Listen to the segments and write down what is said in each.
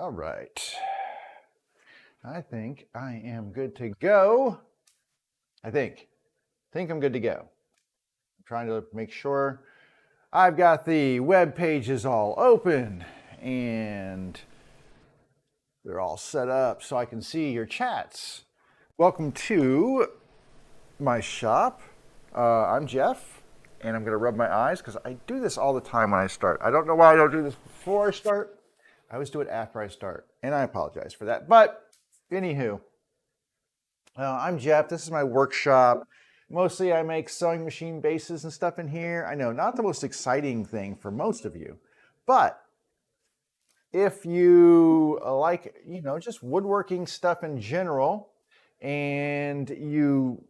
All right. I think I am good to go. I think I'm good to go. I'm trying to make sure I've got the web pages all open and they're all set up so I can see your chats. Welcome to my shop. I'm Jeff, and I'm going to rub my eyes because I do this all the time when I start. I don't know why I don't do this before I start. I always do it after I start, and I apologize for that. But anywho, I'm Jeff. This is my workshop. Mostly I make sewing machine bases and stuff in here. I know, not the most exciting thing for most of you, but if you like, just woodworking stuff in general, and you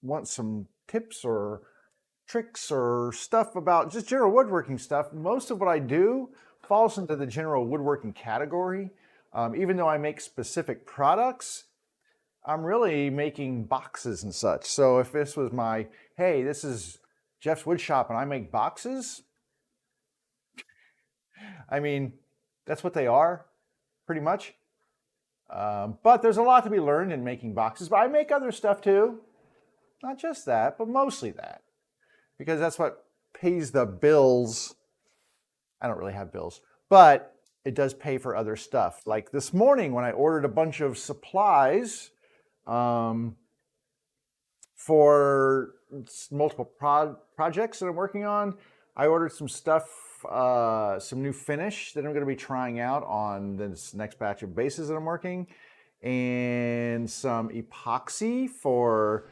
want some tips or tricks or stuff about just general woodworking stuff, most of what I do falls into the general woodworking category. Even though I make specific products, I'm really making boxes and such. So if this was my, hey, this is Jeff's Wood Shop and I make boxes, I mean, that's what they are, pretty much. But there's a lot to be learned in making boxes, but I make other stuff too. Not just that, but mostly that. Because that's what pays the bills. I don't really have bills, but it does pay for other stuff. Like this morning when I ordered a bunch of supplies for multiple projects that I'm working on, I ordered some stuff, some new finish that I'm going to be trying out on this next batch of bases that I'm working, and some epoxy for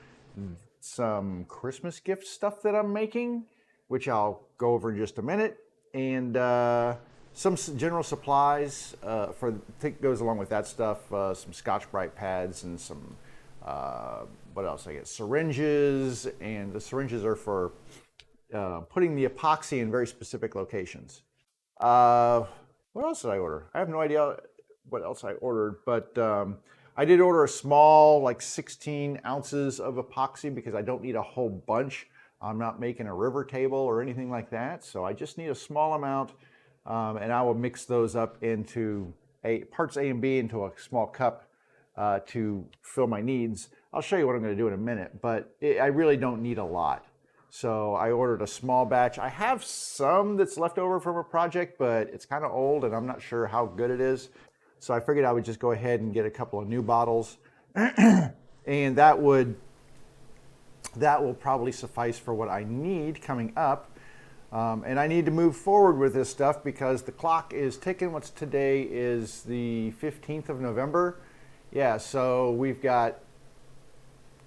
some Christmas gift stuff that I'm making, which I'll go over in just a minute, and some general supplies that goes along with that stuff, some Scotch-Brite pads and some, what else I get? Syringes, and the syringes are for putting the epoxy in very specific locations. What else did I order? I have no idea what else I ordered, but I did order a small, like 16 ounces of epoxy because I don't need a whole bunch. I'm not making a river table or anything like that, so I just need a small amount, and I will mix those up into parts A and B into a small cup to fill my needs. I'll show you what I'm going to do in a minute, but I really don't need a lot. So I ordered a small batch. I have some that's left over from a project, but it's kind of old and I'm not sure how good it is. So I figured I would just go ahead and get a couple of new bottles and that will probably suffice for what I need coming up. And I need to move forward with this stuff because the clock is ticking. Today is the 15th of November. Yeah, so we've got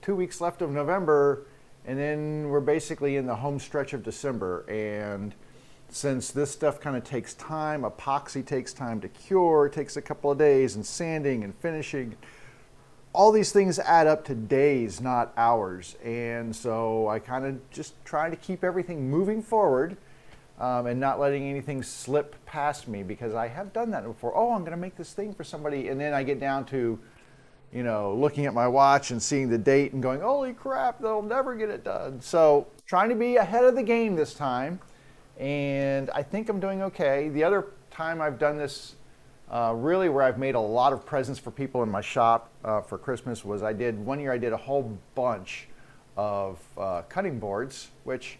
2 weeks left of November, and then we're basically in the home stretch of December. And since this stuff kind of takes time, epoxy takes time to cure, it takes a couple of days, and sanding and finishing, all these things add up to days, not hours. And so I kind of just try to keep everything moving forward and not letting anything slip past me, because I have done that before. Oh, I'm going to make this thing for somebody, and then I get down to, looking at my watch and seeing the date and going, holy crap, they'll never get it done. So trying to be ahead of the game this time, and I think I'm doing okay. The other time I've done this really where I've made a lot of presents for people in my shop for Christmas was one year I did a whole bunch of cutting boards, which,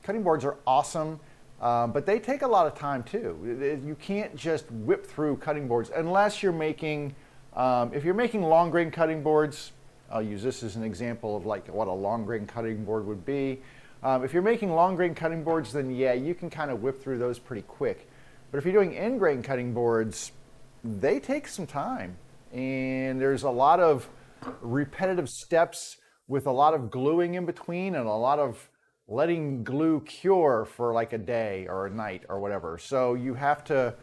cutting boards are awesome, but they take a lot of time too. You can't just whip through cutting boards unless you're making, if you're making long grain cutting boards. I'll use this as an example of like what a long grain cutting board would be. If you're making long grain cutting boards, then yeah, you can kind of whip through those pretty quick. But if you're doing end grain cutting boards, they take some time, and there's a lot of repetitive steps with a lot of gluing in between and a lot of letting glue cure for like a day or a night or whatever. So you have to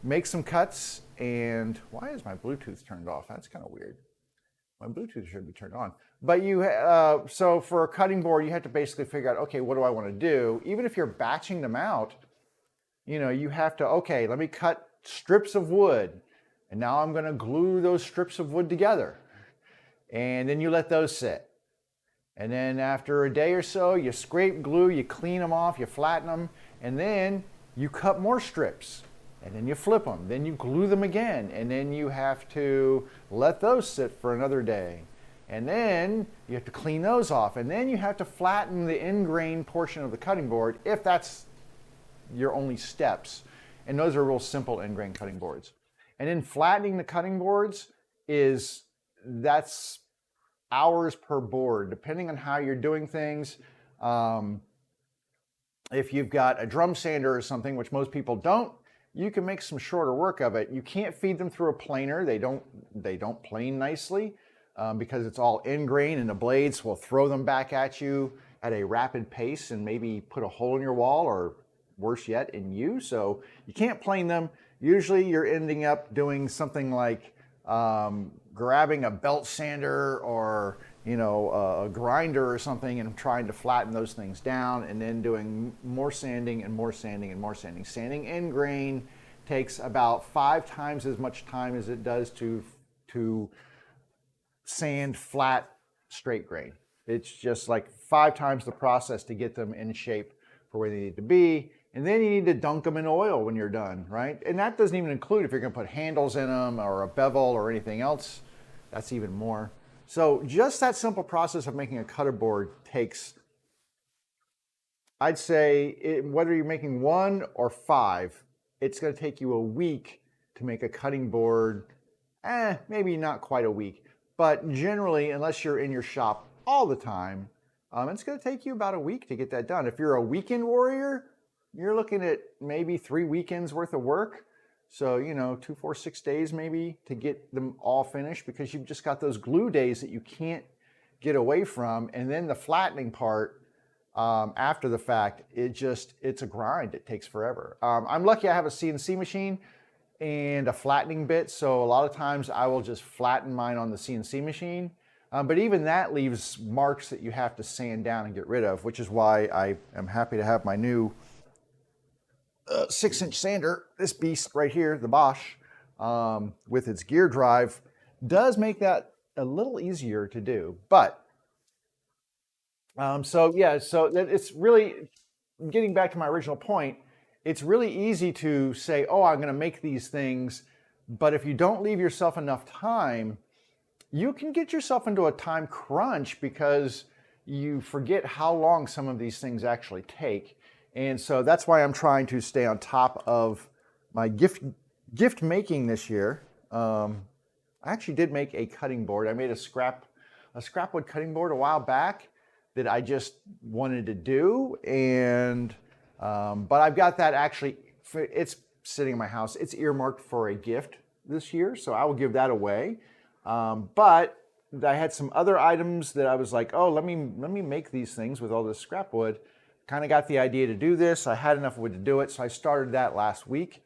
make some cuts. And why is my Bluetooth turned off? That's kind of weird. My Bluetooth should be turned on. But so for a cutting board, you have to basically figure out, okay, what do I want to do? Even if you're batching them out, you have to, okay, let me cut strips of wood, and now I'm going to glue those strips of wood together. And then you let those sit. And then after a day or so, you scrape glue, you clean them off, you flatten them, and then you cut more strips. and then you flip them, then you glue them again, and then you have to let those sit for another day. And then you have to clean those off, and then you have to flatten the end grain portion of the cutting board if that's your only steps. And those are real simple end grain cutting boards. And then flattening the cutting boards that's hours per board, depending on how you're doing things. If you've got a drum sander or something, which most people don't, you can make some shorter work of it. You can't feed them through a planer. They don't plane nicely because it's all end grain, and the blades will throw them back at you at a rapid pace and maybe put a hole in your wall, or worse yet, in you. So you can't plane them. Usually you're ending up doing something like grabbing a belt sander or a grinder or something and trying to flatten those things down, and then doing more sanding and more sanding and more sanding. Sanding end grain takes about 5 times as much time as it does to sand flat straight grain. It's just like 5 times the process to get them in shape for where they need to be. And then you need to dunk them in oil when you're done, right? And that doesn't even include if you're going to put handles in them or a bevel or anything else. That's even more. So just that simple process of making a cutter board takes, I'd say, whether you're making 1 or 5, it's going to take you a week to make a cutting board. Maybe not quite a week, but generally, unless you're in your shop all the time, it's going to take you about a week to get that done. If you're a weekend warrior, you're looking at maybe 3 weekends worth of work. So, 2, 4, 6 days maybe to get them all finished, because you've just got those glue days that you can't get away from. And then the flattening part after the fact, it's a grind. It takes forever. I'm lucky I have a CNC machine and a flattening bit. So a lot of times I will just flatten mine on the CNC machine. But even that leaves marks that you have to sand down and get rid of, which is why I am happy to have my new 6-inch sander. This beast right here, the Bosch, with its gear drive, does make that a little easier to do. But so it's really, getting back to my original point, it's really easy to say, oh, I'm going to make these things, but if you don't leave yourself enough time, you can get yourself into a time crunch because you forget how long some of these things actually take. And so that's why I'm trying to stay on top of my gift making this year. I actually did make a cutting board. I made a scrapwood cutting board a while back that I just wanted to do, and but I've got that actually. It's sitting in my house. It's earmarked for a gift this year, so I will give that away. But I had some other items that I was like, oh, let me make these things with all this scrap wood. Kind of got the idea to do this. I had enough wood to do it, so I started that last week.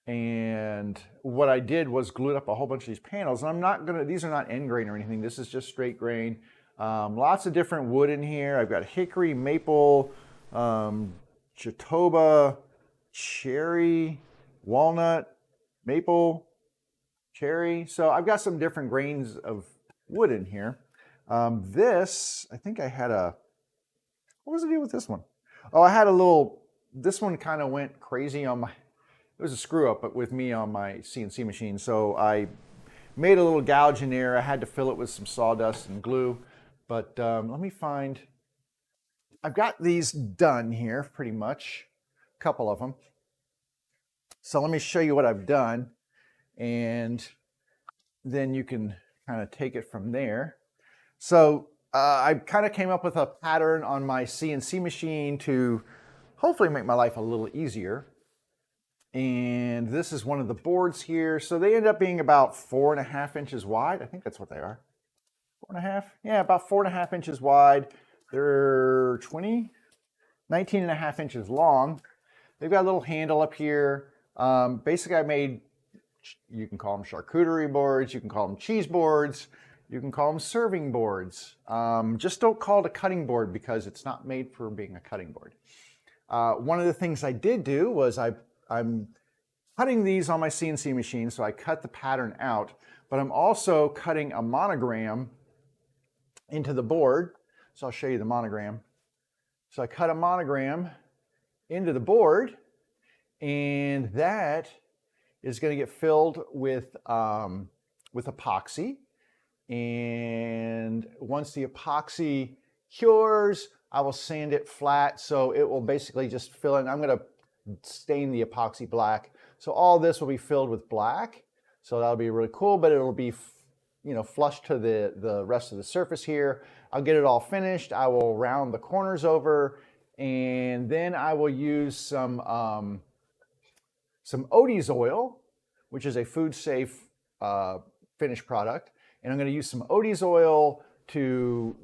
And what I did was glued up a whole bunch of these panels. And these are not end grain or anything. This is just straight grain. Lots of different wood in here. I've got hickory, maple, jatoba, cherry, walnut, maple, cherry. So I've got some different grains of wood in here. This, I think I had what was the deal with this one? Oh, I had this one kind of went crazy on it was a screw up with me on my CNC machine. So I made a little gouge in there. I had to fill it with some sawdust and glue. But let me find, I've got these done here pretty much, a couple of them. So let me show you what I've done, and then you can kind of take it from there. So I kind of came up with a pattern on my CNC machine to hopefully make my life a little easier. And this is one of the boards here. So they end up being about 4.5 inches wide. I think that's what they are. 4.5? Yeah, about 4.5 inches wide. They're 19.5 inches long. They've got a little handle up here. Basically, I made, you can call them charcuterie boards, you can call them cheese boards, you can call them serving boards. Just don't call it a cutting board because it's not made for being a cutting board. One of the things I did do was I'm cutting these on my CNC machine, so I cut the pattern out, but I'm also cutting a monogram into the board. So I'll show you the monogram. So I cut a monogram into the board, and that is going to get filled with epoxy. And once the epoxy cures, I will sand it flat so it will basically just fill in. I'm going to stain the epoxy black. So all this will be filled with black. So that'll be really cool, but it'll be, you know, flush to the rest of the surface here. I'll get it all finished. I will round the corners over, and then I will use some Odie's oil, which is a food-safe finished product. And I'm going to use some Odie's oil to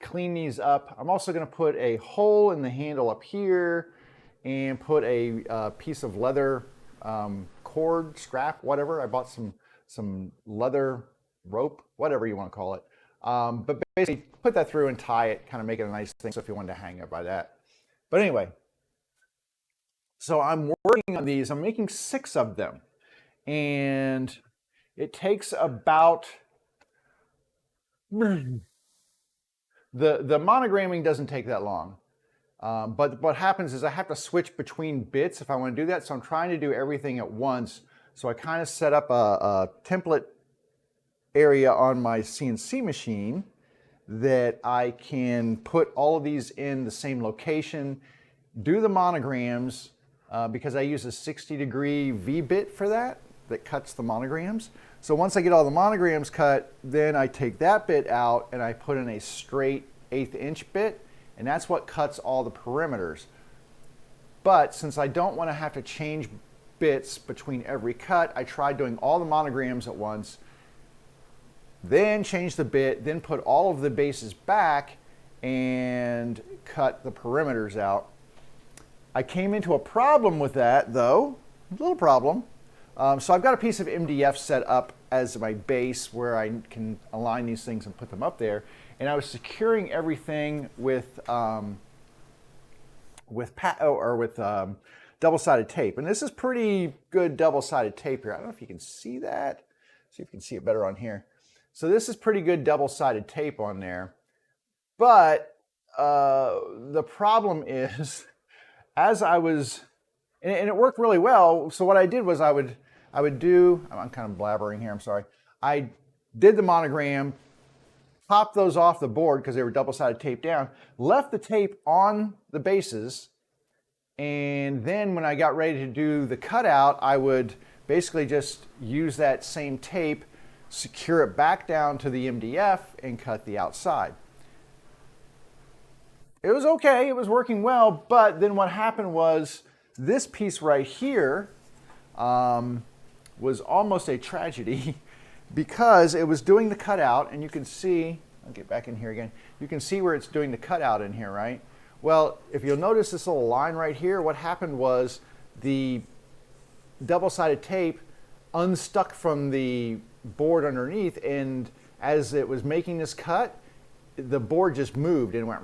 clean these up. I'm also going to put a hole in the handle up here and put a piece of leather cord, scrap, whatever. I bought some leather rope, whatever you want to call it. But basically put that through and tie it, kind of make it a nice thing. So if you wanted to hang it by that. But anyway, so I'm working on these. I'm making 6 of them. And it takes about, the monogramming doesn't take that long. But what happens is I have to switch between bits if I want to do that. So I'm trying to do everything at once. So I kind of set up a template area on my CNC machine that I can put all of these in the same location, do the monograms, because I use a 60-degree V-bit for that cuts the monograms. So once I get all the monograms cut, then I take that bit out and I put in a straight 1/8 inch bit, and that's what cuts all the perimeters. But since I don't want to have to change bits between every cut, I tried doing all the monograms at once, then change the bit, then put all of the bases back and cut the perimeters out. I came into a problem with that though, a little problem. So I've got a piece of MDF set up as my base where I can align these things and put them up there. And I was securing everything with double-sided tape. And this is pretty good double-sided tape here. I don't know if you can see that. See if you can see it better on here. So this is pretty good double-sided tape on there. But the problem is, as I was, and it worked really well. So what I did was I would do, I'm kind of blabbering here, I'm sorry. I did the monogram, popped those off the board because they were double-sided tape down, left the tape on the bases, and then when I got ready to do the cutout, I would basically just use that same tape, secure it back down to the MDF, and cut the outside. It was okay, it was working well, but then what happened was this piece right here was almost a tragedy because it was doing the cutout, and you can see, I'll get back in here again, you can see where it's doing the cutout in here, right? Well, if you'll notice this little line right here, what happened was the double-sided tape unstuck from the board underneath, and as it was making this cut, the board just moved and went,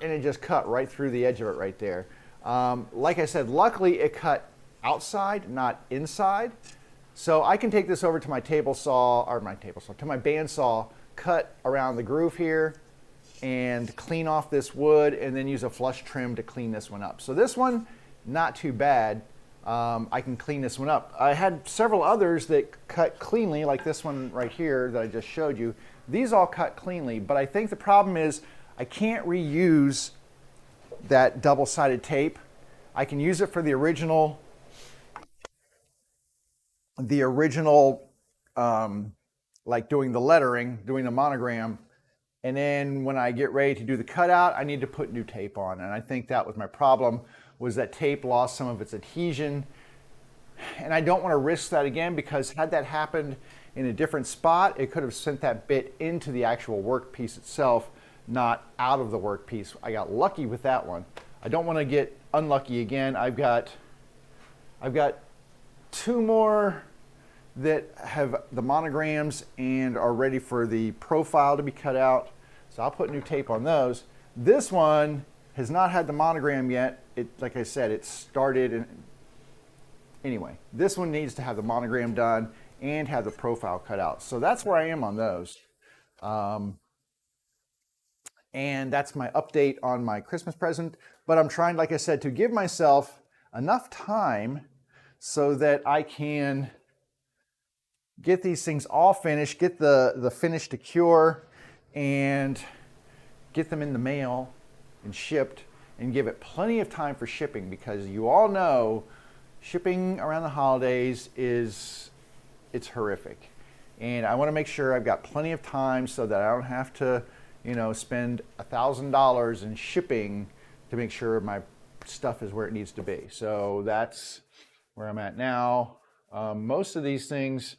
and it just cut right through the edge of it right there. Like I said, luckily it cut outside, not inside. So I can take this over to my table saw, or to my bandsaw, cut around the groove here, and clean off this wood, and then use a flush trim to clean this one up. So this one, not too bad. I can clean this one up. I had several others that cut cleanly, like this one right here that I just showed you. These all cut cleanly, but I think the problem is I can't reuse that double-sided tape. I can use it for the original like doing the lettering, doing the monogram, and then when I get ready to do the cutout, I need to put new tape on. And I think that was my problem, was that tape lost some of its adhesion. And I don't want to risk that again, because had that happened in a different spot, it could have sent that bit into the actual workpiece itself, not out of the workpiece. I got lucky with that one. I don't want to get unlucky again. I've got 2 more that have the monograms and are ready for the profile to be cut out. So I'll put new tape on those. This one has not had the monogram yet. Like I said, it started. Anyway, this one needs to have the monogram done and have the profile cut out. So that's where I am on those. And that's my update on my Christmas present. But I'm trying, like I said, to give myself enough time so that I can get these things all finished, get the finish to cure, and get them in the mail and shipped, and give it plenty of time for shipping, because you all know shipping around the holidays it's horrific. And I want to make sure I've got plenty of time so that I don't have to, spend $1,000 in shipping to make sure my stuff is where it needs to be. So that's where I'm at now. Most of these things,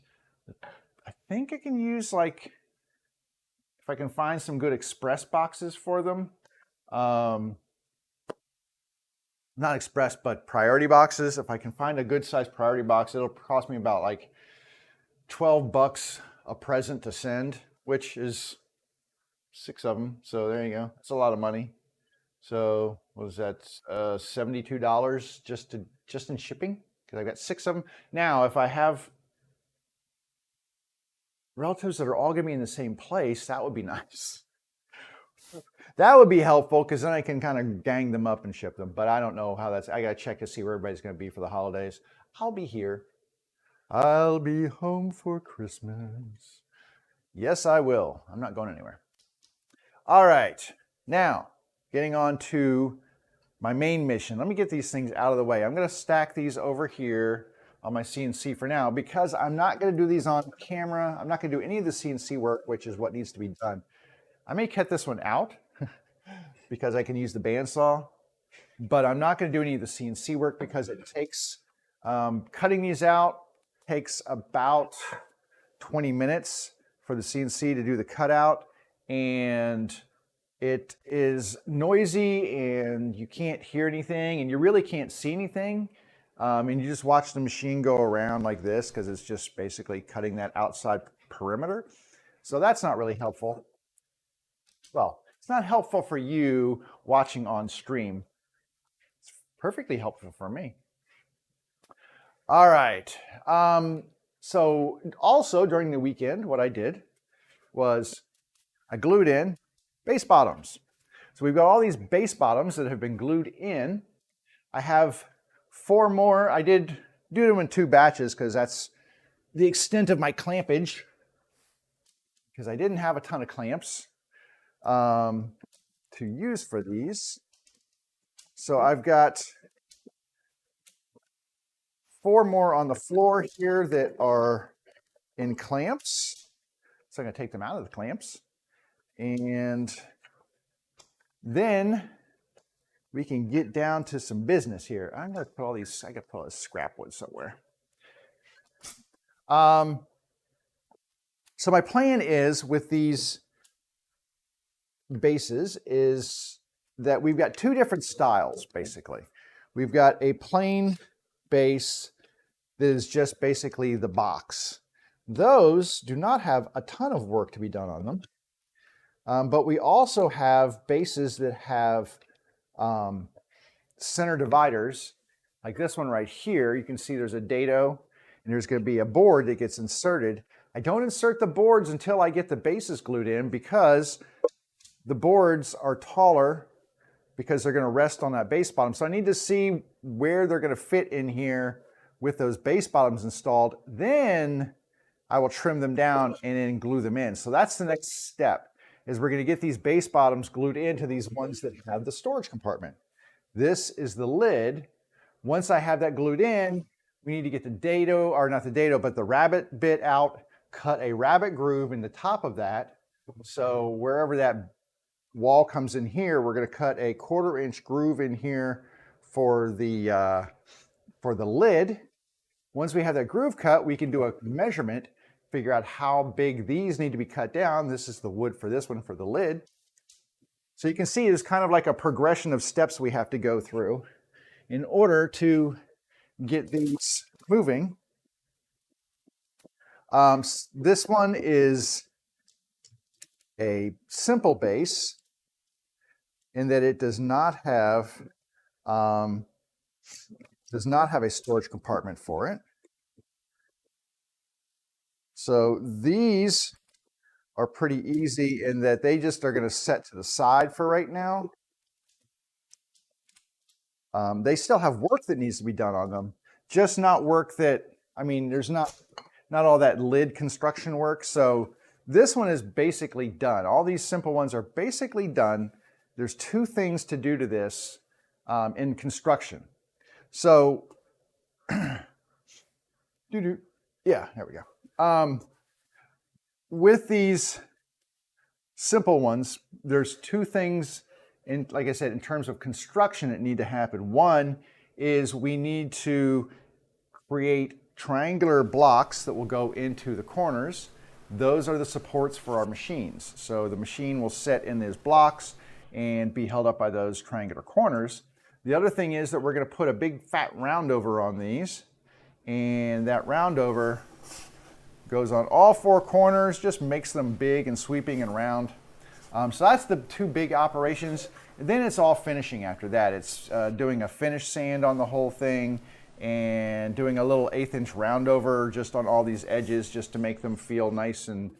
I think I can use, like, if I can find some good express boxes for them. Not express, but priority boxes. If I can find a good size priority box, it'll cost me about like $12 a present to send, which is 6 of them. So there you go. That's a lot of money. So what was that? $72 just in shipping, because I got 6 of them. Now, if I have relatives that are all going to be in the same place, that would be nice. That would be helpful, because then I can kind of gang them up and ship them. But I don't know how that's. I got to check to see where everybody's going to be for the holidays. I'll be here. I'll be home for Christmas. Yes, I will. I'm not going anywhere. All right. Now, getting on to my main mission. Let me get these things out of the way. I'm going to stack these over here on my CNC for now, because I'm not going to do these on camera. I'm not going to do any of the CNC work, which is what needs to be done. I may cut this one out because I can use the bandsaw, but I'm not going to do any of the CNC work because it takes, cutting these out takes about 20 minutes for the CNC to do the cutout, and it is noisy and you can't hear anything and you really can't see anything. And you just watch the machine go around like this, because it's just basically cutting that outside perimeter. So that's not really helpful. Well, it's not helpful for you watching on stream. It's perfectly helpful for me. All right. So also during the weekend, what I did was I glued in base bottoms. So we've got all these base bottoms that have been glued in. I have 4 more. I did do them in 2 batches because that's the extent of my clampage, because I didn't have a ton of clamps to use for these. So I've got 4 more on the floor here that are in clamps. So I'm going to take them out of the clamps. And then we can get down to some business here. I'm going to put all these, I got to put all this scrap wood somewhere. So my plan is with these bases is that we've got 2 different styles, basically. We've got a plain base that is just basically the box. Those do not have a ton of work to be done on them. But we also have bases that have center dividers, like this one right here. You can see there's a dado, and there's going to be a board that gets inserted. I don't insert the boards until I get the bases glued in, because the boards are taller, because they're going to rest on that base bottom. So I need to see where they're going to fit in here with those base bottoms installed. Then I will trim them down and then glue them in. So that's the next step, is we're going to get these base bottoms glued into these ones that have the storage compartment. This is the lid. Once I have that glued in, we need to get the dado, or not the dado, but the rabbet bit out, cut a rabbet groove in the top of that. So wherever that wall comes in here, we're going to cut a 1/4 inch groove in here for the lid. Once we have that groove cut, we can do a measurement, figure out how big these need to be cut down. This is the wood for this one for the lid. So you can see it's kind of like a progression of steps we have to go through in order to get these moving. This one is a simple base in that it does not have a storage compartment for it. So these are pretty easy in that they just are going to set to the side for right now. They still have work that needs to be done on them, just not work that, I mean, there's not all that lid construction work. So this one is basically done. All these simple ones are basically done. There's two things to do to this in construction. So, yeah, there we go. With these simple ones, there's two things, in, like I said, in terms of construction that need to happen. One is we need to create triangular blocks that will go into the corners. Those are the supports for our machines. So the machine will sit in these blocks and be held up by those triangular corners. The other thing is that we're going to put a big fat roundover on these, and that roundover goes on all four corners, just makes them big and sweeping and round. So that's the two big operations. And then it's all finishing after that. It's doing a finish sand on the whole thing and doing a little 1/8 inch roundover just on all these edges just to make them feel nice and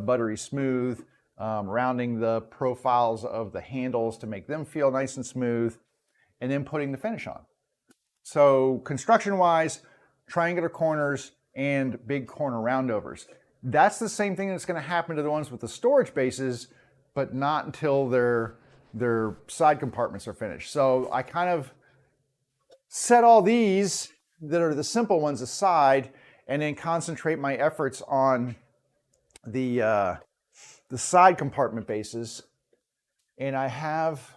buttery smooth. Rounding the profiles of the handles to make them feel nice and smooth, and then putting the finish on. So construction-wise, triangular corners and big corner roundovers. That's the same thing that's going to happen to the ones with the storage bases, but not until their side compartments are finished. So I kind of set all these that are the simple ones aside, and then concentrate my efforts on the side compartment bases. And I have,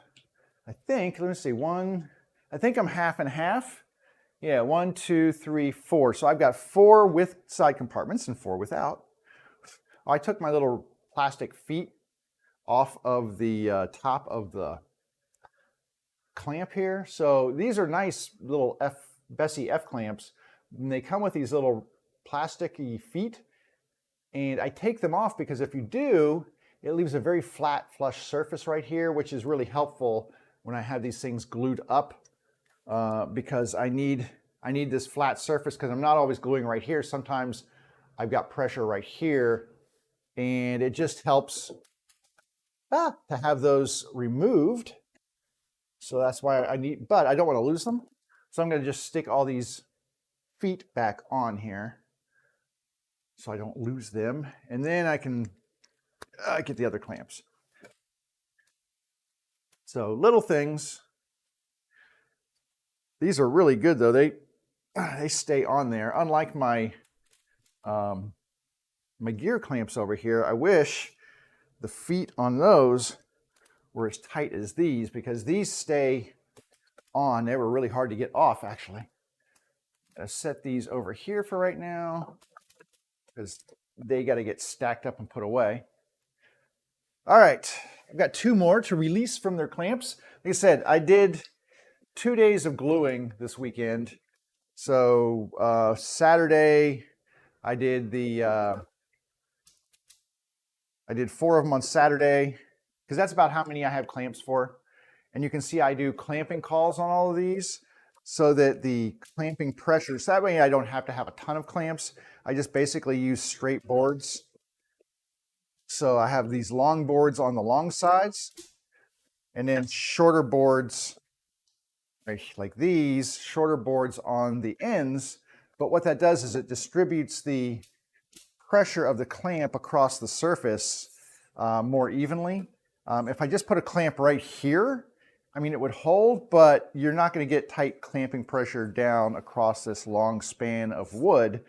I think, let me see, I think I'm half and half. Yeah, 1, 2, 3, 4. So I've got 4 with side compartments and 4 without. I took my little plastic feet off of the top of the clamp here. So these are nice little Bessie F clamps. And they come with these little plasticky feet. And I take them off because if you do, it leaves a very flat, flush surface right here, which is really helpful when I have these things glued up. Because I need this flat surface because I'm not always gluing right here. Sometimes I've got pressure right here, and it just helps to have those removed. So that's why I need, but I don't want to lose them. So I'm going to just stick all these feet back on here so I don't lose them. And then I can get the other clamps. So little things. These are really good though. They stay on there. Unlike my my gear clamps over here, I wish the feet on those were as tight as these, because these stay on. They were really hard to get off, actually. I'll set these over here for right now because they got to get stacked up and put away. All right, I've got 2 more to release from their clamps. Like I said, I did 2 days of gluing this weekend. So Saturday, I did 4 of them on Saturday, because that's about how many I have clamps for. And you can see I do clamping calls on all of these so that the clamping pressure, so that way I don't have to have a ton of clamps. I just basically use straight boards. So I have these long boards on the long sides, and then shorter boards like these, shorter boards on the ends. But what that does is it distributes the pressure of the clamp across the surface more evenly. If I just put a clamp right here, I mean, it would hold, but you're not going to get tight clamping pressure down across this long span of wood.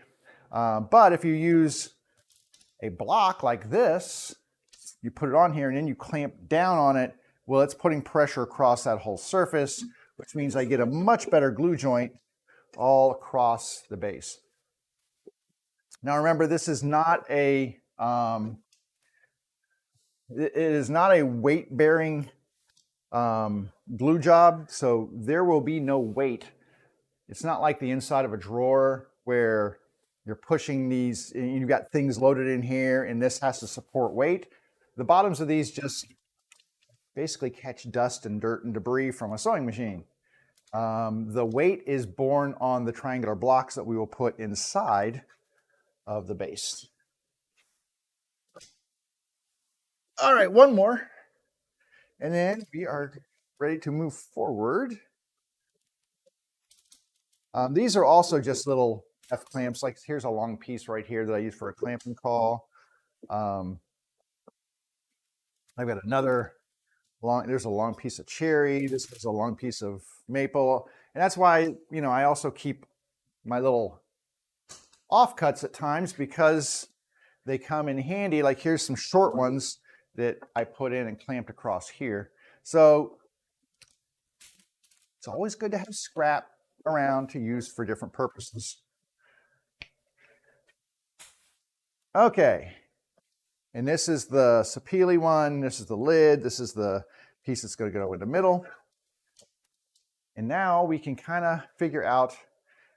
But if you use a block like this, you put it on here and then you clamp down on it, well, it's putting pressure across that whole surface, which means I get a much better glue joint all across the base. Now remember, this is not a it is not a weight-bearing glue job, so there will be no weight. It's not like the inside of a drawer where you're pushing these, and you've got things loaded in here, and this has to support weight. The bottoms of these just basically catch dust and dirt and debris from a sewing machine. The weight is borne on the triangular blocks that we will put inside of the base. All right, one more, and then we are ready to move forward. These are also just little F clamps. Like here's a long piece right here that I use for a clamping call. I've got another there's a long piece of cherry. This is a long piece of maple. And that's why, you know, I also keep my little offcuts at times because they come in handy. Like here's some short ones that I put in and clamped across here. So it's always good to have scrap around to use for different purposes. Okay. And this is the sapele one. This is the lid. This is the piece that's going to go in the middle. And now we can kind of figure out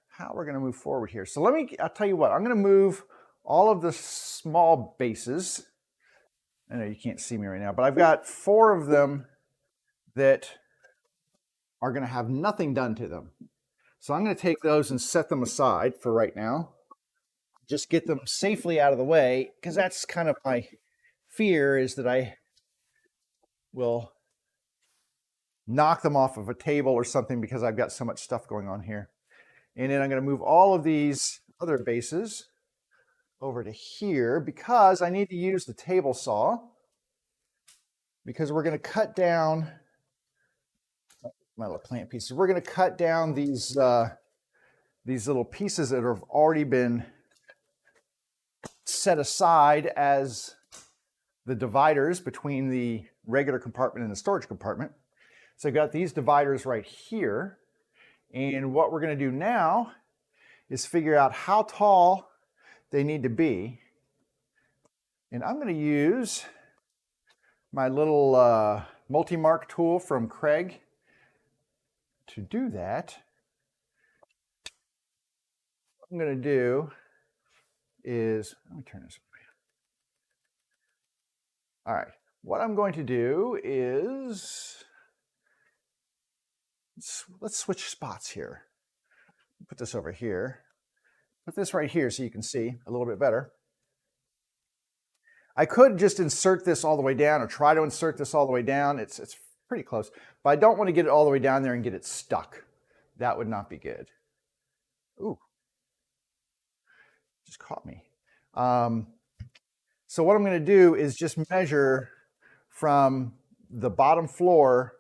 how we're going to move forward here. So I'll tell you what, I'm going to move all of the small bases. I know you can't see me right now, but I've got 4 of them that are going to have nothing done to them. So I'm going to take those and set them aside for right now. Just get them safely out of the way, because that's kind of my fear, is that I will knock them off of a table or something because I've got so much stuff going on here. And then I'm going to move all of these other bases over to here because I need to use the table saw, because we're going to cut down my little plant pieces. We're going to cut down these little pieces that have already been set aside as the dividers between the regular compartment and the storage compartment. So I've got these dividers right here. And what we're going to do now is figure out how tall they need to be. And I'm going to use my little multi-mark tool from Craig to do that. What I'm going to do is, let me turn this away. All right, what I'm going to do is, let's switch spots here. Put this over here. Put this right here so you can see a little bit better. I could just insert this all the way down, or try to insert this all the way down. It's pretty close, but I don't want to get it all the way down there and get it stuck. That would not be good. Ooh, just caught me. So what I'm going to do is just measure from the bottom floor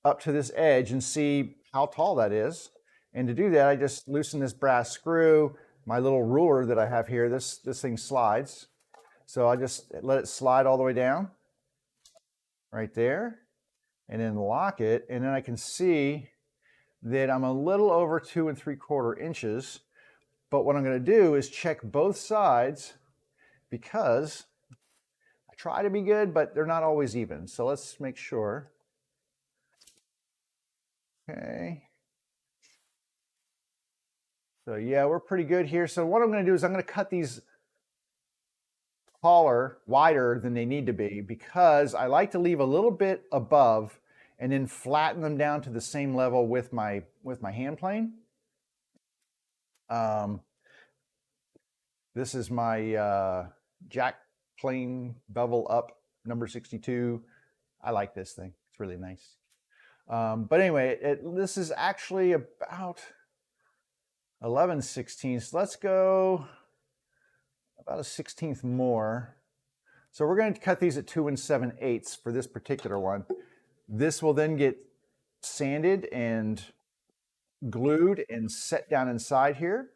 up to this edge and see how tall that is. And to do that, I just loosen this brass screw. My little ruler that I have here, this thing slides. So I just let it slide all the way down right there, and then lock it. And then I can see that I'm a little over 2 3/4 inches. But what I'm going to do is check both sides, because I try to be good, but they're not always even. So let's make sure. Okay. So yeah, we're pretty good here. So what I'm going to do is I'm going to cut these taller, wider than they need to be, because I like to leave a little bit above and then flatten them down to the same level with my hand plane. This is my jack plane bevel up number 62. I like this thing. It's really nice. But anyway, this is actually about 11/16. Let's go about a 1/16 more. So we're going to cut these at 2 7/8 for this particular one. This will then get sanded and glued and set down inside here.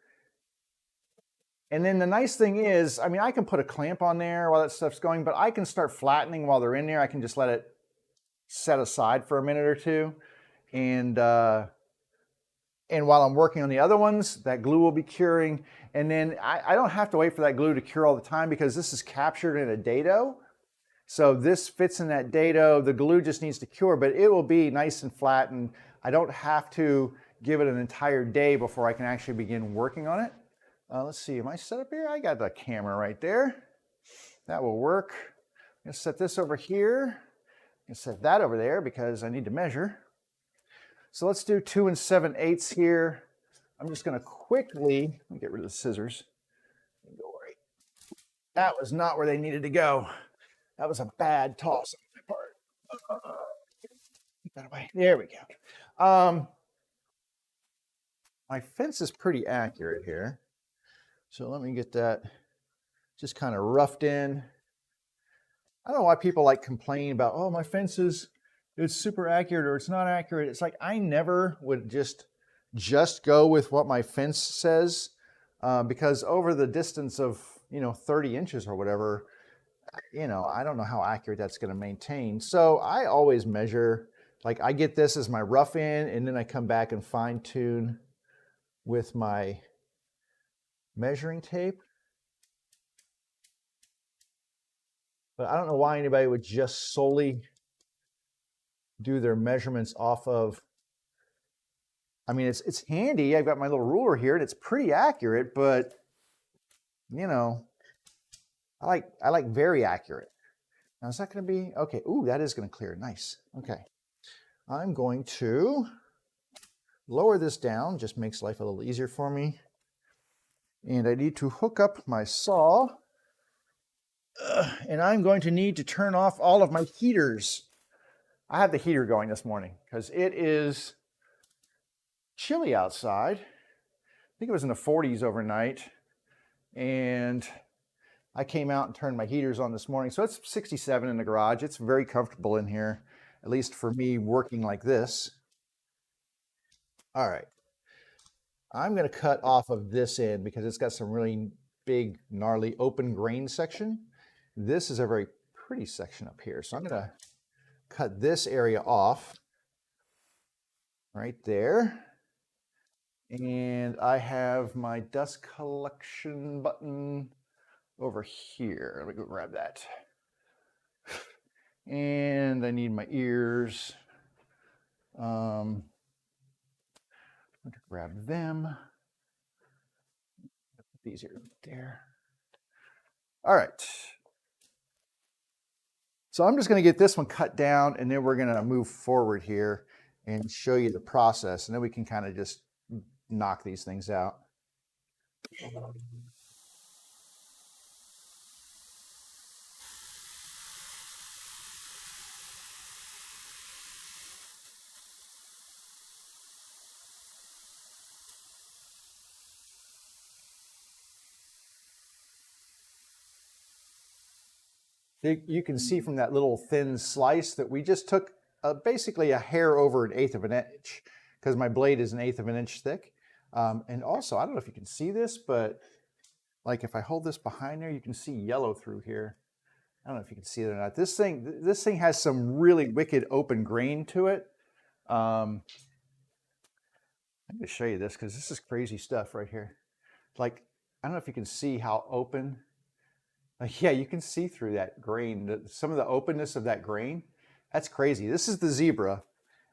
And then the nice thing is, I mean, I can put a clamp on there while that stuff's going, but I can start flattening while they're in there. I can just let it set aside for a minute or two. And while I'm working on the other ones, that glue will be curing. And then I don't have to wait for that glue to cure all the time, because this is captured in a dado. So this fits in that dado. The glue just needs to cure, but it will be nice and flat, and I don't have to give it an entire day before I can actually begin working on it. Let's see, am I set up here? I got the camera right there. That will work. I'm going to set this over here. I'm going to set that over there because I need to measure. So let's do 2 7/8 here. I'm just going to quickly, let me get rid of the scissors. That was not where they needed to go. That was a bad toss on my part. Get that away. There we go. my fence is pretty accurate here. So let me get that just kind of roughed in. I don't know why people like complain about, oh, my fence is it's super accurate or it's not accurate. It's like I never would just go with what my fence says because over the distance of 30 inches or whatever, I don't know how accurate that's going to maintain. So I always measure. Like I get this as my rough end, and then I come back and fine tune with my measuring tape. But I don't know why anybody would just solely do their measurements off of, I mean, it's handy. I've got my little ruler here and it's pretty accurate, but I like very accurate. Now is that going to be, okay, ooh, that is going to clear, nice. Okay, I'm going to lower this down, just makes life a little easier for me. And I need to hook up my saw. And I'm going to need to turn off all of my heaters. I have the heater going this morning because it is chilly outside. I think it was in the 40s overnight. And I came out and turned my heaters on this morning. So it's 67 in the garage. It's very comfortable in here, at least for me working like this. All right. I'm going to cut off of this end because it's got some really big, gnarly open grain section. This is a very pretty section up here. So I'm going to cut this area off right there. And I have my dust collection button over here. Let me go grab that. And I need my ears. I'm going to grab them. Put these here, there. All right. So I'm just going to get this one cut down, and then we're going to move forward here and show you the process, and then we can kind of just knock these things out. You can see from that little thin slice that we just took basically a hair over 1/8 of an inch because my blade is 1/8 of an inch thick. And also, I don't know if you can see this, but like if I hold this behind there, you can see yellow through here. I don't know if you can see it or not. This thing has some really wicked open grain to it. I'm going to show you this because this is crazy stuff right here. Like, I don't know if you can see how open. Yeah, you can see through that grain, some of the openness of that grain. That's crazy. This is the zebra,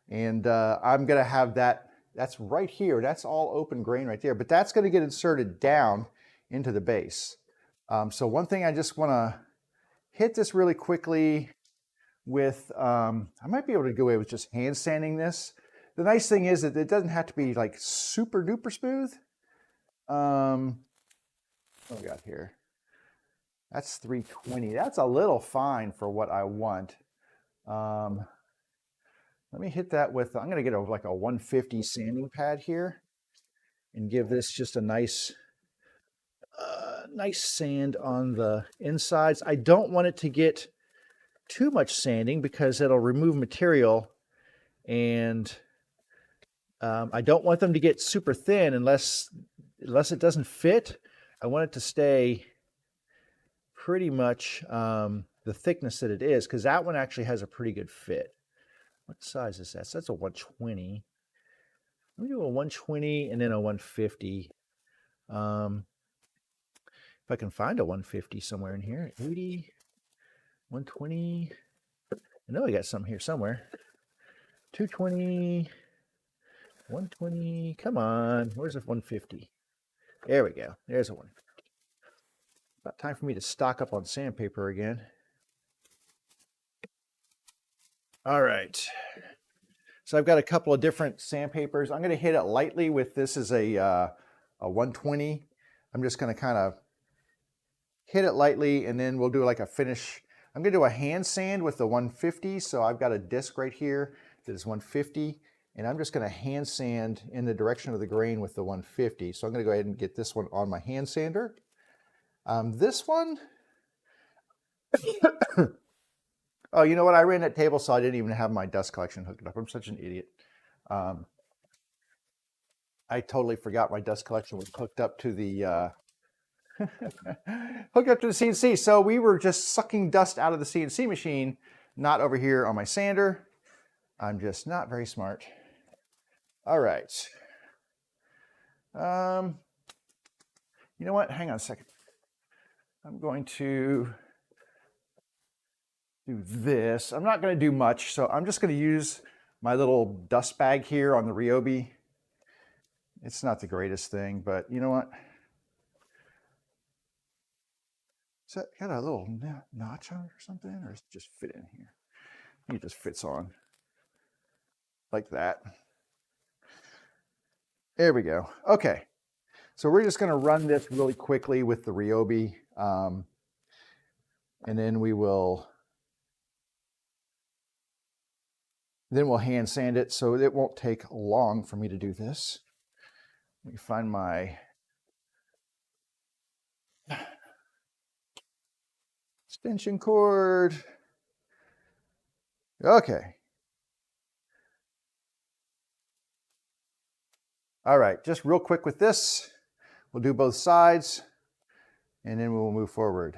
and I'm going to have that. That's right here. That's all open grain right there, but that's going to get inserted down into the base. So one thing I just want to hit this really quickly with, I might be able to go away with just hand sanding this. The nice thing is that it doesn't have to be like super duper smooth. What do we got here? That's 320. That's a little fine for what I want. Let me hit that with, I'm going to get like a 150 sanding pad here and give this just a nice sand on the insides. I don't want it to get too much sanding because it'll remove material, and I don't want them to get super thin unless it doesn't fit. I want it to stay pretty much the thickness that it is, because that one actually has a pretty good fit. What size is that? So that's a 120. Let me do a 120 and then a 150. If I can find a 150 somewhere in here. 80, 120. I know I got some here somewhere. 220, 120. Come on. Where's a 150? There we go. There's a 150. About time for me to stock up on sandpaper again. All right. So I've got a couple of different sandpapers. I'm going to hit it lightly with this as a 120. I'm just going to kind of hit it lightly, and then we'll do like a finish. I'm going to do a hand sand with the 150. So I've got a disc right here that is 150, and I'm just going to hand sand in the direction of the grain with the 150. So I'm going to go ahead and get this one on my hand sander. This one, oh, you know what? I ran that table saw. I didn't even have my dust collection hooked up. I'm such an idiot. I totally forgot my dust collection was hooked up to the hooked up to the CNC. So we were just sucking dust out of the CNC machine, not over here on my sander. I'm just not very smart. All right. You know what? Hang on a second. I'm going to do this. I'm not going to do much, so I'm just going to use my little dust bag here on the Ryobi. It's not the greatest thing, but you know what? Is that got a little notch on it or something, or does it just fit in here? I think it just fits on like that. There we go. Okay, so we're just going to run this really quickly with the Ryobi, and then we'll hand sand it, so it won't take long for me to do this. Let me find my extension cord. Okay. All right, just real quick with this. We'll do both sides, and then we'll move forward.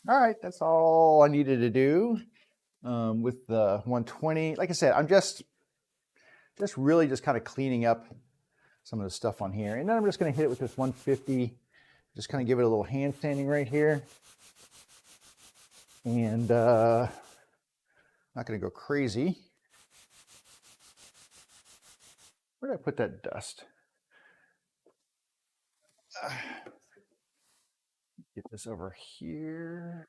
All right, that's all I needed to do with the 120. Like I said, I'm just really just kind of cleaning up some of the stuff on here. And then I'm just going to hit it with this 150. Just kind of give it a little hand sanding right here. And not going to go crazy. Where did I put that dust? Get this over here.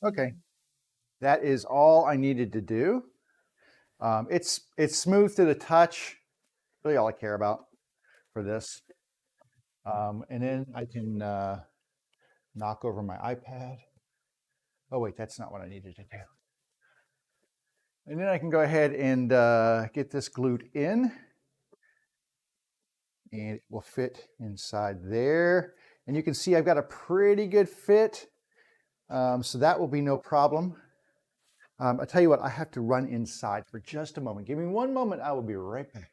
Okay, that is all I needed to do. It's smooth to the touch, really all I care about for this. And then I can knock over my iPad. Oh wait, that's not what I needed to do. And then I can go ahead and get this glued in, and it will fit inside there. And you can see I've got a pretty good fit. So that will be no problem. I'll tell you what, I have to run inside for just a moment. Give me one moment, I will be right back.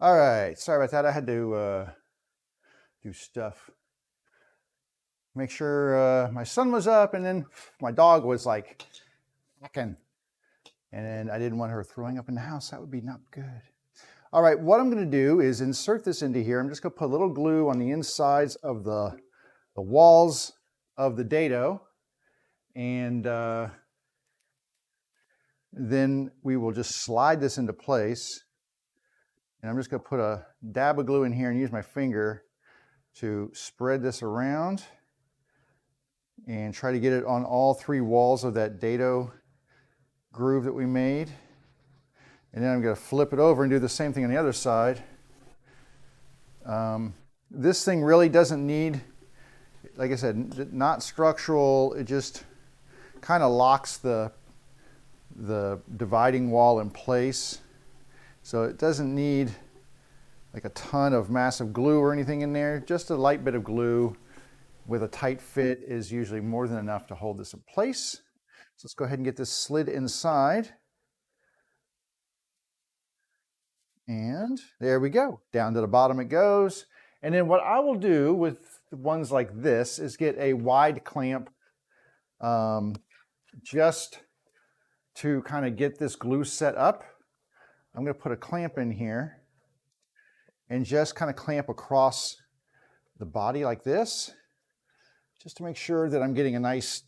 All right, sorry about that. I had to do stuff. Make sure my son was up, and then my dog was like hacking. And then I didn't want her throwing up in the house. That would be not good. All right, what I'm going to do is insert this into here. I'm just going to put a little glue on the insides of the walls of the dado. And then we will just slide this into place. And I'm just going to put a dab of glue in here and use my finger to spread this around and try to get it on all three walls of that dado groove that we made. And then I'm going to flip it over and do the same thing on the other side. This thing really doesn't need, like I said, not structural. It just kind of locks the dividing wall in place. So it doesn't need like a ton of massive glue or anything in there. Just a light bit of glue with a tight fit is usually more than enough to hold this in place. So let's go ahead and get this slid inside. And there we go. Down to the bottom it goes. And then what I will do with ones like this is get a wide clamp just to kind of get this glue set up. I'm going to put a clamp in here and just kind of clamp across the body like this, just to make sure that I'm getting a nice,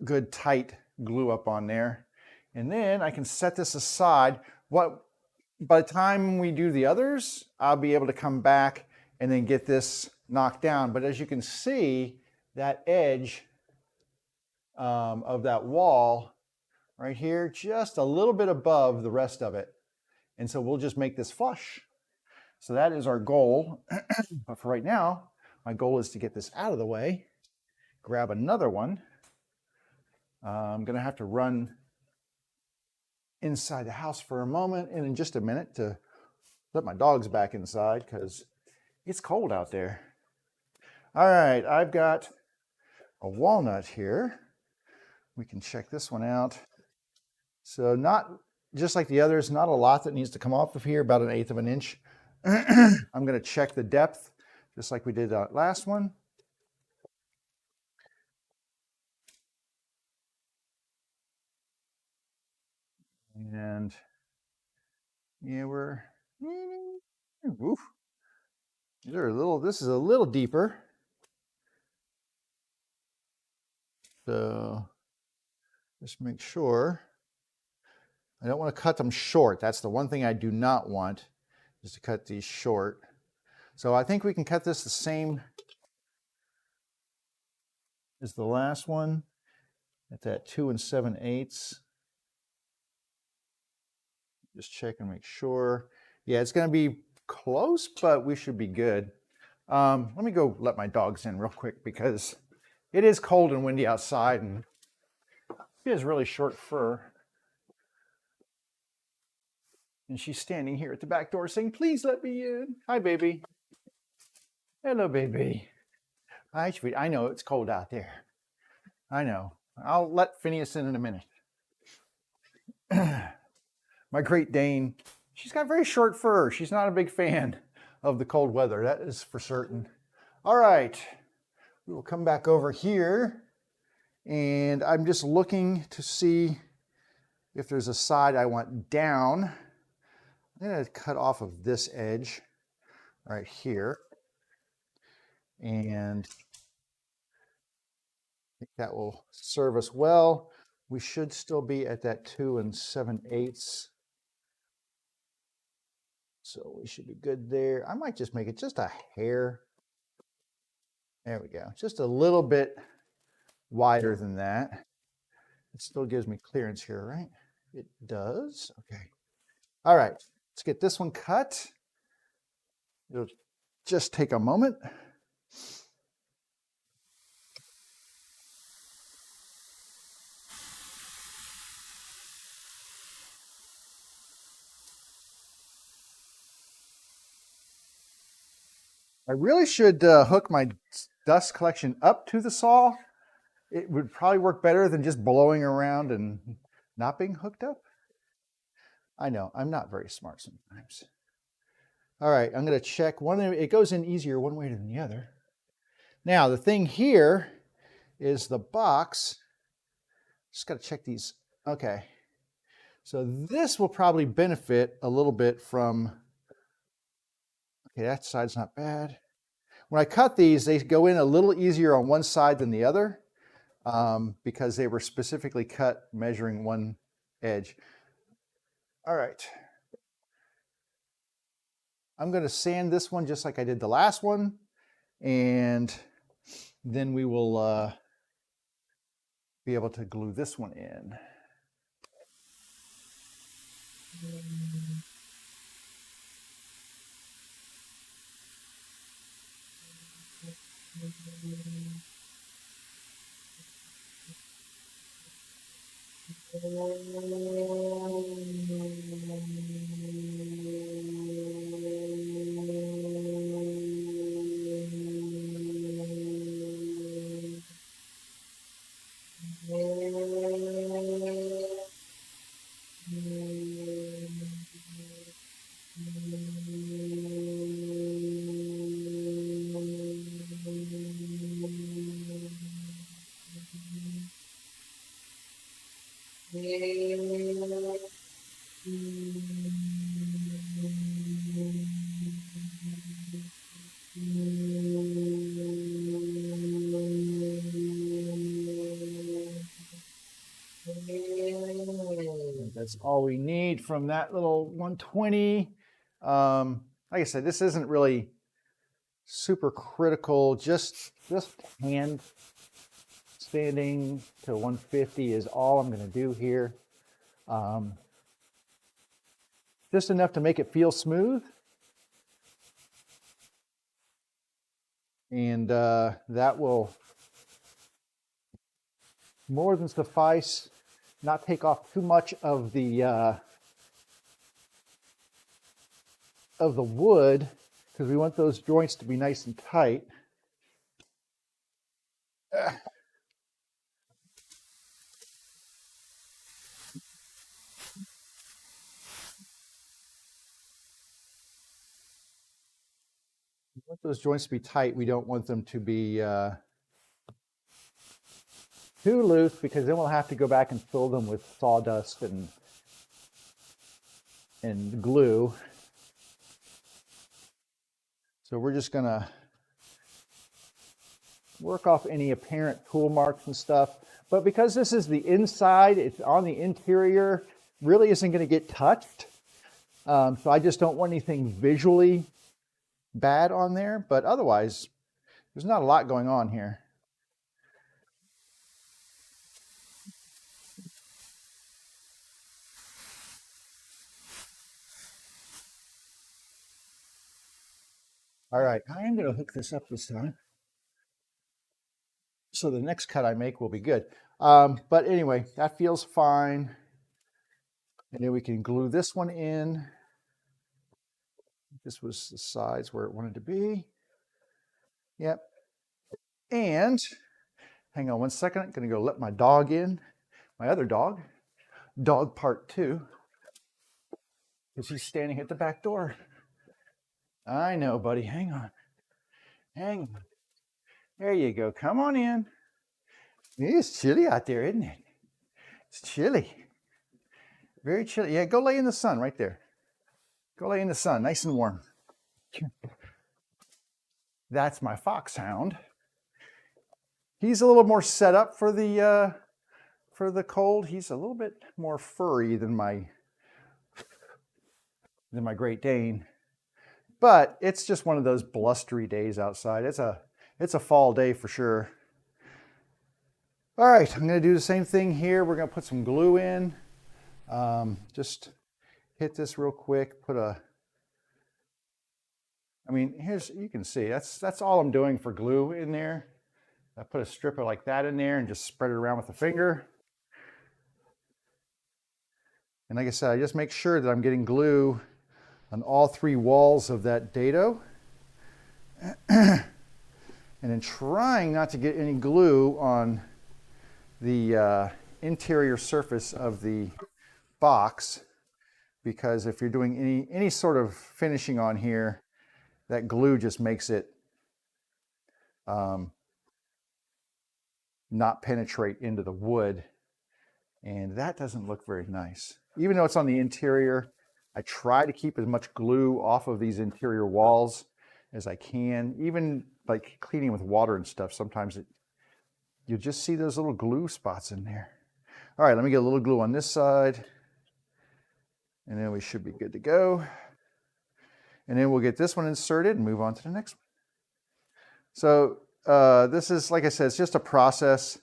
good, tight glue up on there. And then I can set this aside. By the time we do the others, I'll be able to come back and then get this knocked down. But as you can see, that edge of that wall right here, just a little bit above the rest of it. And so we'll just make this flush. So that is our goal. But for right now, my goal is to get this out of the way, grab another one. I'm gonna have to run inside the house for a moment and in just a minute to let my dogs back inside because it's cold out there. All right, I've got a walnut here. We can check this one out. So not just like the others, not a lot that needs to come off of here, about 1/8 of an inch. I'm going to check the depth just like we did that last one. And yeah, oof. This is a little deeper. So just make sure. I don't want to cut them short. That's the one thing I do not want, is to cut these short. So I think we can cut this the same as the last one at that 2 7/8. Just check and make sure. Yeah, it's going to be close, but we should be good. Let me go let my dogs in real quick because it is cold and windy outside and she has really short fur. And she's standing here at the back door saying, "Please let me in." Hi, baby. Hello, baby. Hi, sweet. I know it's cold out there. I know. I'll let Phineas in a minute. My Great Dane, she's got very short fur. She's not a big fan of the cold weather. That is for certain. All right. We will come back over here. And I'm just looking to see if there's a side I want down. I'm going to cut off of this edge right here. And I think that will serve us well. We should still be at that 2 7/8. So we should be good there. I might just make it just a hair. There we go. Just a little bit wider than that. It still gives me clearance here, right? It does. Okay. All right. Let's get this one cut. It'll just take a moment. I really should hook my dust collection up to the saw. It would probably work better than just blowing around and not being hooked up. I know, I'm not very smart sometimes. All right, I'm going to check one. It goes in easier one way than the other. Now, the thing here is the box. Just got to check these. Okay. So this will probably benefit a little bit from, okay, that side's not bad. When I cut these, they go in a little easier on one side than the other because they were specifically cut measuring one edge. All right. I'm going to sand this one just like I did the last one, and then we will be able to glue this one in. That's all we need from that little 120. Like I said, this isn't really super critical. Just hand sanding to 150 is all I'm going to do here. Just enough to make it feel smooth. And that will more than suffice, not take off too much of the wood, because we want those joints to be nice and tight. We want those joints to be tight. We don't want them to be too loose, because then we'll have to go back and fill them with sawdust and glue. So we're just gonna work off any apparent tool marks and stuff. But because this is the inside, it's on the interior, really isn't gonna get touched. So I just don't want anything visually bad on there, but otherwise, there's not a lot going on here. All right, I am going to hook this up this time, so the next cut I make will be good. But anyway, that feels fine. And then we can glue this one in. This was the size where it wanted to be. Yep. And hang on one second. I'm going to go let my dog in, my other dog, dog part 2, because he's standing at the back door. I know, buddy. Hang on. Hang on. There you go. Come on in. It's chilly out there, isn't it? It's chilly. Very chilly. Yeah, go lay in the sun right there. Go lay in the sun, nice and warm. That's my foxhound. He's a little more set up for the cold. He's a little bit more furry than my Great Dane. But it's just one of those blustery days outside. It's a fall day for sure. All right, I'm going to do the same thing here. We're going to put some glue in. Just hit this real quick. You can see that's all I'm doing for glue in there. I put a stripper like that in there and just spread it around with the finger. And like I said, I just make sure that I'm getting glue on all 3 walls of that dado. And then trying not to get any glue on the interior surface of the box. because if you're doing any sort of finishing on here, that glue just makes it not penetrate into the wood, and that doesn't look very nice. Even though it's on the interior, I try to keep as much glue off of these interior walls as I can. Even like cleaning with water and stuff, sometimes you just see those little glue spots in there. All right, let me get a little glue on this side, and then we should be good to go. And then we'll get this one inserted and move on to the next one. So this is, like I said, it's just a process.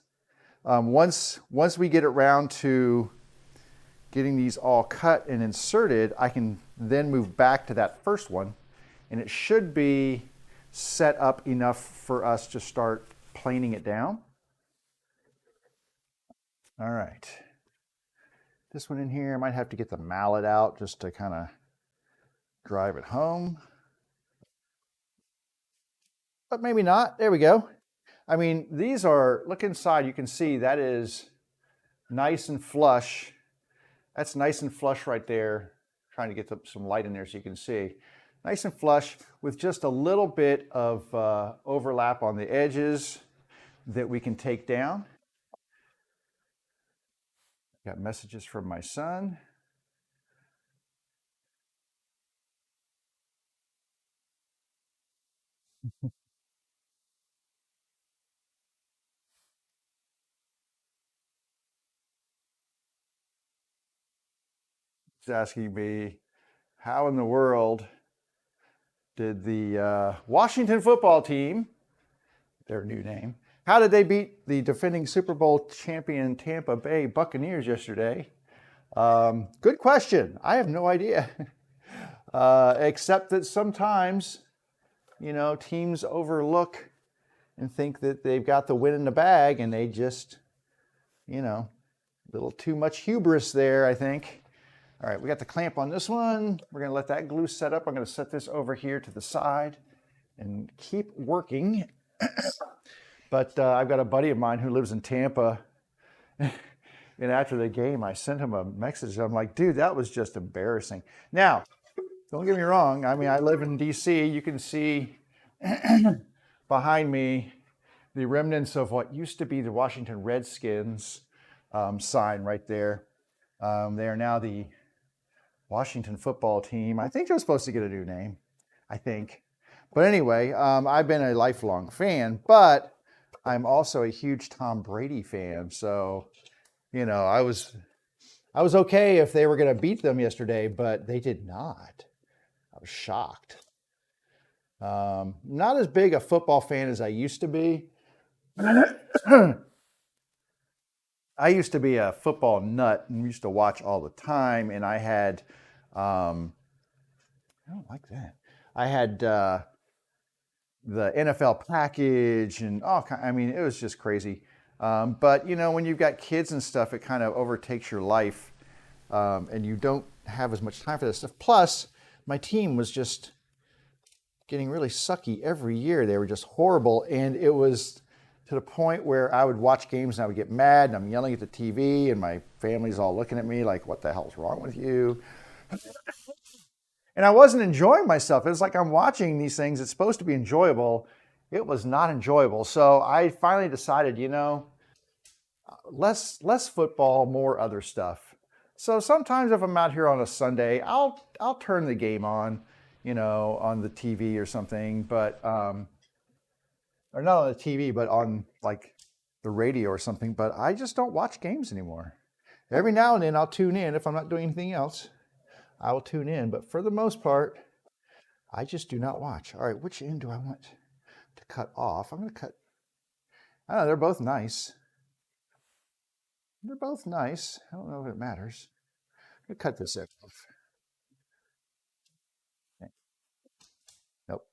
Once we get around to getting these all cut and inserted, I can then move back to that first one, and it should be set up enough for us to start planing it down. All right. This one in here, I might have to get the mallet out just to kind of drive it home. But maybe not. There we go. I mean, these are, look inside, you can see that is nice and flush. That's nice and flush right there. Trying to get some light in there so you can see. Nice and flush with just a little bit of overlap on the edges that we can take down. Got messages from my son. He's asking me, how in the world did the Washington football team, their new name, how did they beat the defending Super Bowl champion Tampa Bay Buccaneers yesterday? Good question. I have no idea. Except that sometimes, you know, teams overlook and think that they've got the win in the bag, and they just, you know, a little too much hubris there, I think. All right, we got the clamp on this one. We're going to let that glue set up. I'm going to set this over here to the side and keep working. But I've got a buddy of mine who lives in Tampa. And after the game, I sent him a message. I'm like, dude, that was just embarrassing. Now, don't get me wrong. I mean, I live in D.C. You can see behind me the remnants of what used to be the Washington Redskins sign right there. They are now the Washington football team. I think they're supposed to get a new name, I think. But anyway, I've been a lifelong fan, but I'm also a huge Tom Brady fan. So, you know, I was okay if they were going to beat them yesterday, but they did not. I was shocked. Not as big a football fan as I used to be. I used to be a football nut and used to watch all the time. And I had, I don't like that. I had the NFL package and all kind. I mean, it was just crazy. But you know, when you've got kids and stuff, it kind of overtakes your life, and you don't have as much time for this stuff. Plus, my team was just getting really sucky every year. They were just horrible, and it was to the point where I would watch games and I would get mad, and I'm yelling at the TV, and my family's all looking at me like, "What the hell's wrong with you?" And I wasn't enjoying myself. It was like I'm watching these things. It's supposed to be enjoyable. It was not enjoyable. So I finally decided, you know, less football, more other stuff. So sometimes if I'm out here on a Sunday, I'll turn the game on, you know, on the TV or something, but or not on the TV, but on like the radio or something. But I just don't watch games anymore. Every now and then I'll tune in if I'm not doing anything else. I will tune in, but for the most part, I just do not watch. All right, which end do I want to cut off? I'm going to cut. I don't know, they're both nice. They're both nice. I don't know if it matters. I'm going to cut this off. Okay. Nope.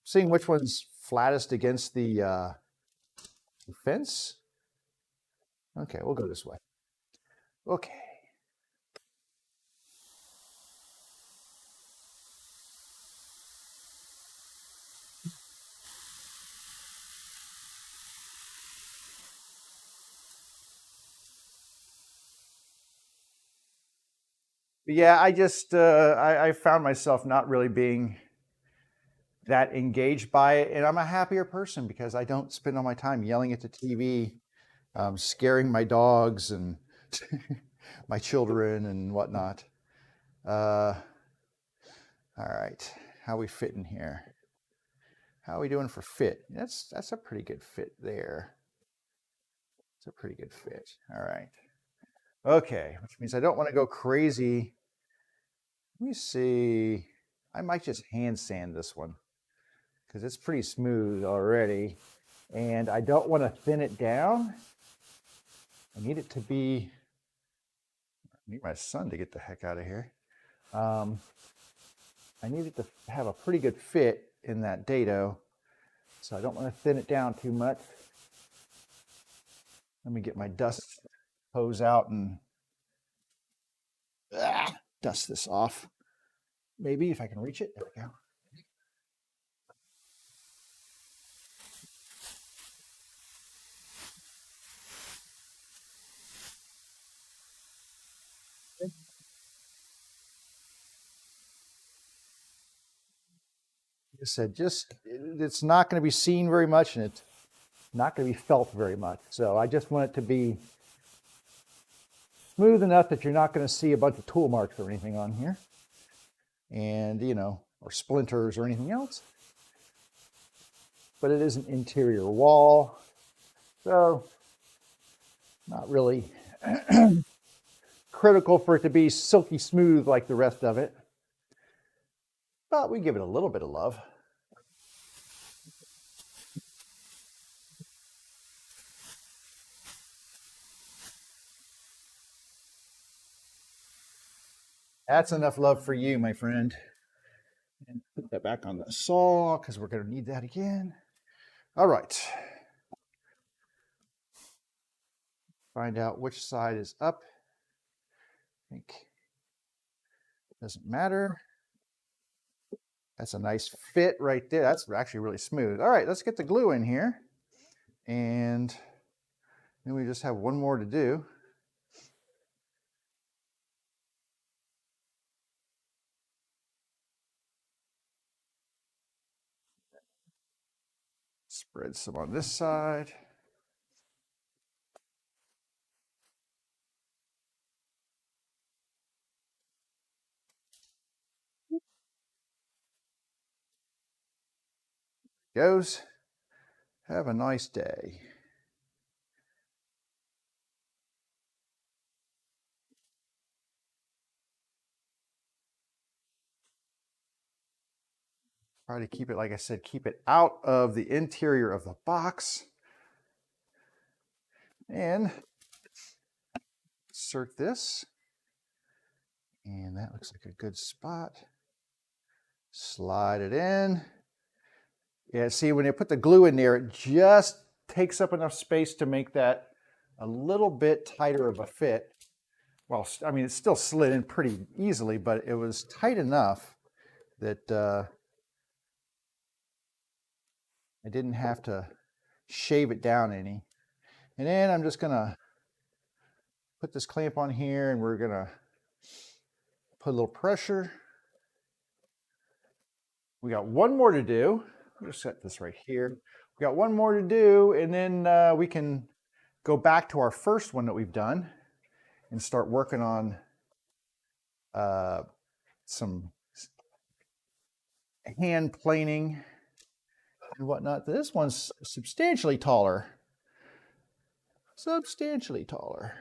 Seeing which one's flattest against the fence. Okay, we'll go this way. Okay. Yeah, I just I found myself not really being that engaged by it, and I'm a happier person because I don't spend all my time yelling at the TV, scaring my dogs and my children and whatnot. All right, how we fitting here? How are we doing for fit? That's a pretty good fit there. It's a pretty good fit. All right. Okay, which means I don't want to go crazy. Let me see. I might just hand sand this one because it's pretty smooth already. And I don't want to thin it down. I need it to be, I need my son to get the heck out of here. I need it to have a pretty good fit in that dado. So I don't want to thin it down too much. Let me get my dust hose out and dust this off. Maybe if I can reach it. There we go. Like I said, it's not going to be seen very much, and it's not going to be felt very much. So I just want it to be smooth enough that you're not going to see a bunch of tool marks or anything on here, and or splinters or anything else. But it is an interior wall, so not really critical for it to be silky smooth like the rest of it. But we give it a little bit of love. That's enough love for you, my friend. And put that back on the saw because we're going to need that again. All right. Find out which side is up. I think it doesn't matter. That's a nice fit right there. That's actually really smooth. All right, let's get the glue in here. And then we just have one more to do. Spread some on this side. Goes. Have a nice day. Try to keep it, like I said, keep it out of the interior of the box. And insert this. And that looks like a good spot. Slide it in. Yeah, see, when you put the glue in there, it just takes up enough space to make that a little bit tighter of a fit. Well, I mean, it still slid in pretty easily, but it was tight enough that I didn't have to shave it down any. And then I'm just gonna put this clamp on here and we're gonna put a little pressure. We got one more to do. We'll just set this right here. We got one more to do, and then we can go back to our first one that we've done and start working on some hand planing and whatnot. This one's substantially taller. Substantially taller.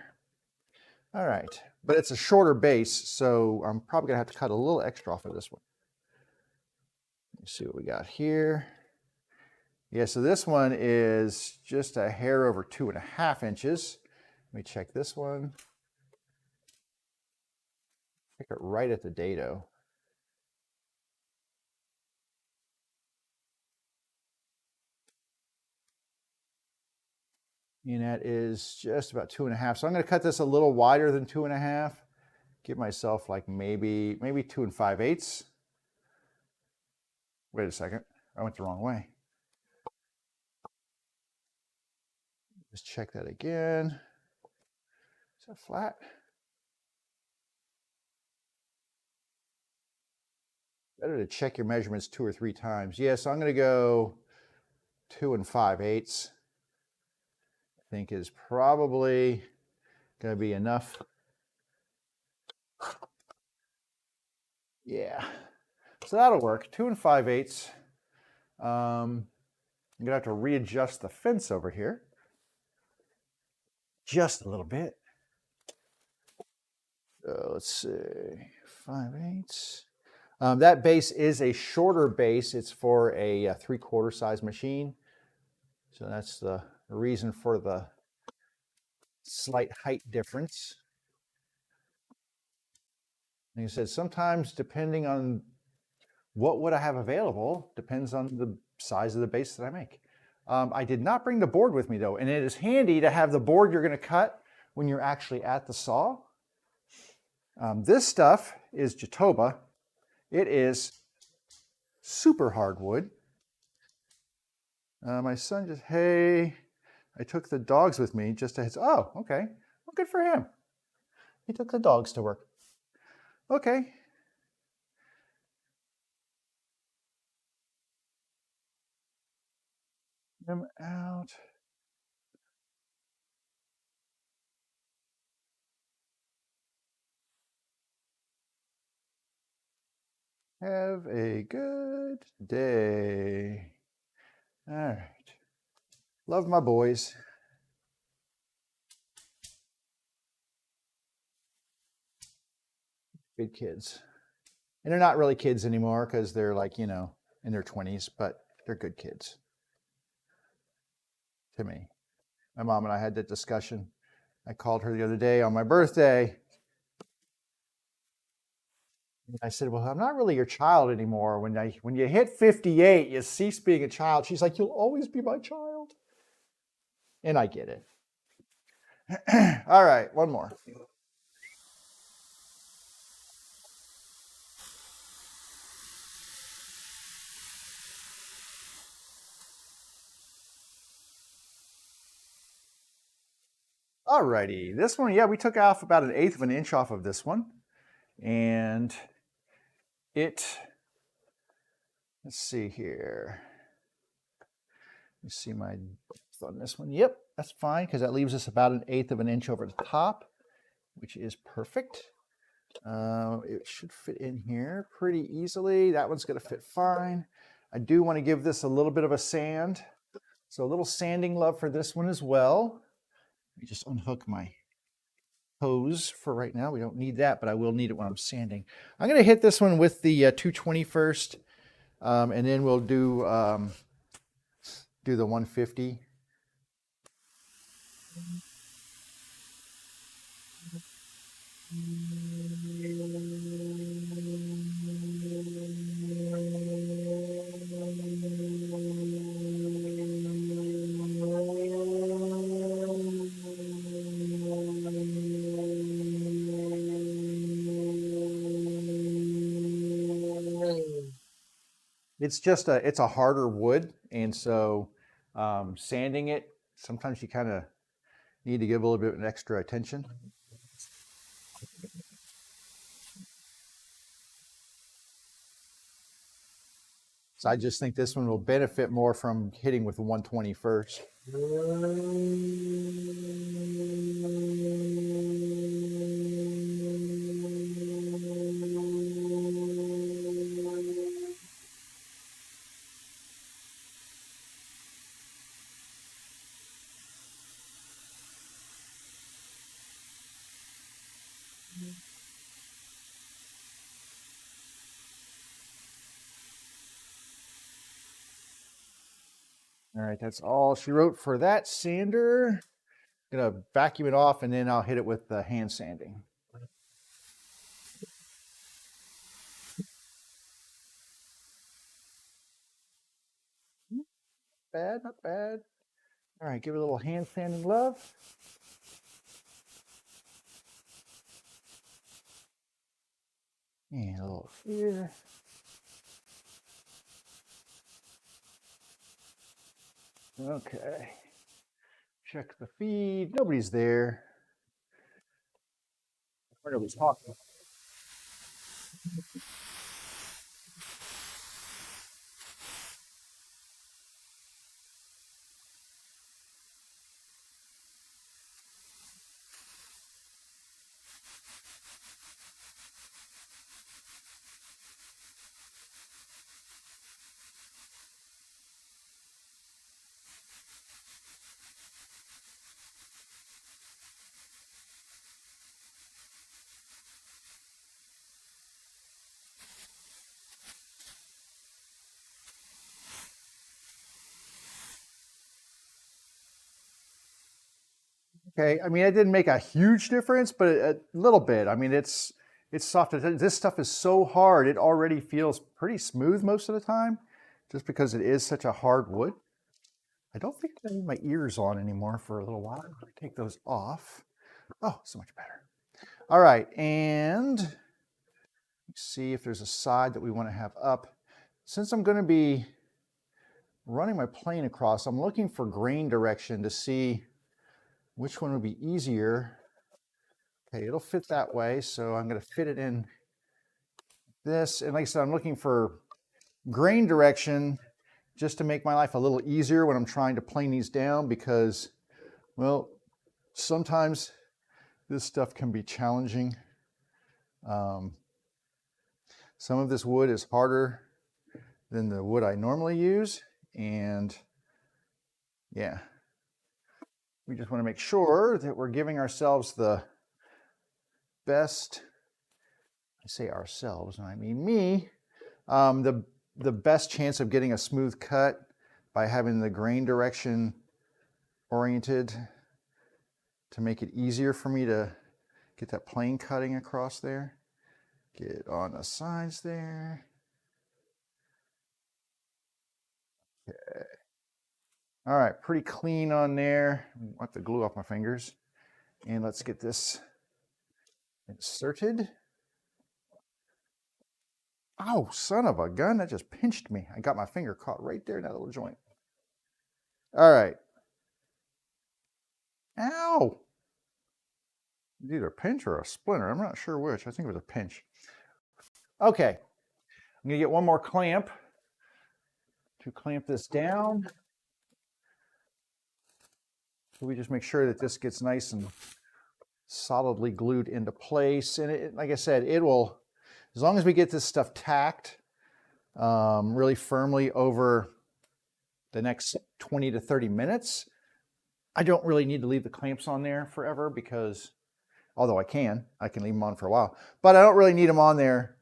All right, but it's a shorter base, so I'm probably gonna have to cut a little extra off of this one. Let's see what we got here. Yeah, so this one is just a hair over 2.5 inches. Let me check this one. Pick it right at the dado. And that is just about 2.5. So I'm going to cut this a little wider than 2.5. Give myself like maybe 2 5/8. Wait a second, I went the wrong way. Just check that again. Is that flat? better to check your measurements 2 or 3 times. Yeah, so I'm going to go 2 5/8. I think is probably going to be enough. Yeah, so that'll work. 2 5/8. I'm going to have to readjust the fence over here just a little bit. So let's see, 5/8. That base is a shorter base. It's for a 3/4 size machine. So that's the reason for the slight height difference. Like I said, sometimes depending on what wood I have available, depends on the size of the base that I make. I did not bring the board with me though, and it is handy to have the board you're going to cut when you're actually at the saw. This stuff is Jatoba. It is super hardwood. My son just, hey, I took the dogs with me just to, oh, okay. Well, good for him. He took the dogs to work. Okay. Them out. Have a good day. All right. Love my boys. Good kids. And they're not really kids anymore because they're like, you know, in their 20s, but they're good kids to me. My mom and I had that discussion. I called her the other day on my birthday. I said, well, I'm not really your child anymore. When you hit 58, you cease being a child. She's like, you'll always be my child. And I get it. All right, one more. All righty, this one, yeah, we took off about 1/8 of an inch off of this one. And let's see here. Let me see my depth on this one. Yep, that's fine because that leaves us about 1/8 of an inch over the top, which is perfect. It should fit in here pretty easily. That one's going to fit fine. I do want to give this a little bit of a sand. So a little sanding love for this one as well. Let me just unhook my hose for right now. We don't need that, but I will need it when I'm sanding. I'm going to hit this one with the 220 first, and then we'll do the 150. It's a harder wood, and so sanding it, sometimes you kind of need to give a little bit of extra attention. So I just think this one will benefit more from hitting with the 120 first. All right, that's all she wrote for that sander. I'm gonna vacuum it off and then I'll hit it with the hand sanding. Bad, not bad. All right, give it a little hand sanding love. And a little here. Okay. Check the feed. Nobody's there. Or nobody's talking. Okay, I mean, it didn't make a huge difference, but a little bit. I mean, it's soft. This stuff is so hard, it already feels pretty smooth most of the time, just because it is such a hard wood. I don't think I need my ears on anymore for a little while. Take those off. Oh, so much better. All right, and let's see if there's a side that we want to have up. Since I'm going to be running my plane across, I'm looking for grain direction to see which one would be easier. Okay, it'll fit that way, so I'm going to fit it in this. And like I said, I'm looking for grain direction just to make my life a little easier when I'm trying to plane these down, because, well, sometimes this stuff can be challenging. Some of this wood is harder than the wood I normally use, and yeah, we just want to make sure that we're giving ourselves the best, I say ourselves, and I mean me, the best chance of getting a smooth cut by having the grain direction oriented to make it easier for me to get that plane cutting across there. Get on the sides there. Okay. All right, pretty clean on there. Wipe the glue off my fingers. And let's get this inserted. Oh, son of a gun, that just pinched me. I got my finger caught right there in that little joint. All right. Ow! It's either a pinch or a splinter. I'm not sure which. I think it was a pinch. Okay. I'm going to get one more clamp to clamp this down. So we just make sure that this gets nice and solidly glued into place. And it, like I said, it will, as long as we get this stuff tacked really firmly over the next 20 to 30 minutes, I don't really need to leave the clamps on there forever, because although I can leave them on for a while, but I don't really need them on there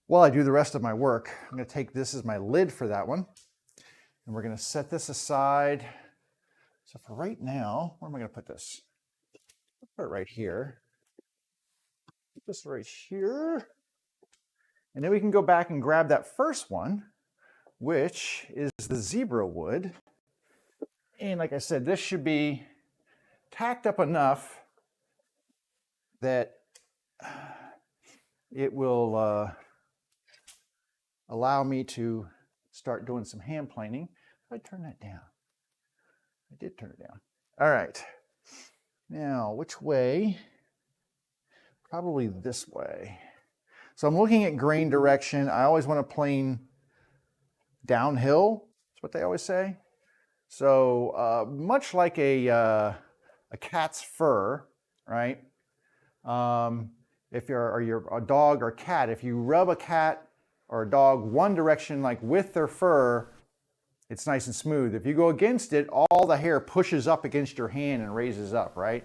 while I do the rest of my work. I'm going to take this as my lid for that one, and we're going to set this aside. So for right now, where am I going to put this? I'll put it right here. Put this right here. And then we can go back and grab that first one, which is the zebra wood. And like I said, this should be tacked up enough that it will allow me to start doing some hand planing. I turn that down. I did turn it down. All right. Now, which way? Probably this way. So I'm looking at grain direction. I always want to plane downhill. That's what they always say. So much like a cat's fur, right? If you're a dog or cat, if you rub a cat or a dog one direction, like with their fur, it's nice and smooth. If you go against it, all the hair pushes up against your hand and raises up, right?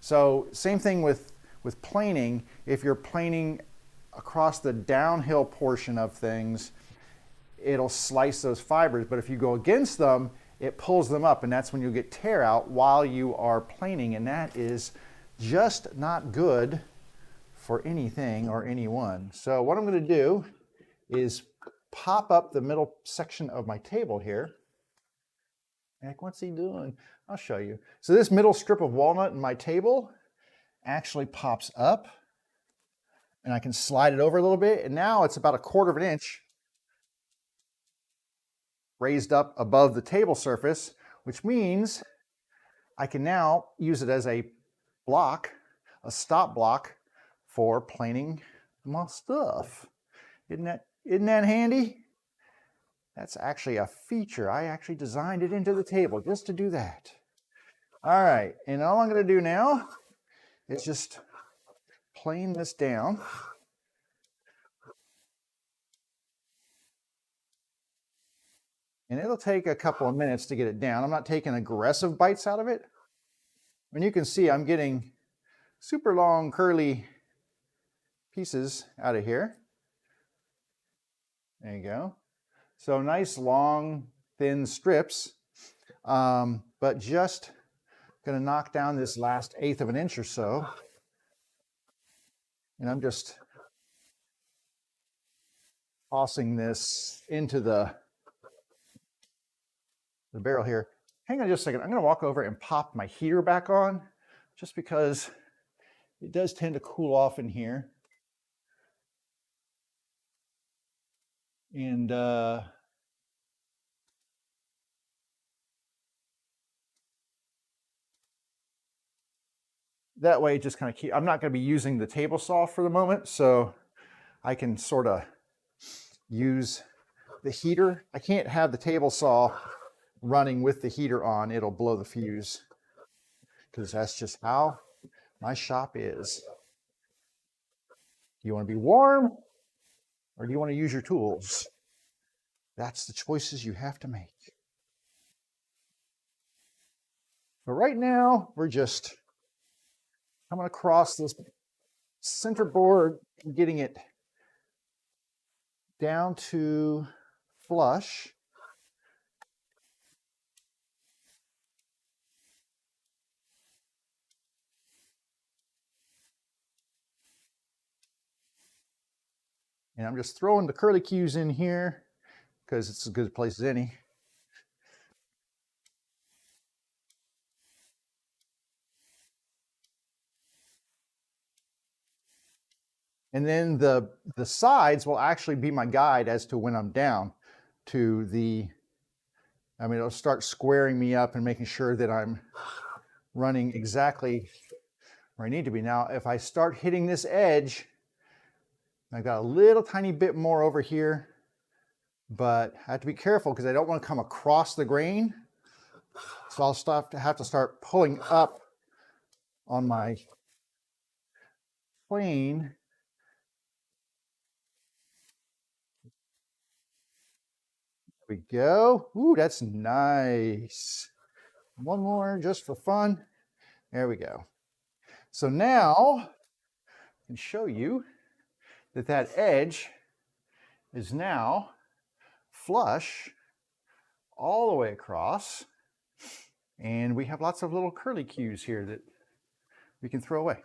So same thing with planing. If you're planing across the downhill portion of things, it'll slice those fibers. But if you go against them, it pulls them up, and that's when you get tear out while you are planing, and that is just not good for anything or anyone. So what I'm going to do is pop up the middle section of my table here. Heck, what's he doing? I'll show you. So this middle strip of walnut in my table actually pops up, and I can slide it over a little bit, and now it's about 1/4 of an inch raised up above the table surface, which means I can now use it as a block, a stop block for planing my stuff. Isn't that handy? That's actually a feature. I actually designed it into the table just to do that. All right, and all I'm going to do now is just plane this down. And it'll take a couple of minutes to get it down. I'm not taking aggressive bites out of it. And you can see I'm getting super long curly pieces out of here. There you go. So nice long thin strips, but just going to knock down this last 1/8 of an inch or so. And I'm just tossing this into the barrel here. Hang on just a second. I'm going to walk over and pop my heater back on just because it does tend to cool off in here. And that way it just kind of keep, I'm not going to be using the table saw for the moment, so I can sort of use the heater. I can't have the table saw running with the heater on. It'll blow the fuse because that's just how my shop is. Do you want to be warm or do you want to use your tools? That's the choices you have to make. But right now, we're just coming across this center board and getting it down to flush. And I'm just throwing the curly cues in here because it's as good a place as any. And then the sides will actually be my guide as to when I'm down to the, I mean, it'll start squaring me up and making sure that I'm running exactly where I need to be. Now, if I start hitting this edge, I've got a little tiny bit more over here, but I have to be careful because I don't want to come across the grain. So I'll have to start pulling up on my plane. There we go. Ooh, that's nice. One more just for fun. There we go. So now I can show you that that edge is now flush all the way across. And we have lots of little curly cues here that we can throw away.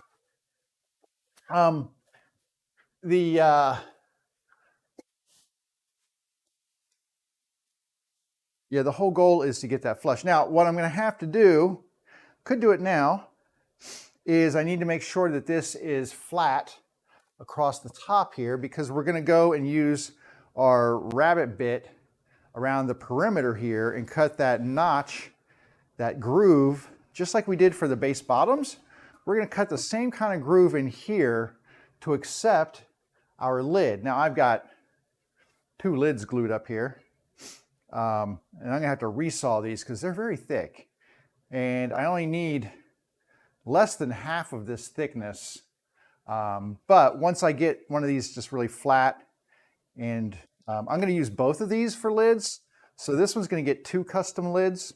Yeah, the whole goal is to get that flush. Now, what I'm going to have to do, could do it now, is I need to make sure that this is flat across the top here because we're going to go and use our Rabbeting Bit around the perimeter here and cut that notch, that groove, just like we did for the base bottoms. We're going to cut the same kind of groove in here to accept our lid. Now I've got 2 lids glued up here. And I'm going to have to resaw these because they're very thick. And I only need less than half of this thickness. But once I get one of these just really flat, and I'm going to use both of these for lids. So this one's going to get 2 custom lids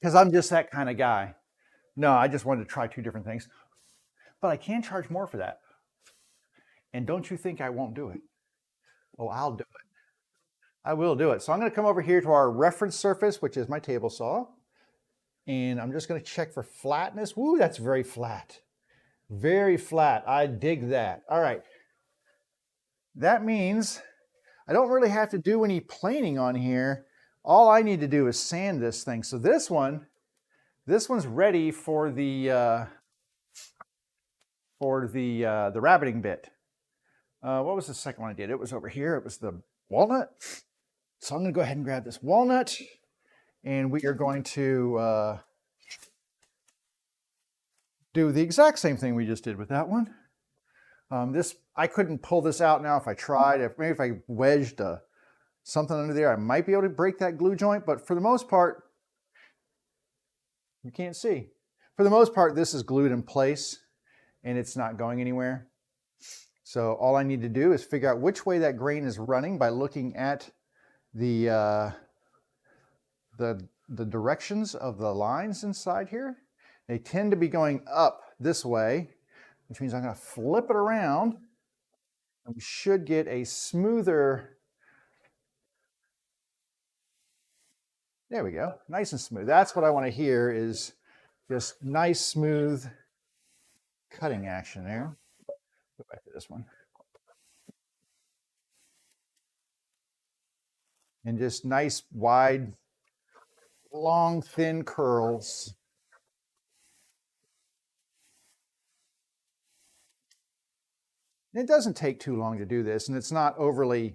because I'm just that kind of guy. No, I just wanted to try 2 different things. But I can charge more for that. And don't you think I won't do it? Oh, I'll do it. I will do it. So I'm going to come over here to our reference surface, which is my table saw. And I'm just going to check for flatness. Woo, that's very flat. Very flat. I dig that. All right. That means I don't really have to do any planing on here. All I need to do is sand this thing. So this one's ready for the Rabbeting Bit. What was the second one I did? It was over here. It was the walnut. So I'm going to go ahead and grab this walnut, and we are going to do the exact same thing we just did with that one. I couldn't pull this out now if I tried. Maybe if I wedged something under there, I might be able to break that glue joint, but for the most part, you can't see. For the most part, this is glued in place, and it's not going anywhere. So all I need to do is figure out which way that grain is running by looking at the directions of the lines inside here. They tend to be going up this way, which means I'm going to flip it around, and we should get a smoother There we go. Nice and smooth. That's what I want to hear, is just nice, smooth cutting action there. Go back to this one. And just nice, wide, long, thin curls. And it doesn't take too long to do this, and it's not overly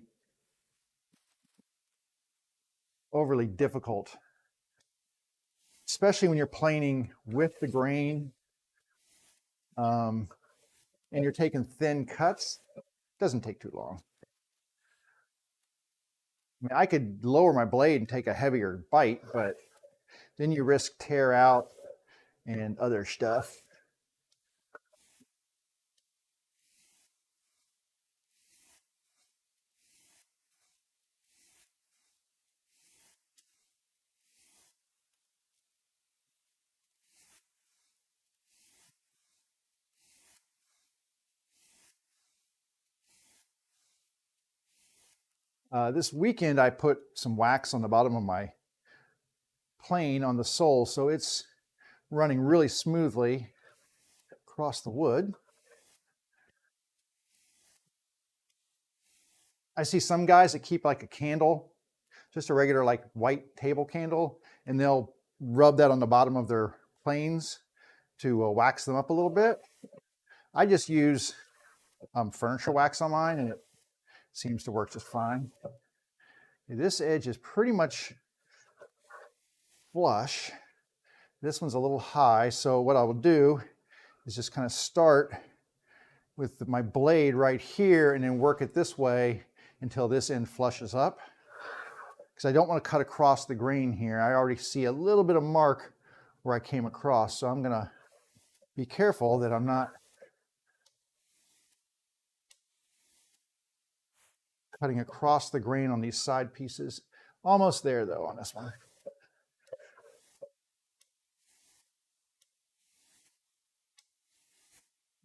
difficult, especially when you're planing with the grain and you're taking thin cuts. It doesn't take too long. I mean, I could lower my blade and take a heavier bite, but then you risk tear out and other stuff. This weekend, I put some wax on the bottom of my plane on the sole, so it's running really smoothly across the wood. I see some guys that keep like a candle, just a regular like white table candle, and they'll rub that on the bottom of their planes to wax them up a little bit. I just use furniture wax on mine, and it seems to work just fine. This edge is pretty much flush. This one's a little high, so what I will do is just kind of start with my blade right here and then work it this way until this end flushes up, because I don't want to cut across the grain here. I already see a little bit of mark where I came across, so I'm going to be careful that I'm not cutting across the grain on these side pieces. Almost there though on this one.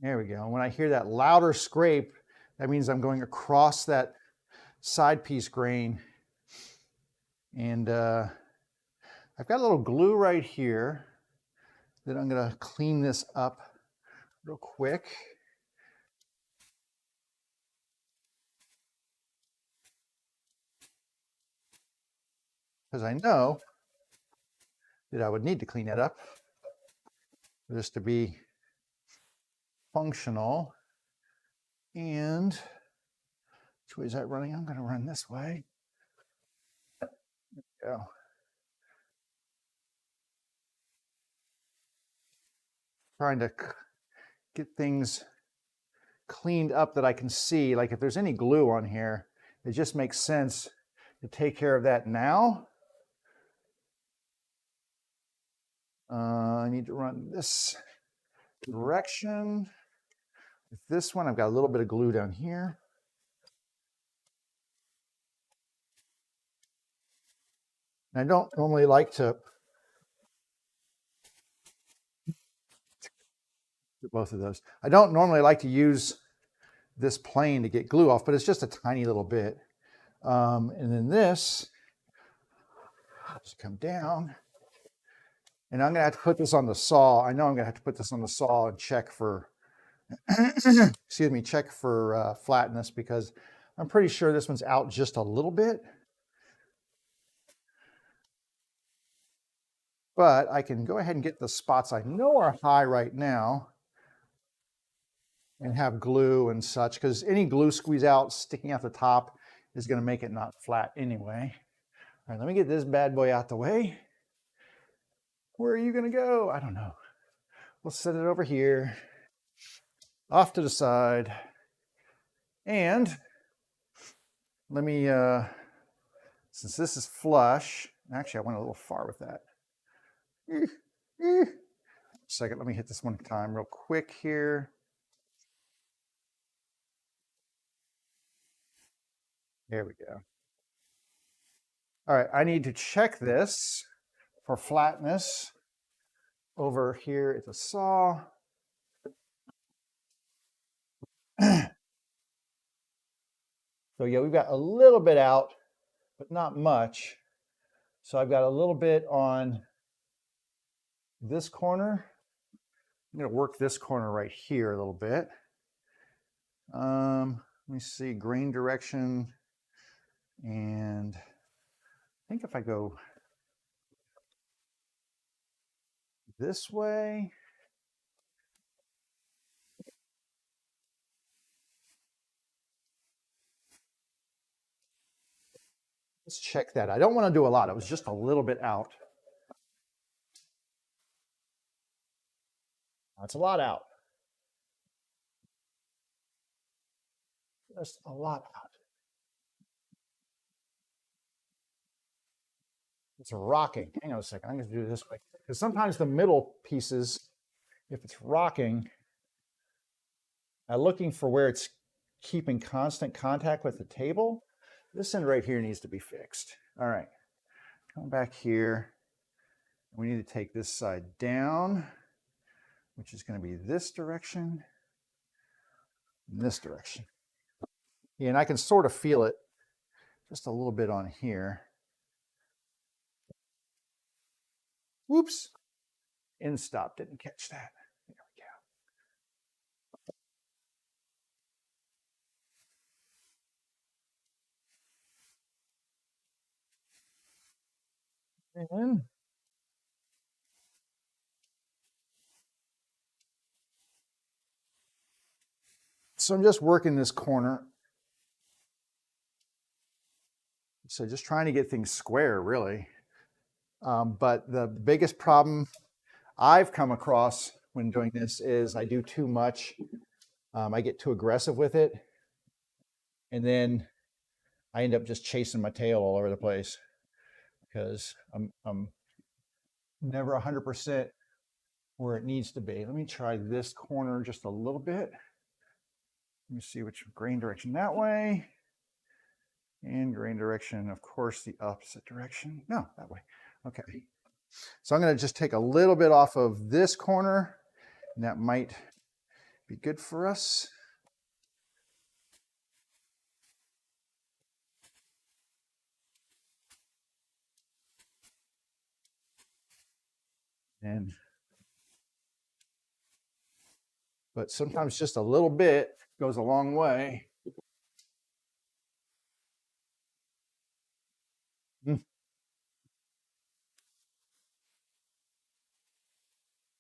There we go. When I hear that louder scrape, that means I'm going across that side piece grain. And I've got a little glue right here that I'm going to clean this up real quick. Because I know that I would need to clean that up for this to be functional. And which way is that running? I'm going to run this way. There we go. Trying to get things cleaned up that I can see. Like if there's any glue on here, it just makes sense to take care of that now. I need to run this direction. With this one, I've got a little bit of glue down here. And I don't normally like to do both of those. I don't normally like to use this plane to get glue off, but it's just a tiny little bit. And then this, just come down. And I'm going to have to put this on the saw. I know I'm going to have to put this on the saw and check for, excuse me, check for flatness, because I'm pretty sure this one's out just a little bit. But I can go ahead and get the spots I know are high right now and have glue and such, because any glue squeeze out sticking out the top is going to make it not flat anyway. All right, let me get this bad boy out the way. Where are you going to go? I don't know. We'll set it over here, off to the side. And let me, since this is flush, actually I went a little far with that. Second, let me hit this one time real quick here. There we go. All right, I need to check this for flatness over here at the saw. So yeah, we've got a little bit out, but not much. So I've got a little bit on this corner. I'm going to work this corner right here a little bit. Let me see, grain direction. And I think if I go this way, let's check that. I don't want to do a lot. It was just a little bit out. That's a lot out. Just a lot out. It's rocking. Hang on a second. I'm going to do it this way. Because sometimes the middle pieces, if it's rocking, I'm looking for where it's keeping constant contact with the table. This end right here needs to be fixed. All right. Come back here. We need to take this side down, which is going to be this direction and this direction. Yeah, and I can sort of feel it just a little bit on here. Whoops. End stop, didn't catch that. There we go. And so I'm just working this corner. So just trying to get things square, really. But the biggest problem I've come across when doing this is I do too much. I get too aggressive with it. And then I end up just chasing my tail all over the place because I'm never 100% where it needs to be. Let me try this corner just a little bit. Let me see which grain direction that way. And grain direction, of course, the opposite direction. No, that way. Okay. So I'm going to just take a little bit off of this corner, and that might be good for us. But sometimes just a little bit goes a long way.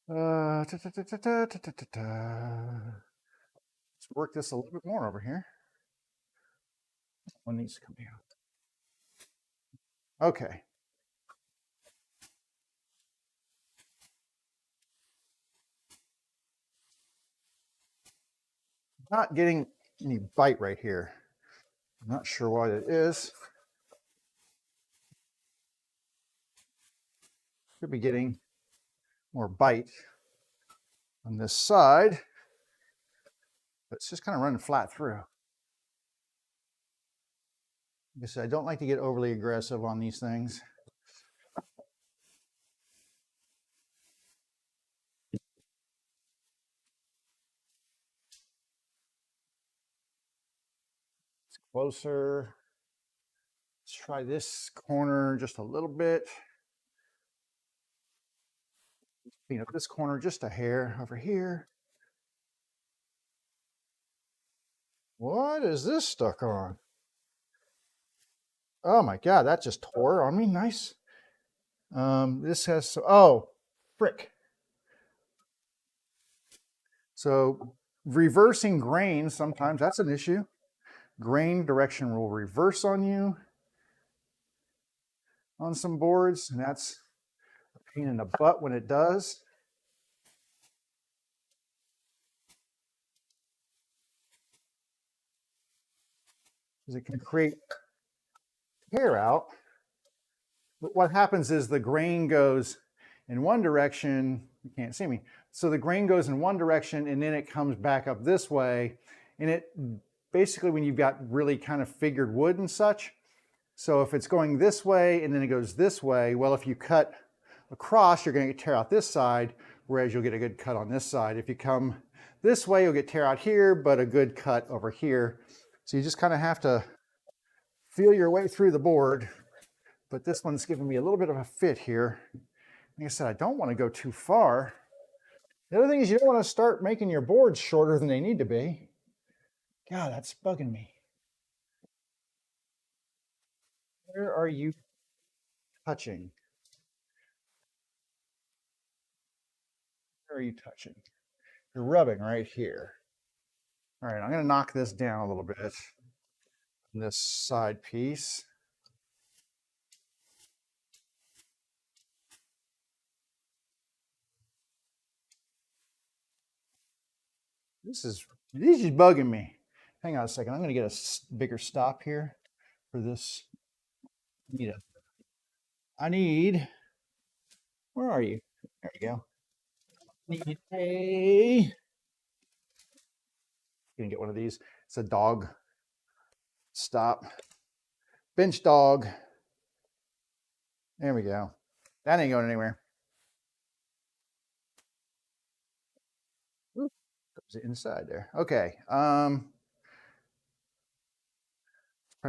Let's work this a little bit more over here. One needs to come down. Okay. Not getting any bite right here. I'm not sure why it is. Could be getting more bite on this side, but it's just kind of running flat through. Like I said, I don't like to get overly aggressive on these things. It's closer. Let's try this corner just a little bit. Clean up this corner just a hair over here. What is this stuck on? Oh my God, that just tore on me. Nice. This has, oh, frick. So reversing grain, sometimes that's an issue. Grain direction will reverse on you on some boards, and that's a pain in the butt when it does. Because it can create tear out. But what happens is the grain goes in one direction. You can't see me. So the grain goes in one direction and then it comes back up this way. And it basically, when you've got really kind of figured wood and such, so if it's going this way and then it goes this way, well, if you cut across, you're going to tear out this side, whereas you'll get a good cut on this side. If you come this way, you'll get tear out here, but a good cut over here. So you just kind of have to feel your way through the board, but this one's giving me a little bit of a fit here. Like I said, I don't want to go too far. The other thing is you don't want to start making your boards shorter than they need to be. God, that's bugging me. Where are you touching? Where are you touching? You're rubbing right here. All right, I'm going to knock this down a little bit. This side piece. This is bugging me. Hang on a second. I'm going to get a bigger stop here for this. I need. Where are you? There you go. Need a. Gonna get one of these. It's a dog stop. Bench dog. There we go. That ain't going anywhere. Ooh, goes inside there. Okay. Trying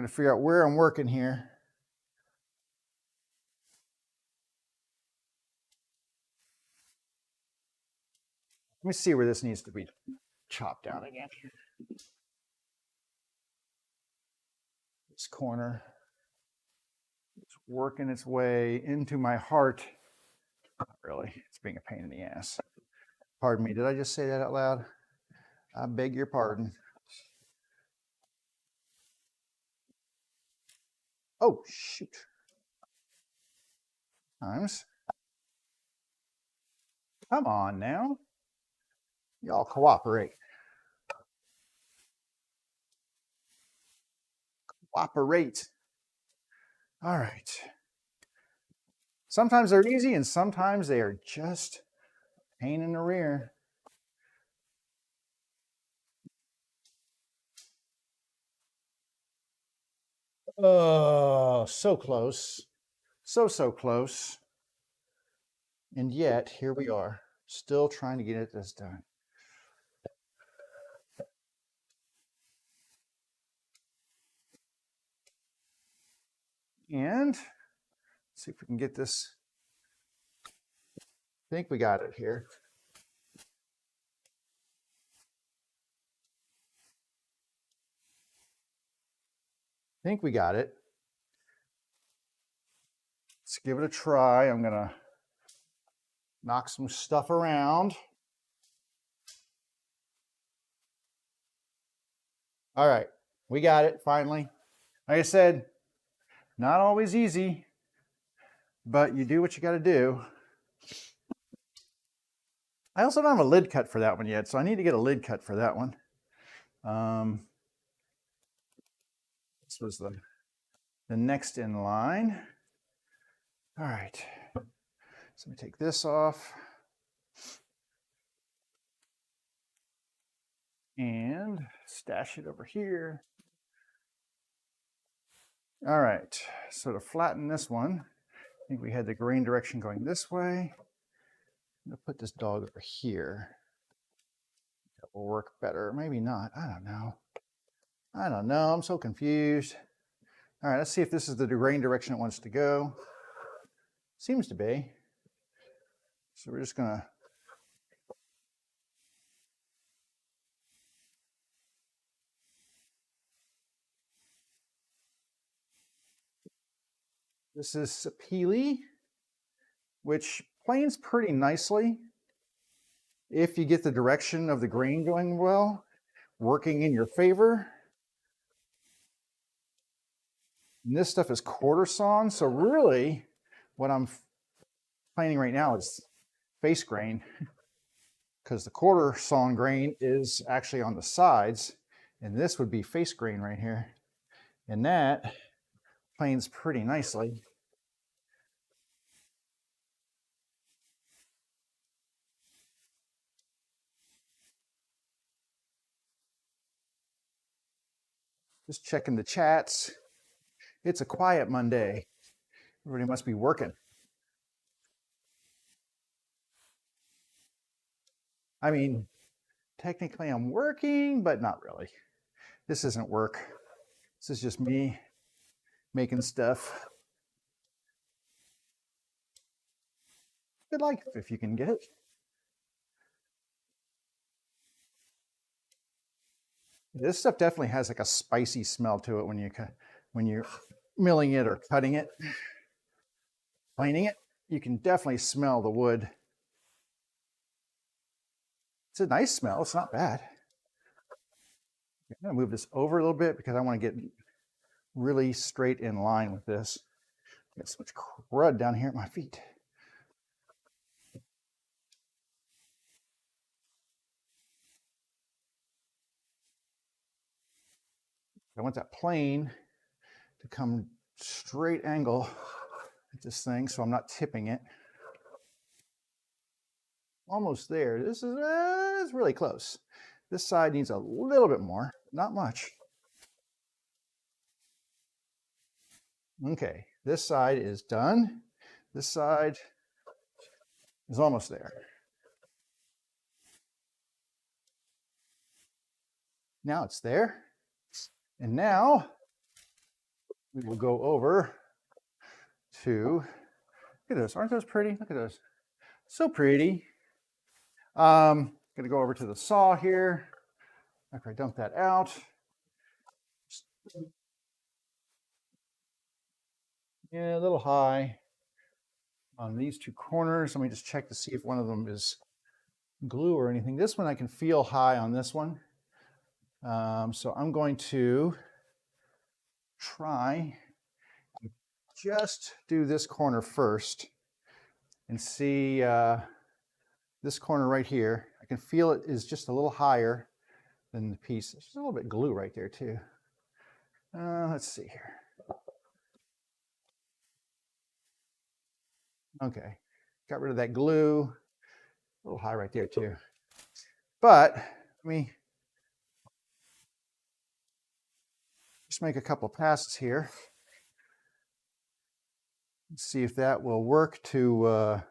to figure out where I'm working here. Let me see where this needs to be chopped down again. This corner. It's working its way into my heart. Not really. It's being a pain in the ass. Pardon me. Did I just say that out loud? I beg your pardon. Oh, shoot. Times. Come on now. Y'all cooperate. Cooperate. All right. Sometimes they're easy and sometimes they are just a pain in the rear. Oh, so close. So close. And yet, here we are, still trying to get this done. And let's see if we can get this. I think we got it here. I think we got it. Let's give it a try. I'm gonna knock some stuff around. All right, we got it finally. Like I said, not always easy, but you do what you got to do. I also don't have a lid cut for that one yet, so I need to get a lid cut for that one. This was the next in line. All right, so let me take this off. And stash it over here. All right, so to flatten this one, I think we had the grain direction going this way. I'm gonna put this dog over here. That will work better, maybe not, I don't know. I'm so confused. All right, let's see if this is the grain direction it wants to go. Seems to be. So we're just gonna this is Sapele, which planes pretty nicely if you get the direction of the grain going well, working in your favor. And this stuff is quarter sawn, so really what I'm planing right now is face grain, because the quarter sawn grain is actually on the sides, and this would be face grain right here. And that planes pretty nicely. Just checking the chats. It's a quiet Monday. Everybody must be working. I mean, technically I'm working, but not really. This isn't work. This is just me making stuff. good life if you can get it. This stuff definitely has like a spicy smell to it when you're milling it or cutting it, planing it. You can definitely smell the wood. It's a nice smell. It's not bad. I'm gonna move this over a little bit because I want to get really straight in line with this. Got so much crud down here at my feet. I want that plane to come straight angle at this thing so I'm not tipping it. Almost there. This is really close. This side needs a little bit more, not much. Okay, this side is done. This side is almost there. Now it's there. And now we will go over to, look at those, aren't those pretty? Look at those, so pretty. Gonna go over to the saw here. After I dump that out. Yeah, a little high on these two corners. Let me just check to see if one of them is glue or anything. This one I can feel high on this one. So I'm going to try just do this corner first and see this corner right here. I can feel it is just a little higher than the piece. There's a little bit of glue right there too. Let's see here. Okay, got rid of that glue. A little high right there too. But let me just make a couple passes here. Let's see if that will work to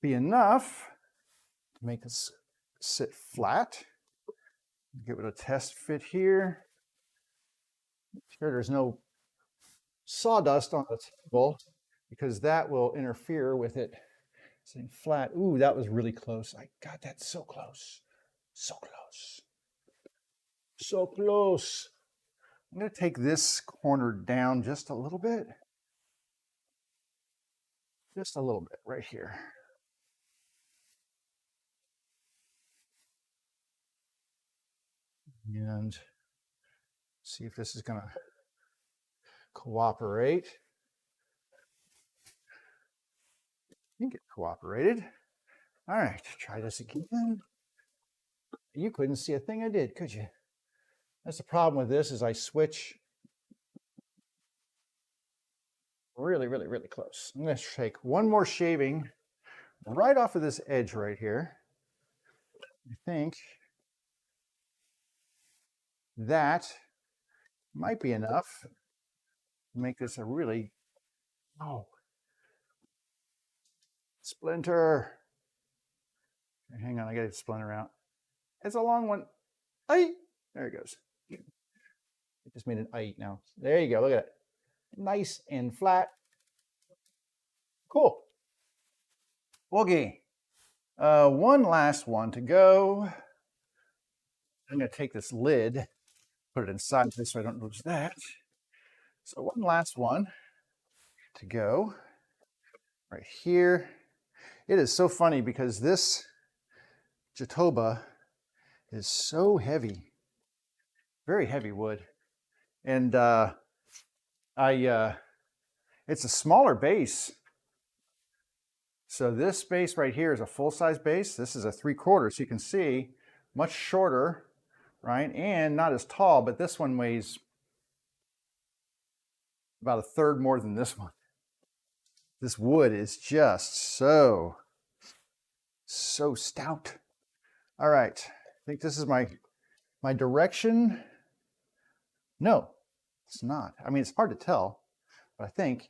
be enough to make this sit flat. Give it a test fit here. Make sure there's no sawdust on the table because that will interfere with it sitting flat. Ooh, that was really close. I got that so close. So close. So close. I'm going to take this corner down just a little bit. Just a little bit right here. And see if this is going to cooperate. I think it cooperated. All right, try this again. You couldn't see a thing I did, could you? That's the problem with this is I switch really, really, really close. I'm going to take one more shaving right off of this edge right here. I think that might be enough to make this a really, oh, splinter. Okay, hang on, I got to splinter out. It's a long one. Aye, there it goes. It just made an aye now. There you go, look at it. Nice and flat. Cool. Okay, one last one to go. I'm going to take this lid, put it inside this so I don't lose that. So one last one to go right here. It is so funny because this Jatoba is so heavy, very heavy wood. And it's a smaller base. So this base right here is a full-size base. This is a 3/4, so you can see much shorter, right? And not as tall, but this one weighs about 1/3 more than this one. This wood is just so stout. All right, I think this is my direction. No, it's not. I mean, it's hard to tell, but I think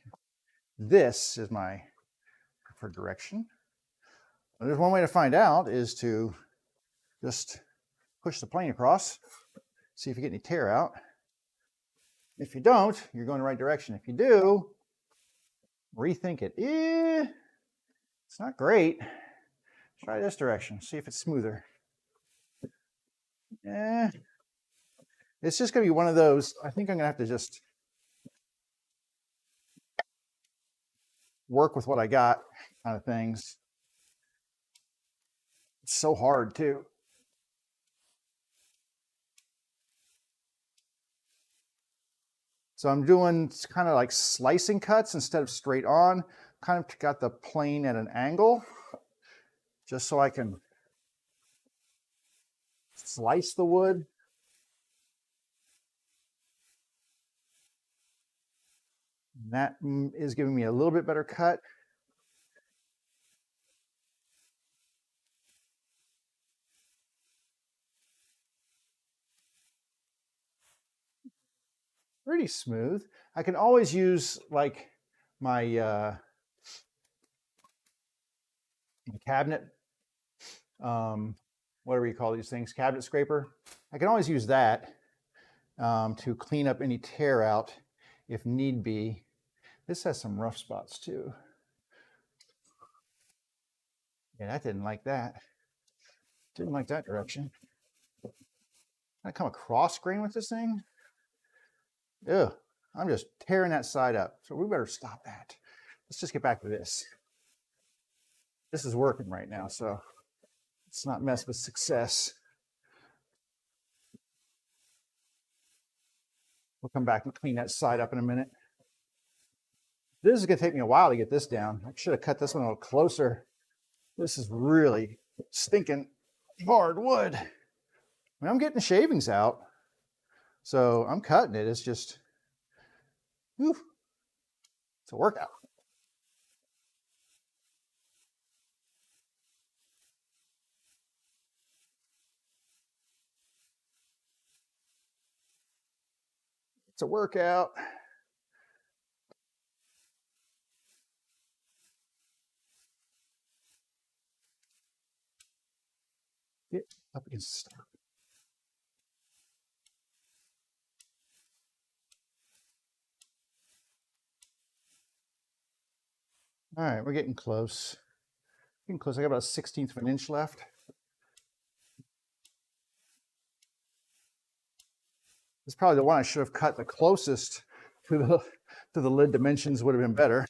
this is my preferred direction. There's one way to find out is to just push the plane across, see if you get any tear out. If you don't, you're going the right direction. If you do, rethink it. It's not great. Try this direction, see if it's smoother. It's just gonna be one of those, I think I'm gonna have to just work with what I got kind of things. It's so hard too. So I'm doing kind of like slicing cuts instead of straight on. Kind of got the plane at an angle just so I can slice the wood. And that is giving me a little bit better cut. Pretty smooth. I can always use like my cabinet, whatever you call these things, cabinet scraper. I can always use that to clean up any tear out if need be. This has some rough spots too. Yeah, that didn't like that. Didn't like that direction. I come across grain with this thing. Ugh, I'm just tearing that side up. So we better stop that. Let's just get back to this. This is working right now, so let's not mess with success. We'll come back and clean that side up in a minute. This is gonna take me a while to get this down. I should have cut this one a little closer. This is really stinking hard wood. I mean, I'm getting shavings out, so I'm cutting it. It's just, whew, it's a workout. It's a workout. Get up against the stove. All right, we're getting close. Getting close. I got about a 16th of an inch left. It's probably the one I should have cut the closest to the lid dimensions. Would have been better.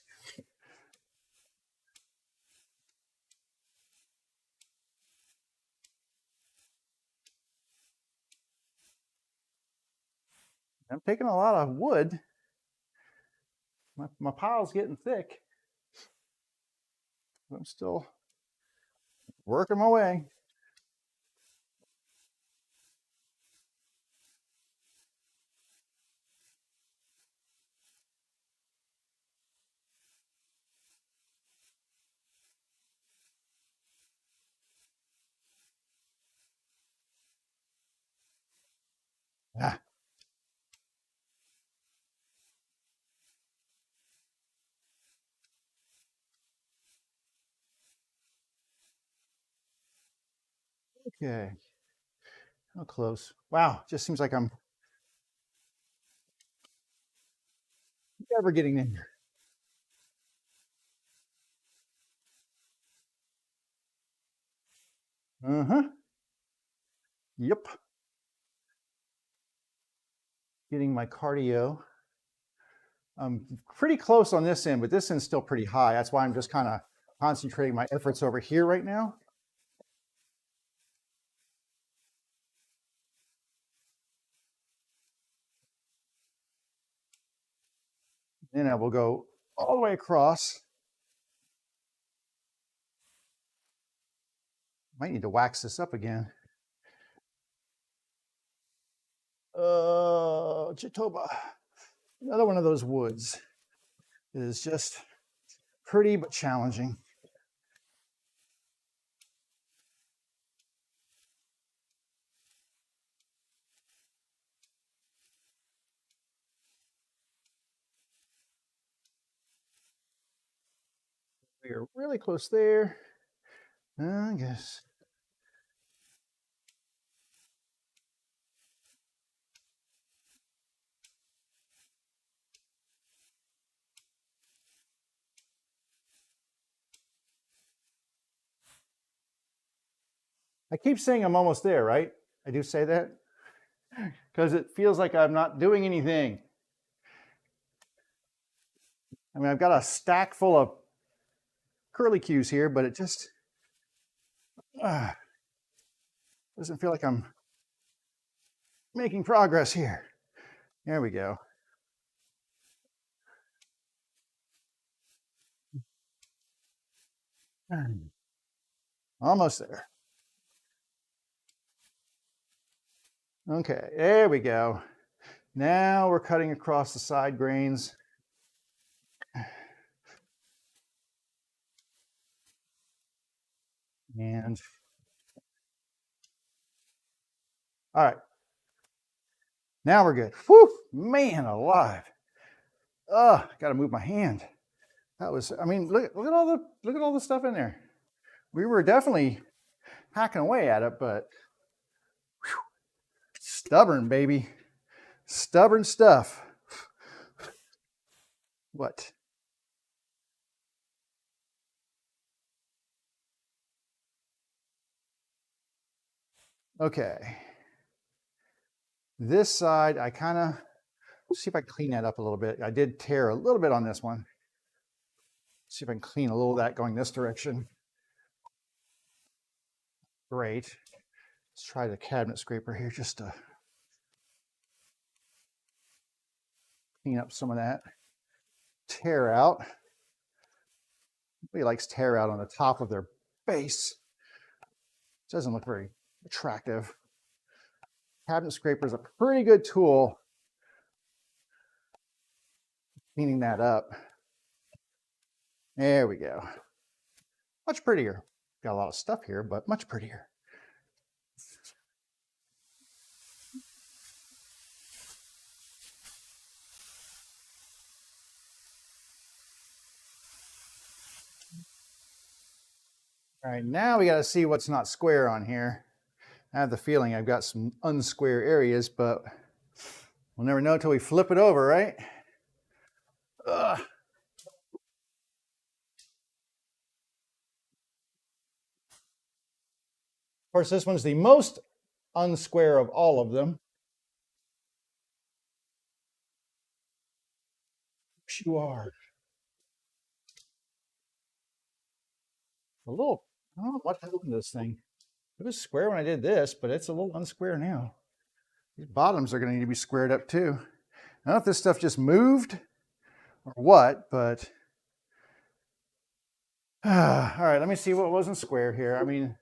I'm taking a lot of wood. My pile's getting thick. I'm still working my way. Ah. Okay. How close? Wow, just seems like I'm never getting in here. Uh-huh. Yep. Getting my cardio. I'm pretty close on this end, but this end's still pretty high. That's why I'm just kind of concentrating my efforts over here right now. Then I will go all the way across. Might need to wax this up again. Jatoba. Another one of those woods. It is just pretty but challenging. We are really close there. I guess. I keep saying I'm almost there, right? I do say that because it feels like I'm not doing anything. I mean, I've got a stack full of curly cues here, but it just doesn't feel like I'm making progress here. There we go. Almost there. Okay, there we go. Now we're cutting across the side grains. And all right, now we're good. Whew, man alive. Ugh, gotta move my hand. That was, I mean, look at all the stuff in there. We were definitely hacking away at it, but whew, stubborn, baby. Stubborn stuff. What? Okay. This side, I kind of, see if I clean that up a little bit. I did tear a little bit on this one. See if I can clean a little of that going this direction. Great. Let's try the cabinet scraper here just to clean up some of that tear out. Nobody likes tear out on the top of their base. It doesn't look very attractive. Cabinet scraper is a pretty good tool cleaning that up. There we go. Much prettier. Got a lot of stuff here, but much prettier. All right, now we got to see what's not square on here. I have the feeling I've got some unsquare areas, but we'll never know until we flip it over, right? Ugh. Of course, this one's the most unsquare of all of them. You are. A little, I don't know what happened to this thing. It was square when I did this, but it's a little unsquare now. These bottoms are going to need to be squared up too. I don't know if this stuff just moved or what, but all right, let me see what wasn't square here. I mean,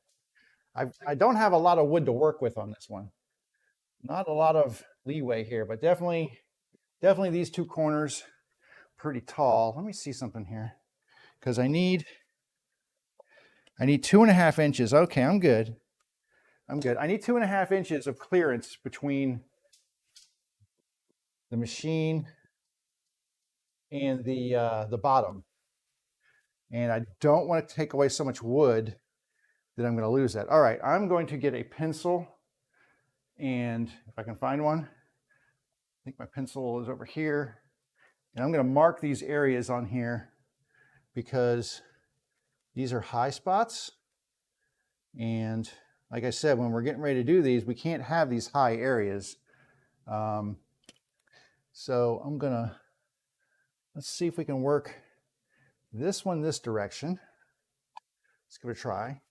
I don't have a lot of wood to work with on this one. Not a lot of leeway here, but definitely these two corners pretty tall. Let me see something here because I need 2.5 inches. Okay, I'm good. I need 2.5 inches of clearance between the machine and the bottom. And I don't want to take away so much wood that I'm going to lose that. All right, I'm going to get a pencil, and if I can find one, I think my pencil is over here. And I'm going to mark these areas on here because these are high spots. And like I said, when we're getting ready to do these, we can't have these high areas. So I'm going to, let's see if we can work this one this direction. Let's give it a try.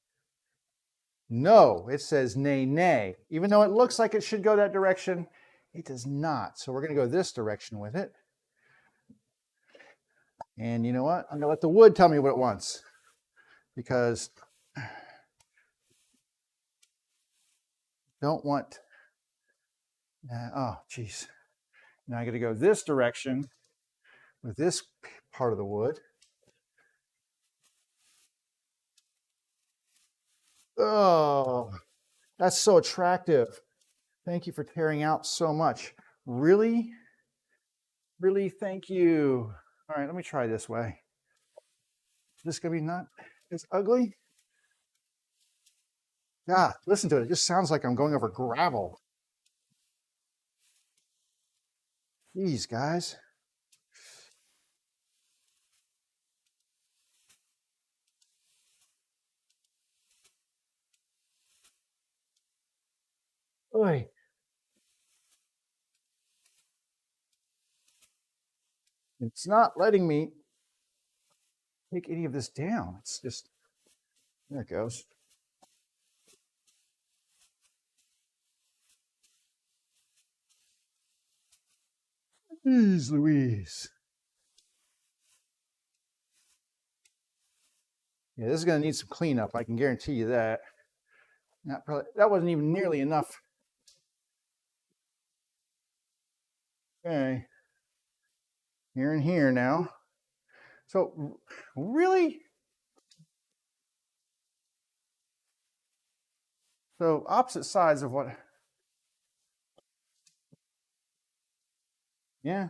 No, it says nay, nay. Even though it looks like it should go that direction, it does not. So we're going to go this direction with it. And you know what? I'm going to let the wood tell me what it wants because I don't want, oh, geez. Now I got to go this direction with this part of the wood. Oh, that's so attractive. Thank you for tearing out so much. Really? Really, thank you. All right, let me try this way. Is this gonna be not as ugly? Yeah, listen to it. It just sounds like I'm going over gravel. Jeez, guys. Oy. It's not letting me take any of this down. It's just, there it goes. Jeez Louise. Yeah, this is going to need some cleanup. I can guarantee you that. Not probably, that wasn't even nearly enough. Okay. Here and here now. So, really? So, opposite sides of what? Yeah.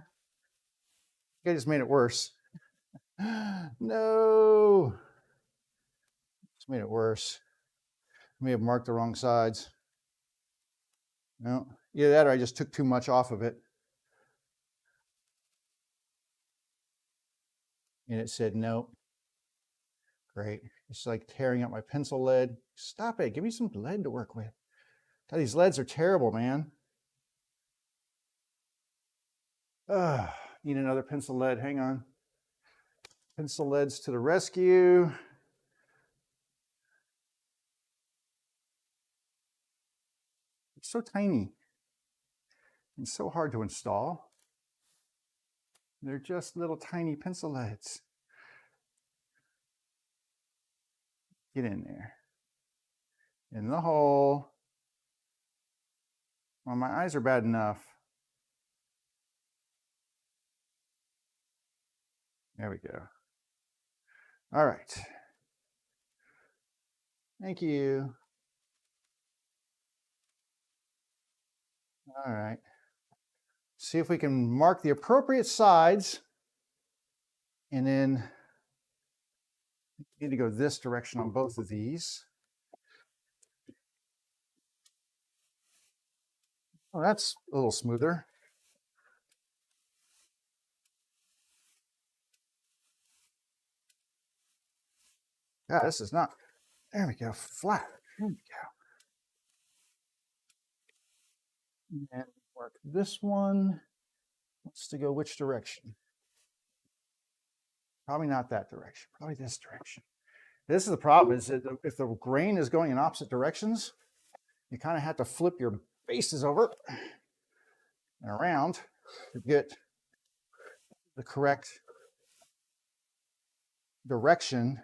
I just made it worse. No. Just made it worse. I may have marked the wrong sides. No. Either that or I just took too much off of it. And it said no. Great. It's like tearing up my pencil lead. Stop it. Give me some lead to work with. God, these leads are terrible, man. Need another pencil lead. Hang on. Pencil leads to the rescue. It's so tiny and so hard to install. They're just little tiny pencil leads. Get in there. In the hole. Well, my eyes are bad enough. There we go. All right. Thank you. All right. See if we can mark the appropriate sides. And then need to go this direction on both of these. Oh, that's a little smoother. Yeah, this is not. There we go. Flat. There we go. And work this one. Wants to go which direction? Probably not that direction. Probably this direction. This is the problem, is that if the grain is going in opposite directions, you kind of have to flip your bases over and around to get the correct direction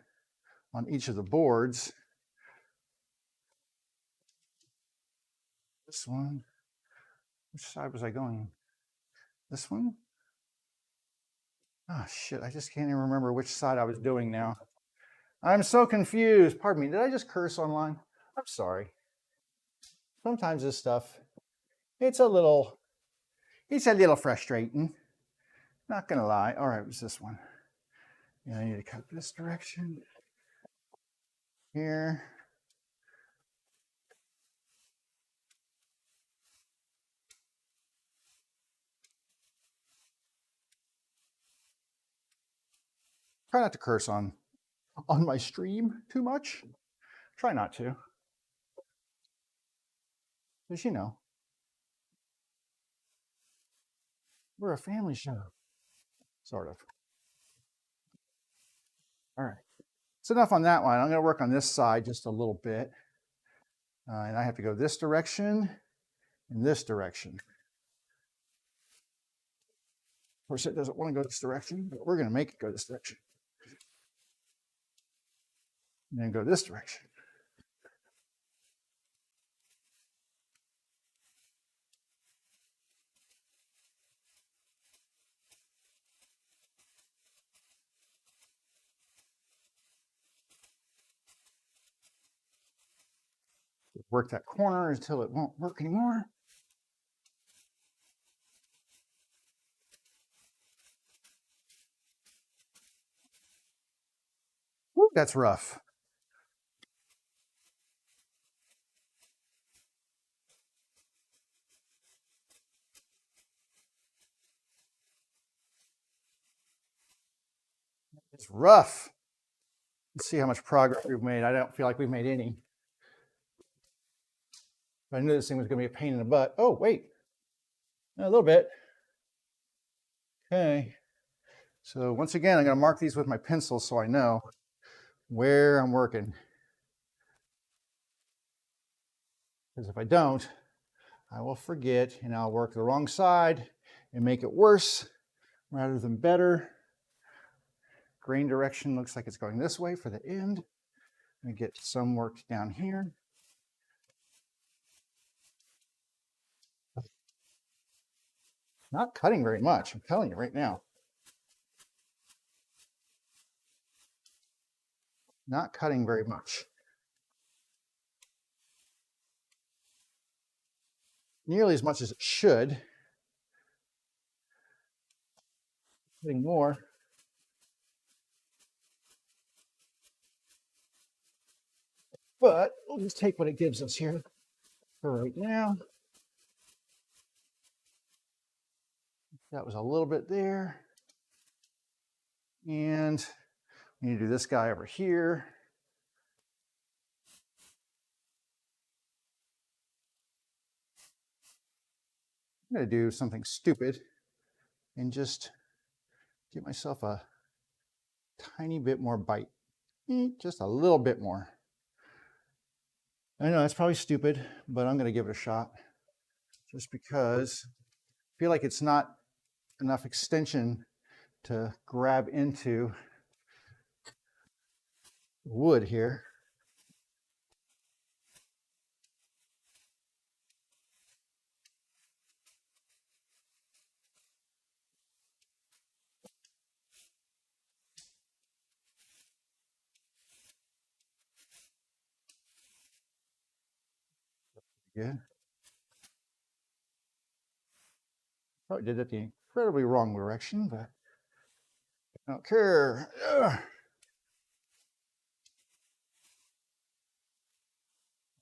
on each of the boards. This one, which side was I going? This one? Oh shit, I just can't even remember which side I was doing now. I'm so confused. Pardon me, did I just curse online? I'm sorry. Sometimes this stuff, it's a little frustrating. Not gonna lie. All right, it was this one. Yeah, I need to cut this direction. Here. Try not to curse on my stream too much. Try not to. Because you know, we're a family show. Sort of. All right. It's enough on that one. I'm going to work on this side just a little bit. And I have to go this direction and this direction. Of course, it doesn't want to go this direction, but we're going to make it go this direction. And then go this direction. Work that corner until it won't work anymore. Woo, that's rough. It's rough. Let's see how much progress we've made. I don't feel like we've made any. I knew this thing was going to be a pain in the butt. Oh, wait, a little bit. Okay. So once again, I'm going to mark these with my pencil so I know where I'm working. Because if I don't, I will forget and I'll work the wrong side and make it worse rather than better. Grain direction looks like it's going this way for the end. Let me get some work down here. Not cutting very much, I'm telling you right now. Not cutting very much. Nearly as much as it should. Cutting more. But we'll just take what it gives us here for right now. That was a little bit there. And we need to do this guy over here. I'm going to do something stupid and just give myself a tiny bit more bite. Just a little bit more. I know that's probably stupid, but I'm going to give it a shot just because I feel like it's not enough extension to grab into wood here. Good. Probably did it the incredibly wrong direction, but I don't care. Ugh.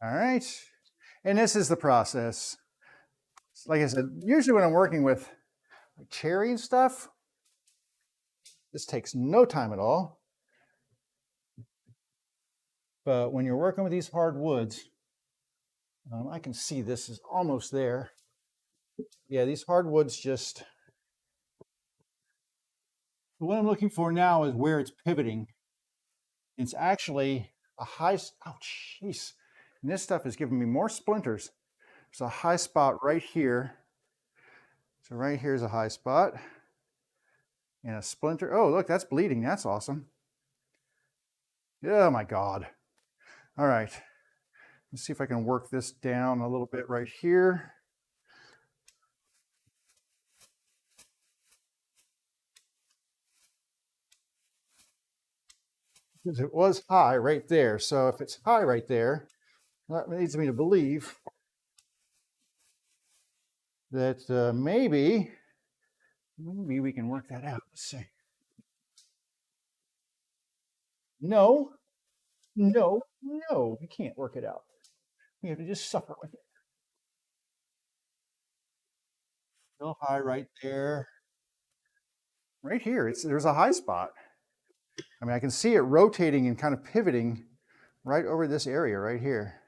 All right. And this is the process. Like I said, usually when I'm working with cherry and stuff, this takes no time at all. But when you're working with these hard woods, I can see this is almost there. Yeah, these hardwoods just, what I'm looking for now is where it's pivoting. It's actually a high, oh jeez. And this stuff is giving me more splinters. There's a high spot right here. So right here's a high spot. And a splinter. Oh, look, that's bleeding. That's awesome. Oh my God. All right. Let's see if I can work this down a little bit right here. Because it was high right there. So if it's high right there, that leads me to believe that maybe we can work that out. Let's see. No, no, no, we can't work it out. We have to just suffer with it. Still high right there. Right here, there's a high spot. I mean, I can see it rotating and kind of pivoting right over this area right here.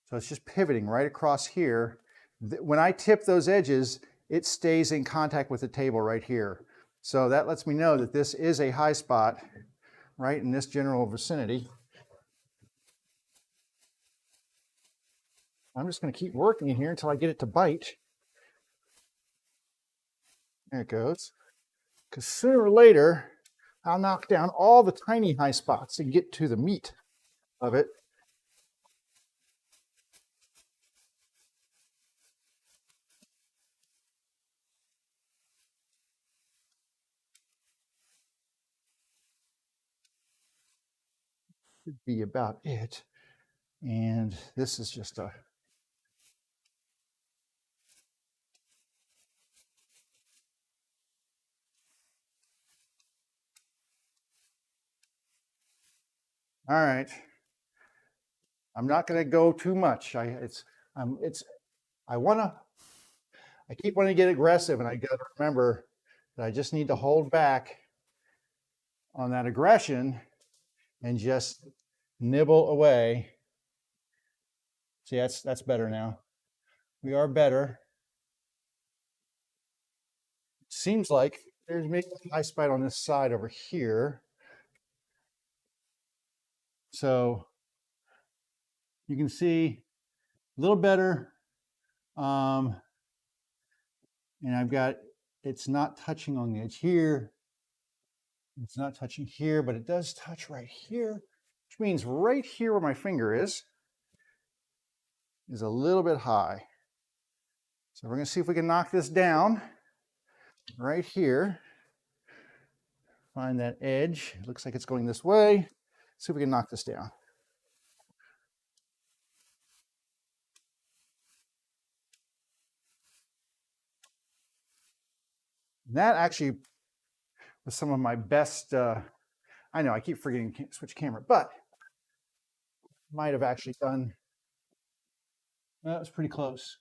So it's just pivoting right across here. When I tip those edges, it stays in contact with the table right here. So that lets me know that this is a high spot right in this general vicinity. I'm just going to keep working in here until I get it to bite. There it goes. Because sooner or later, I'll knock down all the tiny high spots and get to the meat of it. Should be about it. And this is just a all right. I'm not going to go too much. I keep wanting to get aggressive, and I got to remember that I just need to hold back on that aggression and just nibble away See, that's better now. We are better. Seems like there's maybe a high spot on this side over here. So you can see a little better. And I've got, it's not touching on the edge here. It's not touching here, but it does touch right here, which means right here where my finger is a little bit high. So we're going to see if we can knock this down right here. Find that edge. It looks like it's going this way. See if we can knock this down. That actually was some of my best, I know I keep forgetting to switch camera, but might have actually done, that was pretty close.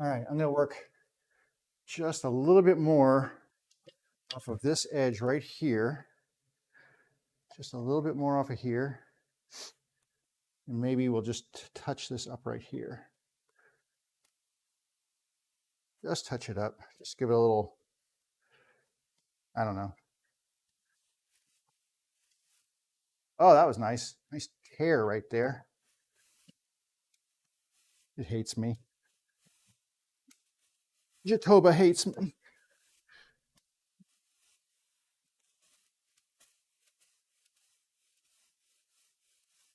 All right, I'm gonna work just a little bit more off of this edge right here. Just a little bit more off of here. And maybe we'll just touch this up right here. Just touch it up. Just give it a little, I don't know. Oh, that was nice. Nice tear right there. It hates me. Jatoba hates me.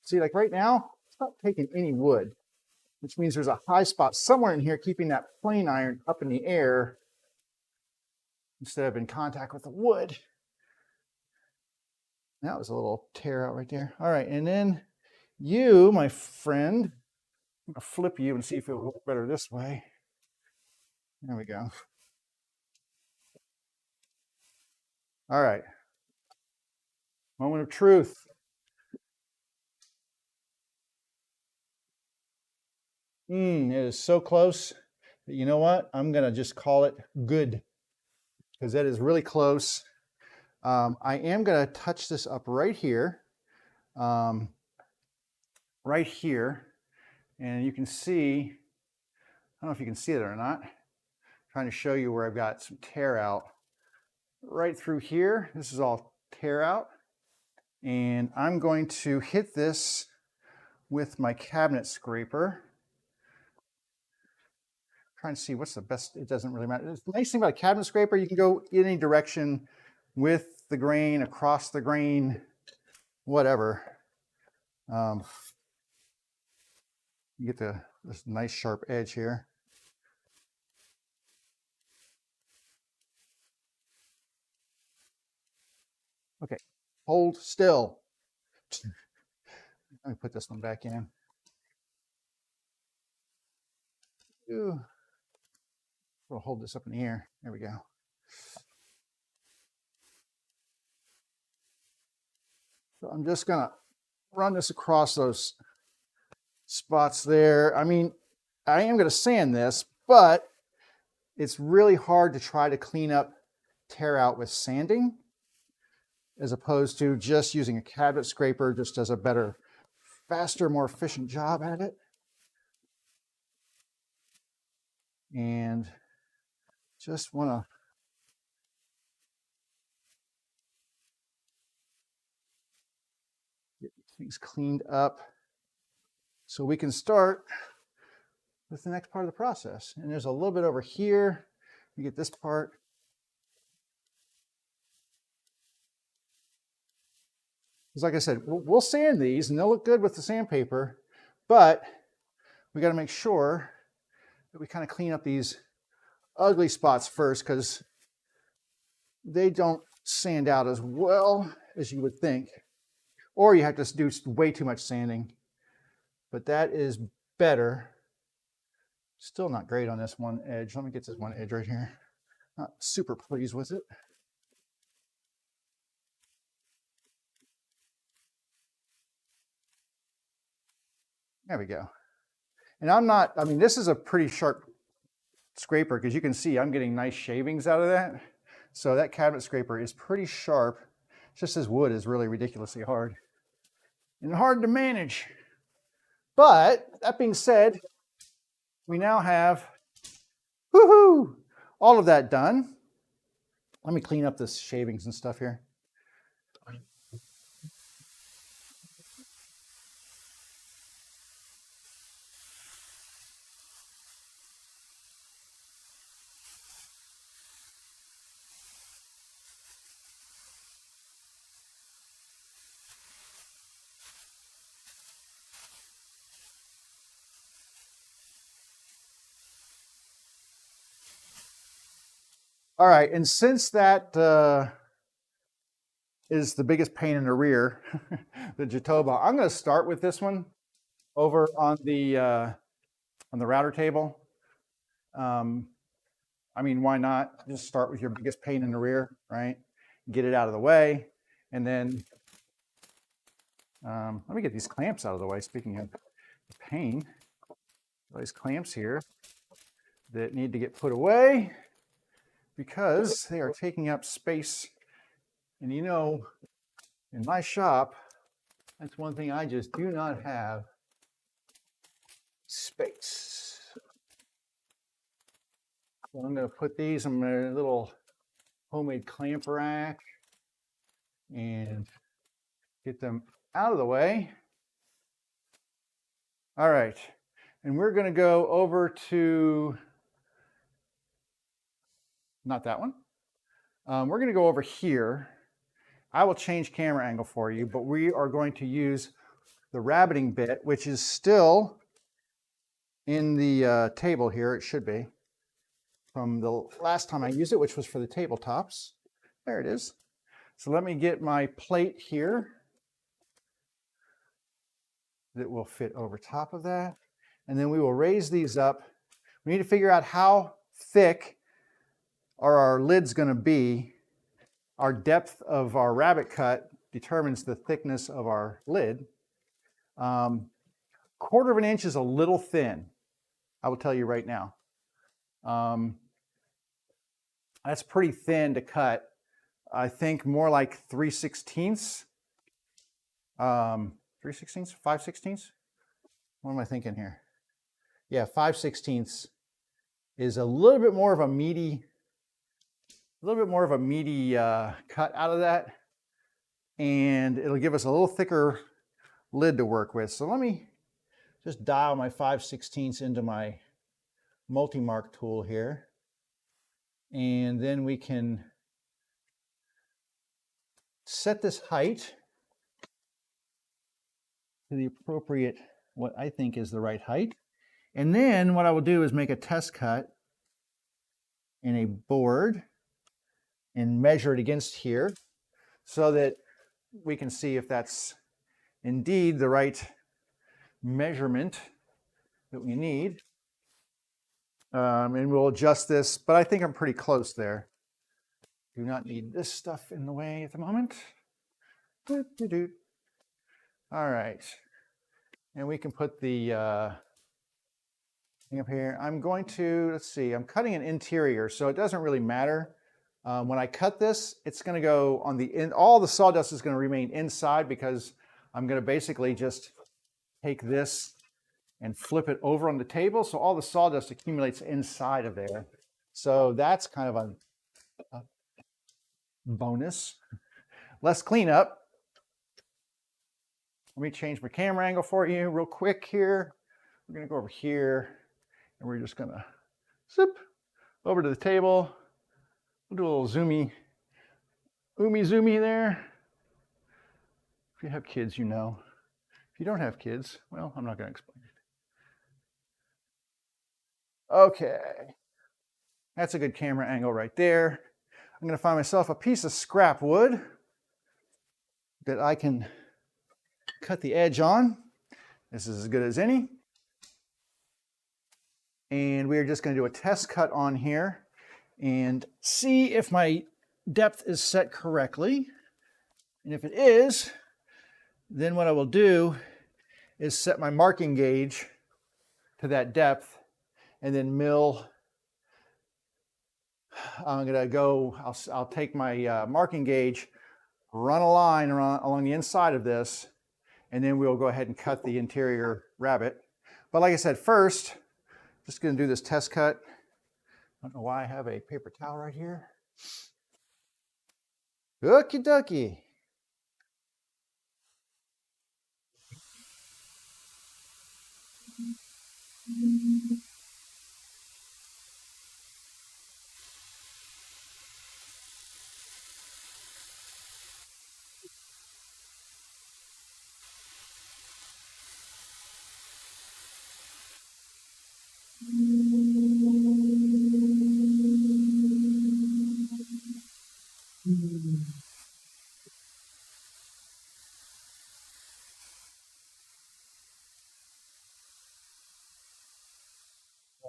See, like right now, it's not taking any wood, which means there's a high spot somewhere in here keeping that plane iron up in the air instead of in contact with the wood. That was a little tear out right there. All right, and then you, my friend, I'm gonna flip you and see if it will work better this way. There we go. All right. Moment of truth. It is so close that you know what? I'm gonna just call it good because that is really close. I am gonna touch this up right here, and you can see, I don't know if you can see it or not. I'm trying to show you where I've got some tear out right through here. This is all tear out. And I'm going to hit this with my cabinet scraper. Trying to see what's the best, it doesn't really matter. The nice thing about a cabinet scraper, you can go in any direction with the grain, across the grain, whatever. You get this nice sharp edge here. Okay, hold still. Let me put this one back in. Ooh. We'll hold this up in the air. There we go. So I'm just gonna run this across those spots there. I mean, I am gonna sand this, but it's really hard to try to clean up tear out with sanding as opposed to just using a cabinet scraper. Just does a better, faster, more efficient job at it. And just want to get things cleaned up so we can start with the next part of the process. And there's a little bit over here. You get this part. Because like I said, we'll sand these and they'll look good with the sandpaper, but we got to make sure that we kind of clean up these ugly spots first because they don't sand out as well as you would think. Or you have to do way too much sanding. But that is better. Still not great on this one edge. Let me get this one edge right here. Not super pleased with it. There we go. And I'm not, I mean, this is a pretty sharp scraper because you can see I'm getting nice shavings out of that. So that cabinet scraper is pretty sharp. It's just this wood is really ridiculously hard and hard to manage. But that being said, we now have, woohoo, all of that done. Let me clean up this shavings and stuff here. All right, and since that is the biggest pain in the rear, the Jatoba, I'm going to start with this one over on the router table. I mean, why not? Just start with your biggest pain in the rear, right? Get it out of the way, and then let me get these clamps out of the way. Speaking of pain, these clamps here that need to get put away because they are taking up space. And you know, in my shop, that's one thing I just do not have: space. So I'm going to put these in my little homemade clamp rack and get them out of the way. All right, and we're going to go over to, not that one. We're going to go over here. I will change camera angle for you, but we are going to use the Rabbeting Bit, which is still in the table here. It should be from the last time I used it, which was for the tabletops. There it is. So let me get my plate here that will fit over top of that. And then we will raise these up. We need to figure out how thick are our lids going to be. Our depth of our rabbet cut determines the thickness of our lid. 1/4 of an inch is a little thin, I will tell you right now. That's pretty thin to cut. I think more like 3/16. 3/16? 5/16? What am I thinking here? Yeah, 5/16 is a little bit more of a meaty, cut out of that, and it'll give us a little thicker lid to work with. So let me just dial my 5/16 into my multi-mark tool here, and then we can set this height to the appropriate, what I think is the right height. And then what I will do is make a test cut in a board and measure it against here so that we can see if that's indeed the right measurement that we need. And we'll adjust this, but I think I'm pretty close there. Do not need this stuff in the way at the moment. All right, and we can put the thing up here. I'm going to, let's see, I'm cutting an interior, so it doesn't really matter. When I cut this, it's going to go on the end. All the sawdust is going to remain inside because I'm going to basically just take this and flip it over on the table. So all the sawdust accumulates inside of there. So that's kind of a bonus. Less cleanup. Let me change my camera angle for you real quick here. We're going to go over here and we're just going to zip over to the table. We'll do a little zoomy there. If you have kids, you know. If you don't have kids, well, I'm not going to explain it. Okay. That's a good camera angle right there. I'm going to find myself a piece of scrap wood that I can cut the edge on. This is as good as any. And we're just going to do a test cut on here and see if my depth is set correctly. And if it is, then what I will do is set my marking gauge to that depth and then mill. I'm going to go, I'll take my marking gauge run a line along the inside of this, and then we'll go ahead and cut the interior rabbit. But like I said, first, just going to do this test cut. I don't know why I have a paper towel right here. Okie dokie.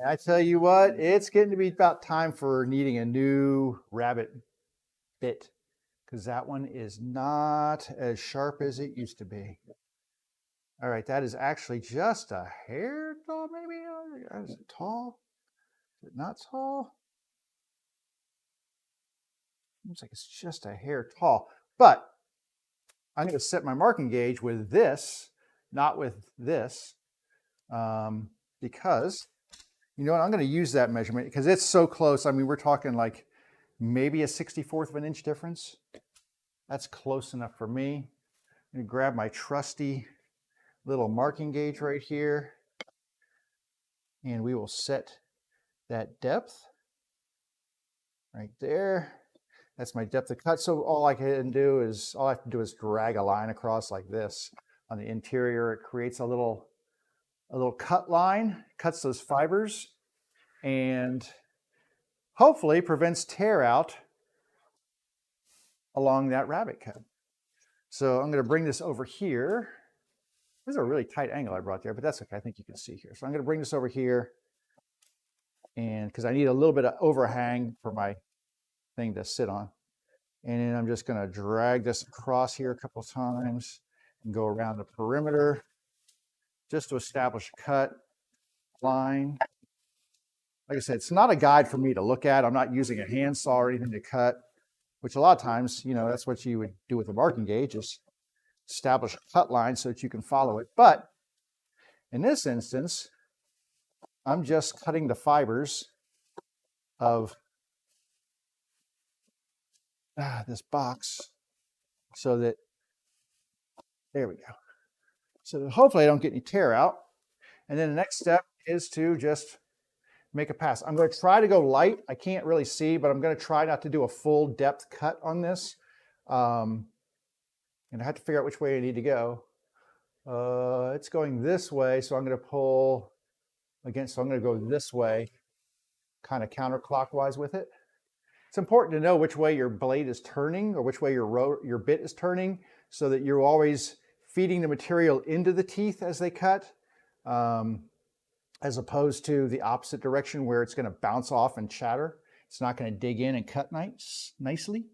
I tell you what, it's getting to be about time for needing a new rabbit bit, because that one is not as sharp as it used to be. All right, that is actually just a hair tall, maybe? Is it tall? Is it not tall? Seems like it's just a hair tall. But I'm going to set my marking gauge with this, not with this, because, you know what, I'm going to use that measurement because it's so close. I mean, we're talking like maybe a 64th of an inch difference. That's close enough for me. I'm going to grab my trusty little marking gauge right here, and we will set that depth right there. That's my depth of cut. So all I have to do is drag a line across like this on the interior. It creates a little cut line, cuts those fibers, and hopefully prevents tear out along that rabbit cut. So I'm going to bring this over here. This is a really tight angle I brought there, but that's okay. I think you can see here. So I'm going to bring this over here, and because I need a little bit of overhang for my thing to sit on. And then I'm just going to drag this across here a couple of times and go around the perimeter just to establish a cut line. Like I said, it's not a guide for me to look at. I'm not using a handsaw or anything to cut, which a lot of times, you know, that's what you would do with a marking gauge, is establish a cut line so that you can follow it. But in this instance, I'm just cutting the fibers of this box so that, there we go. So that hopefully I don't get any tear out. And then the next step is to just make a pass. I'm going to try to go light. I can't really see, but I'm going to try not to do a full depth cut on this. And I have to figure out which way I need to go. It's going this way, so I'm going to pull again. So I'm going to go this way, kind of counterclockwise with it. It's important to know which way your blade is turning or which way your bit is turning, so that you're always feeding the material into the teeth as they cut, as opposed to the opposite direction where it's going to bounce off and chatter. It's not going to dig in and cut nicely.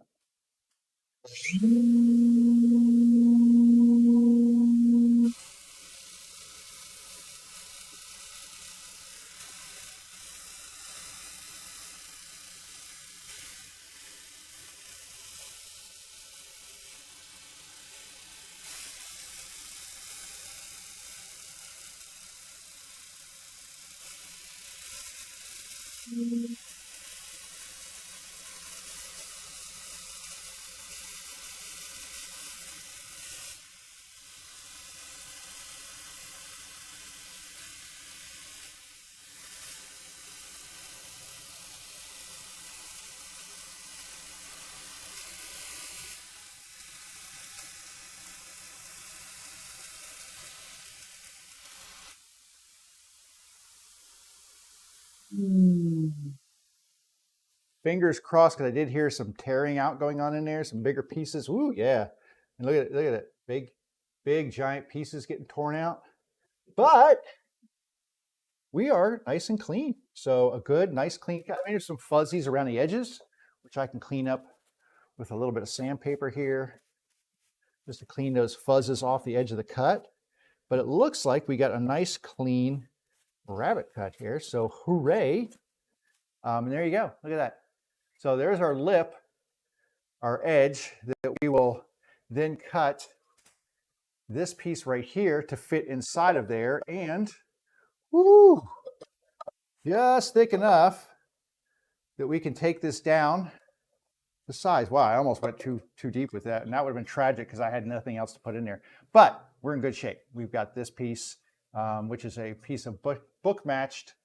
Fingers crossed, because I did hear some tearing out going on in there, some bigger pieces. Ooh, yeah. And look at it. Big, giant pieces getting torn out. But we are nice and clean. So a good, nice, clean cut. I mean, there's some fuzzies around the edges, which I can clean up with a little bit of sandpaper here, just to clean those fuzzes off the edge of the cut. But it looks like we got a nice, clean rabbit cut here. So hooray. And there you go. Look at that. So there's our lip, our edge that we will then cut this piece right here to fit inside of there, and woo, just thick enough that we can take this down the size. Wow, I almost went too deep with that, and that would have been tragic because I had nothing else to put in there. But we're in good shape. We've got this piece, which is a piece of book matched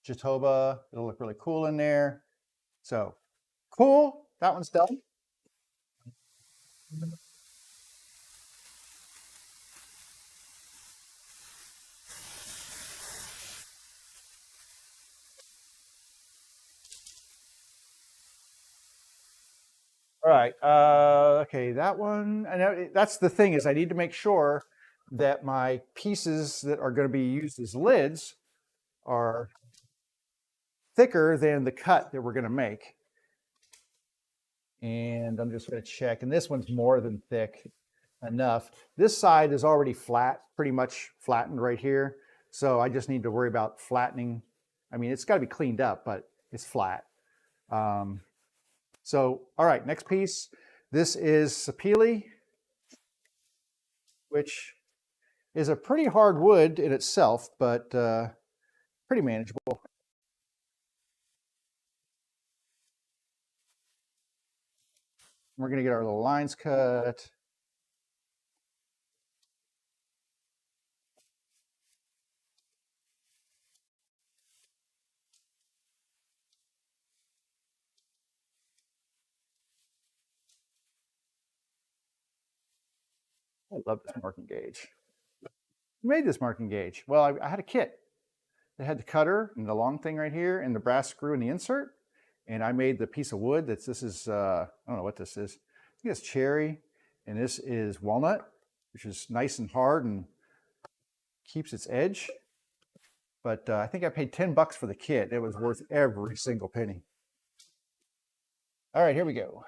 Jatoba. It'll look really cool in there. So cool, that one's done. All right, okay, that one, and that's the thing, is I need to make sure that my pieces that are going to be used as lids are thicker than the cut that we're going to make. And I'm just going to check, and this one's more than thick enough. This side is already flat, pretty much flattened right here. So I just need to worry about flattening. I mean, it's got to be cleaned up, but it's flat. So, all right, next piece. This is sapele, which is a pretty hard wood in itself, but pretty manageable. We're going to get our little lines cut. I love this marking gauge. Who made this marking gauge? Well, I had a kit that had the cutter and the long thing right here and the brass screw in the insert. And I made the piece of wood this is, I don't know what this is. I think it's cherry, and this is walnut, which is nice and hard and keeps its edge. But I think I paid $10 for the kit. It was worth every single penny. All right, here we go.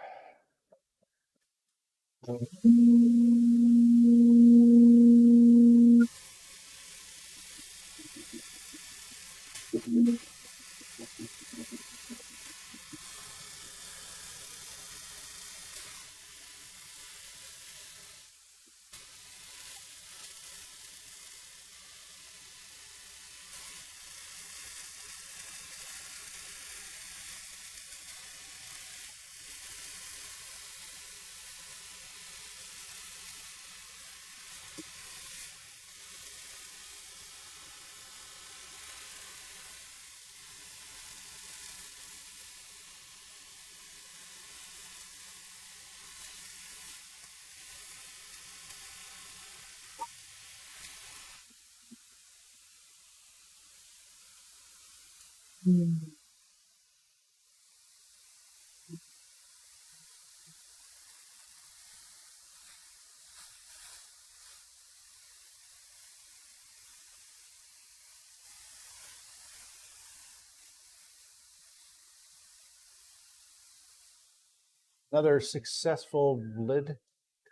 Another successful lid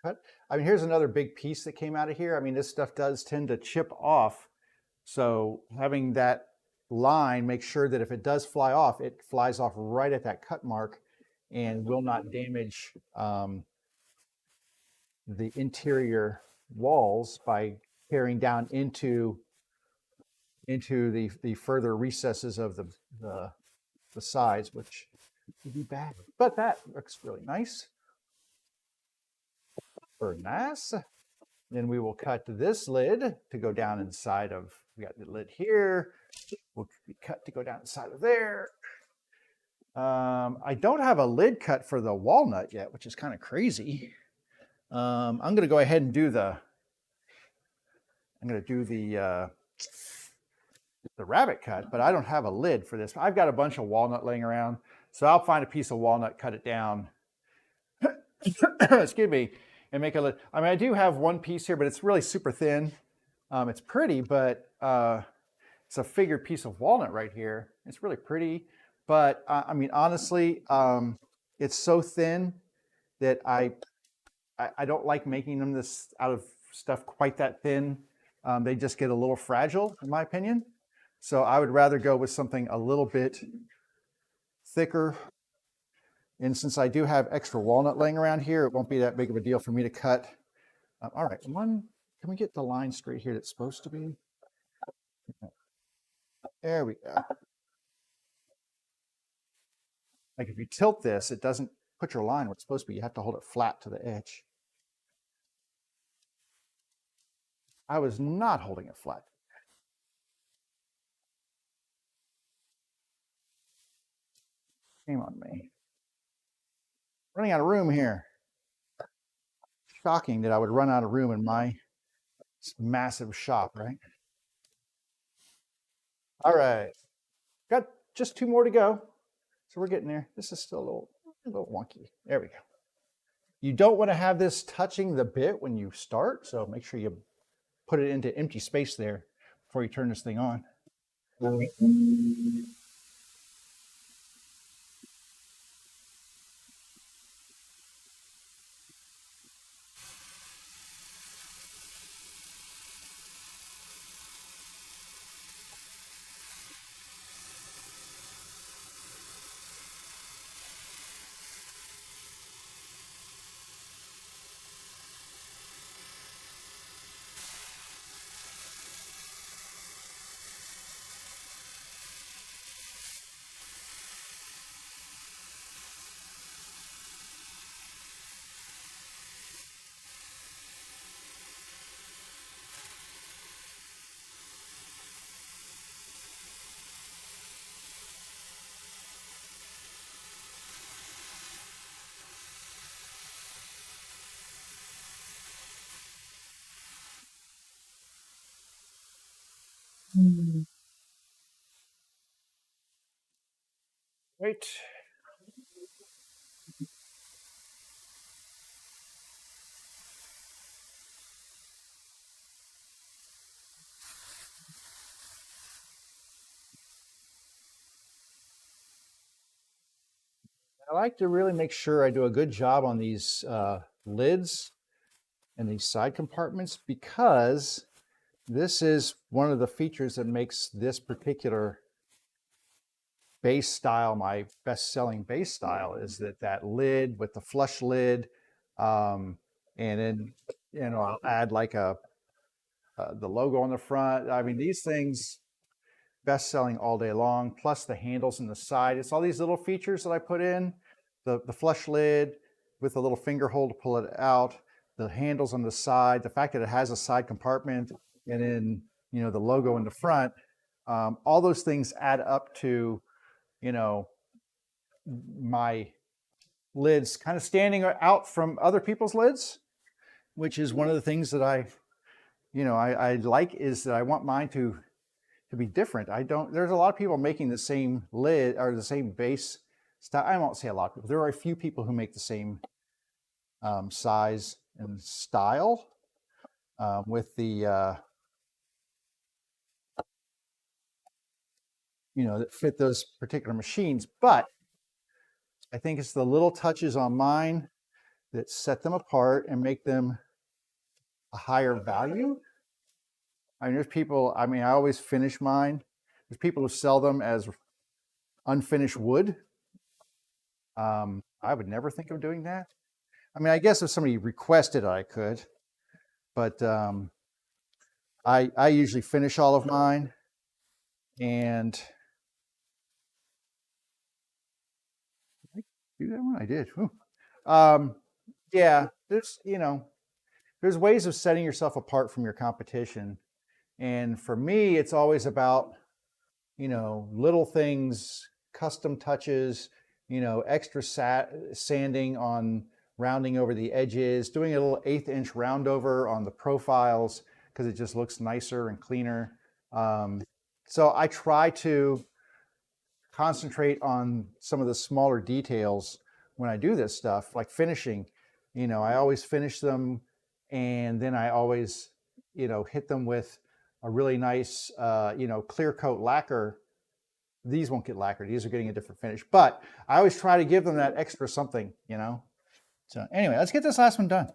cut. I mean, here's another big piece that came out of here. I mean, this stuff does tend to chip off. So having that line, make sure that if it does fly off, it flies off right at that cut mark and will not damage the interior walls by tearing down into the further recesses of the sides, which would be bad. But that looks really nice. Very nice. Then we will cut this lid to go down inside of, we got the lid here, will be cut to go down inside of there. I don't have a lid cut for the walnut yet, which is kind of crazy. I'm going to go ahead and do the rabbit cut, but I don't have a lid for this. I've got a bunch of walnut laying around, so I'll find a piece of walnut, cut it down, excuse me, and make a lid. I mean, I do have one piece here, but it's really super thin. It's pretty, but it's a figured piece of walnut right here. It's really pretty, but I mean, honestly, it's so thin that I don't like making them this out of stuff quite that thin. They just get a little fragile, in my opinion. So I would rather go with something a little bit thicker And since I do have extra walnut laying around here, it won't be that big of a deal for me to cut. All right, can we get the line straight here that's supposed to be? There we go. Like if you tilt this, it doesn't put your line where it's supposed to be. You have to hold it flat to the edge. I was not holding it flat. Shame on me. Running out of room here. Shocking that I would run out of room in my massive shop, right? All right. Got just 2 more to go. So we're getting there. This is still a little wonky. There we go. You don't want to have this touching the bit when you start, so make sure you put it into empty space there before you turn this thing on. Great. I like to really make sure I do a good job on these lids and these side compartments, because this is one of the features that makes this particular base style my best-selling base style, is that lid with the flush lid, and then I'll add like the logo on the front. I mean, these things best selling all day long, plus the handles in the side. It's all these little features that I put in, the flush lid with a little finger hole to pull it out, the handles on the side, the fact that it has a side compartment, and then the logo in the front. All those things add up to my lids kind of standing out from other people's lids, which is one of the things that I like, is that I want mine to be different. There's a lot of people making the same lid or the same base style. I won't say a lot of people. There are a few people who make the same size and style with the that fit those particular machines. But I think it's the little touches on mine that set them apart and make them a higher value. I mean, there's people, I always finish mine. There's people who sell them as unfinished wood. I would never think of doing that. I mean, I guess if somebody requested it, I could, but I usually finish all of mine, and did I do that one? I did. Yeah, there's ways of setting yourself apart from your competition. And for me, it's always about, little things, custom touches, extra sanding on rounding over the edges, doing a little 1/8 inch round over on the profiles because it just looks nicer and cleaner. So I try to concentrate on some of the smaller details when I do this stuff, like finishing. I always finish them, and then I always, hit them with a really nice, clear coat lacquer. These won't get lacquered. These are getting a different finish, but I always try to give them that extra something, So anyway, let's get this last one done.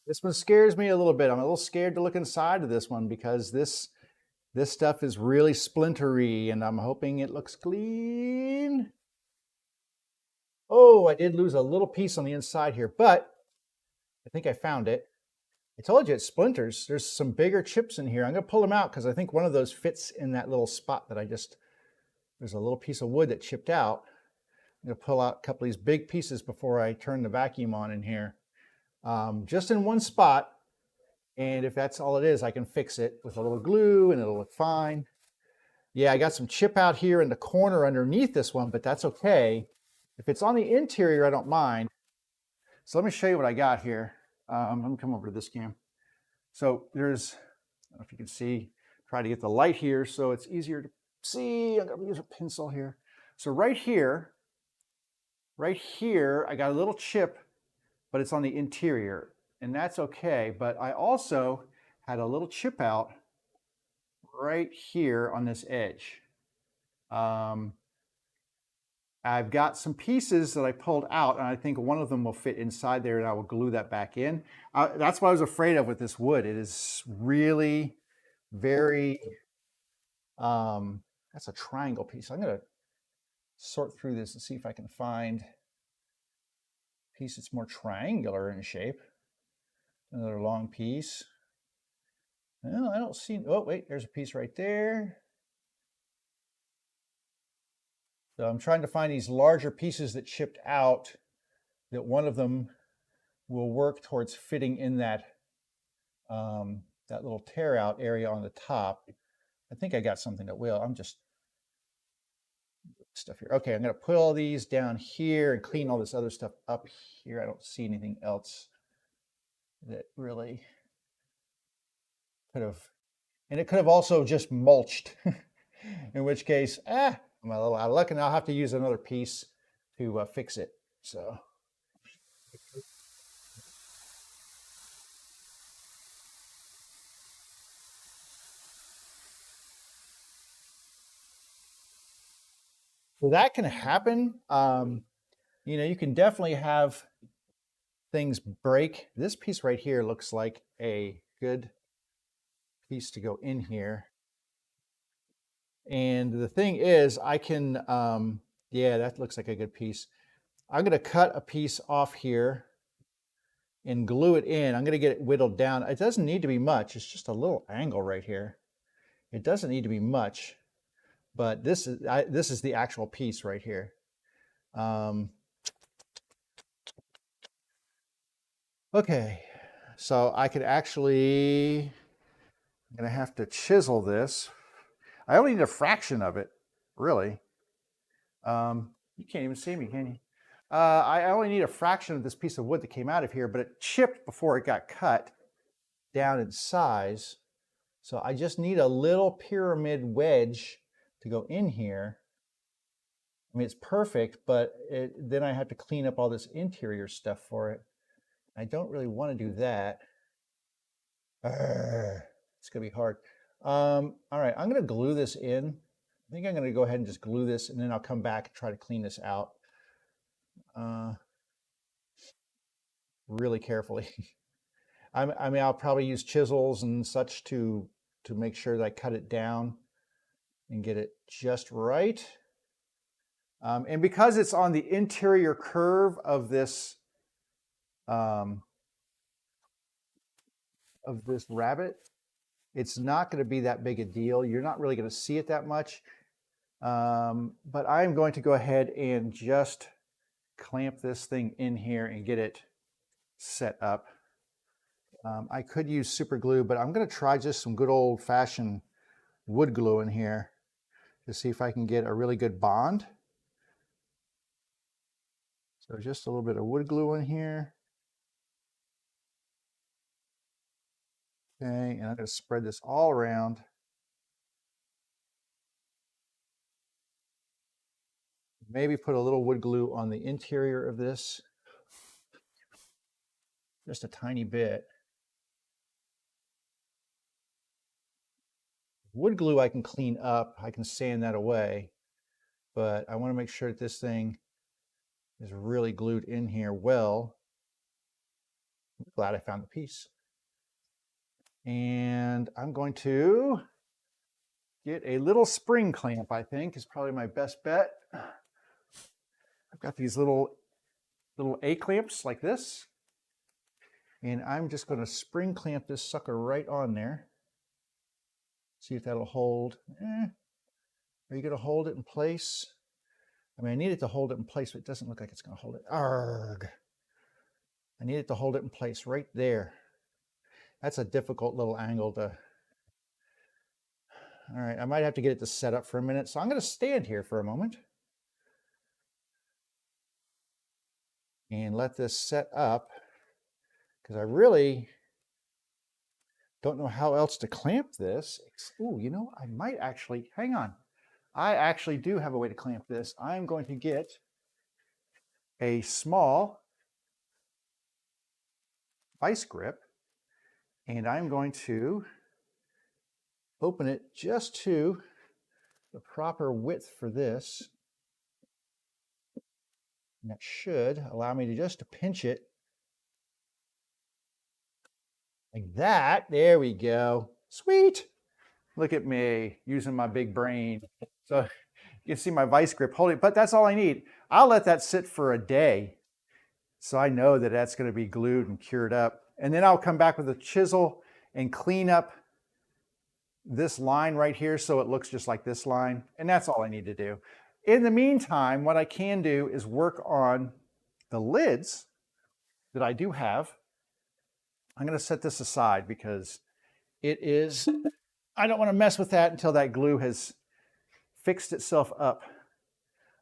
This one scares me a little bit. I'm a little scared to look inside of this one because this stuff is really splintery, and I'm hoping it looks clean. Oh, I did lose a little piece on the inside here, but I think I found it. I told you it splinters. There's some bigger chips in here. I'm going to pull them out because I think one of those fits in that little spot that there's a little piece of wood that chipped out. I'm going to pull out a couple of these big pieces before I turn the vacuum on in here. Just in one spot. And if that's all it is, I can fix it with a little glue and it'll look fine. Yeah, I got some chip out here in the corner underneath this one, but that's okay. If it's on the interior, I don't mind. So let me show you what I got here. Let me come over to this cam. So there's, I don't know if you can see, try to get the light here so it's easier to see. I'm gonna use a pencil here. So right here, I got a little chip, but it's on the interior, and that's okay. But I also had a little chip out right here on this edge. I've got some pieces that I pulled out, and I think one of them will fit inside there, and I will glue that back in. That's what I was afraid of with this wood. It is really very, that's a triangle piece. I'm going to sort through this and see if I can find a piece that's more triangular in shape. Another long piece. No, I don't see, oh wait, there's a piece right there. So I'm trying to find these larger pieces that chipped out, that one of them will work towards fitting in that, that little tear out area on the top. I think I got something that will. I'm just stuff here. Okay, I'm going to put all these down here and clean all this other stuff up here. I don't see anything else that really could have, and it could have also just mulched, in which case, I'm a little out of luck, and I'll have to use another piece to fix it. So. So that can happen. You know, you can definitely have things break. This piece right here looks like a good piece to go in here. And the thing is, I can, yeah, that looks like a good piece. I'm going to cut a piece off here and glue it in. I'm going to get it whittled down. It doesn't need to be much. It's just a little angle right here. It doesn't need to be much, but this is the actual piece right here. Okay, so I could actually, I'm going to have to chisel this. I only need a fraction of it, really. You can't even see me, can you? I only need a fraction of this piece of wood that came out of here, but it chipped before it got cut down in size. So I just need a little pyramid wedge to go in here. I mean, it's perfect, but then I have to clean up all this interior stuff for it. I don't really want to do that. It's going to be hard. All right, I'm going to glue this in. I think I'm going to go ahead and just glue this, and then I'll come back and try to clean this out really carefully. I mean, I'll probably use chisels and such to make sure that I cut it down and get it just right. And because it's on the interior curve of this rabbit, it's not going to be that big a deal. You're not really going to see it that much. But I'm going to go ahead and just clamp this thing in here and get it set up. I could use super glue, but I'm going to try just some good old-fashioned wood glue in here to see if I can get a really good bond. So just a little bit of wood glue in here. Okay, and I'm going to spread this all around. Maybe put a little wood glue on the interior of this. Just a tiny bit. Wood glue I can clean up. I can sand that away. But I want to make sure that this thing is really glued in here well. I'm glad I found the piece. And I'm going to get a little spring clamp, I think, is probably my best bet. I've got these little A clamps like this. And I'm just going to spring clamp this sucker right on there. See if that'll hold. Are you going to hold it in place? I mean, I need it to hold it in place, but it doesn't look like it's going to hold it. Arrgh. I need it to hold it in place right there. That's a difficult little angle to... All right, I might have to get it to set up for a minute. So I'm going to stand here for a moment and let this set up, because I really don't know how else to clamp this. Ooh, you know, I might actually, hang on. I actually do have a way to clamp this. I'm going to get a small vice grip, and I'm going to open it just to the proper width for this. And that should allow me to just to pinch it like that. There we go. Sweet. Look at me using my big brain. So you can see my vice grip holding, but that's all I need. I'll let that sit for a day, so I know that that's going to be glued and cured up. And then I'll come back with a chisel and clean up this line right here so it looks just like this line. And that's all I need to do. In the meantime, what I can do is work on the lids that I do have. I'm going to set this aside because it is, I don't want to mess with that until that glue has fixed itself up.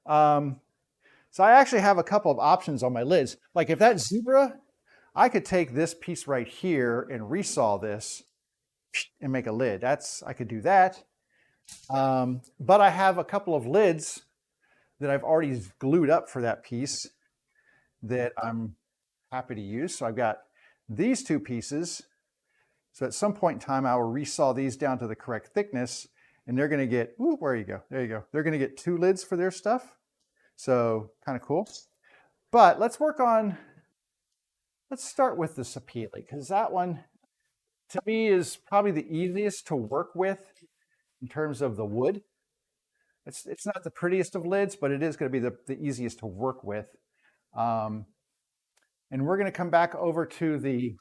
So I actually have a couple of options on my lids. Like if that zebra, I could take this piece right here and resaw this and make a lid. I could do that. But I have a couple of lids that I've already glued up for that piece that I'm happy to use. So I've got these two pieces. So at some point in time, I will resaw these down to the correct thickness, and they're going to get, ooh, where you go? There you go. They're going to get two lids for their stuff. So kind of cool. But let's start with the sapele, because that one to me is probably the easiest to work with in terms of the wood. It's not the prettiest of lids, but it is going to be the easiest to work with. And we're going to come back over to the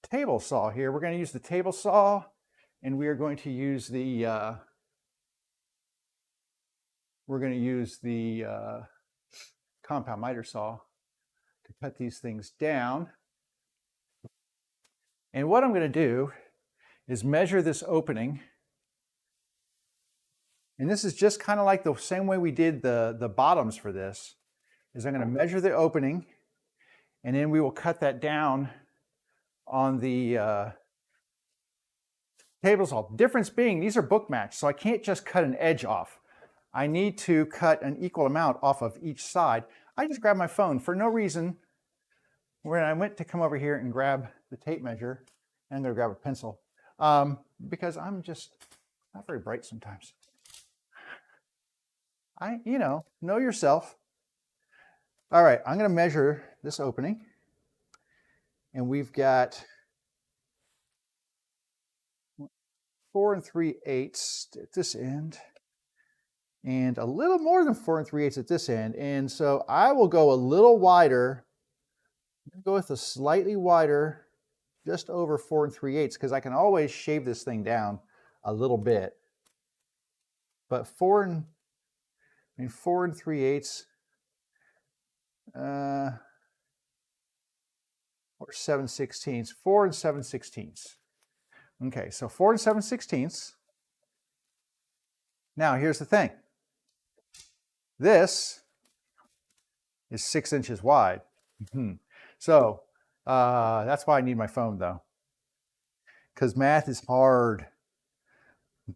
table saw here. We're going to use the table saw, and we are going to use the compound miter saw to cut these things down. And what I'm going to do is measure this opening. And this is just kind of like the same way we did the bottoms for this, is I'm going to measure the opening, and then we will cut that down on the table saw. Difference being, these are book matched, so I can't just cut an edge off. I need to cut an equal amount off of each side. I just grabbed my phone for no reason. When I went to come over here and grab the tape measure, and I'm going to grab a pencil, because I'm just not very bright sometimes. Know yourself. All right, I'm going to measure this opening, and we've got 4 3/8 at this end, and a little more than 4 3/8 at this end. And so I will go a little wider. I'm going to go with a slightly wider, just over 4 3/8, because I can always shave this thing down a little bit. But 4 3/8, or 7/16, 4 7/16. Okay, so 4 7/16. Now here's the thing. This is 6 inches wide. So that's why I need my phone, though, because math is hard.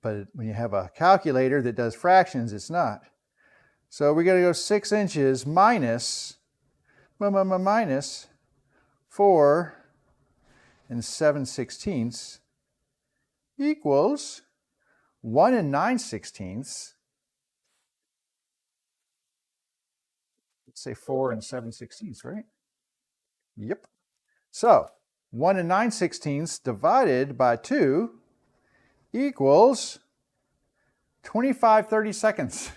But when you have a calculator that does fractions, it's not. So we're going to go 6 inches minus 4 7/16 equals 1 9/16. Let's say 4 7/16, right? Yep. So 1 9/16 divided by 2 equals 25 30-seconds.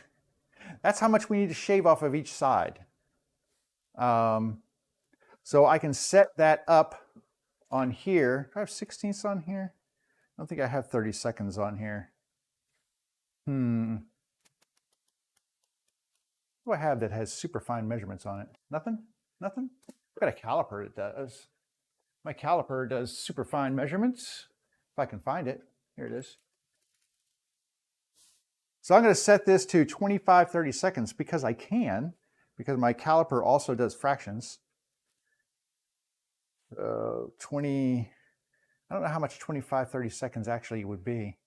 That's how much we need to shave off of each side. So I can set that up on here. Do I have 16ths on here? I don't think I have 30 seconds on here. What do I have that has super fine measurements on it? Nothing? Nothing? I've got a caliper that does. My caliper does super fine measurements. If I can find it. Here it is. So I'm going to set this to 25 30-seconds because I can, because my caliper also does fractions. 20, I don't know how much 25 30-seconds actually would be.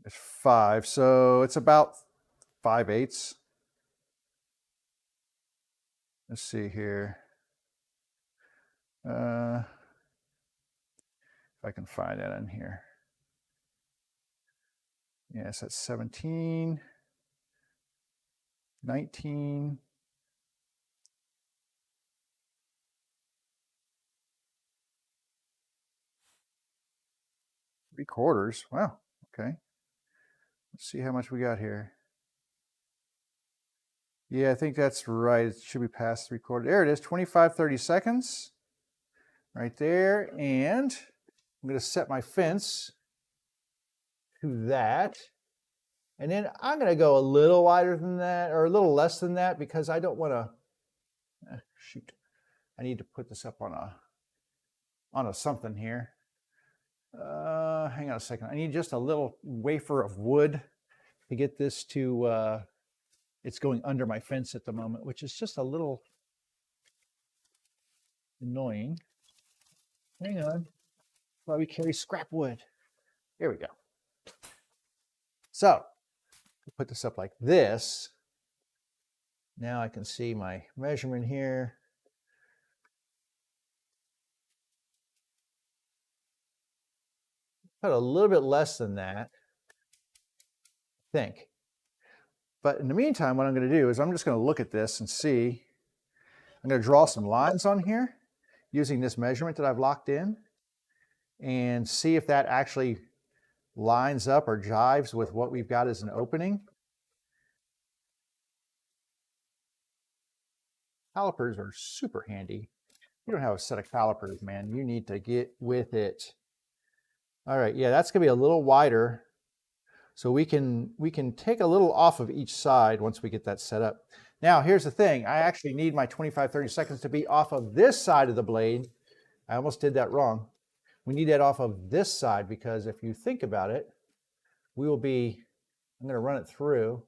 It's 5, so it's about 5/8. Let's see here. If I can find that in here. Yes, that's 17, 19. Three-quarters. Wow. Okay. Let's see how much we got here. Yeah, I think that's right. It should be past 3/4. There it is. 25 30-seconds. Right there. And I'm going to set my fence to that. And then I'm going to go a little wider than that, or a little less than that, because I don't want to, shoot, I need to put this up on a something here. Hang on a second. I need just a little wafer of wood to get this to, it's going under my fence at the moment, which is just a little annoying. Hang on. Why we carry scrap wood. Here we go. So, put this up like this. Now I can see my measurement here. Put a little bit less than that, I think. But in the meantime, what I'm going to do is I'm just going to look at this and see. I'm going to draw some lines on here using this measurement that I've locked in and see if that actually lines up or jives with what we've got as an opening. Calipers are super handy. You don't have a set of calipers, man. You need to get with it. All right, yeah, that's going to be a little wider. So we can take a little off of each side once we get that set up. Now, here's the thing. I actually need my 25 30-seconds to be off of this side of the blade. I almost did that wrong. We need that off of this side because if you think about it, we will be, I'm going to run it through.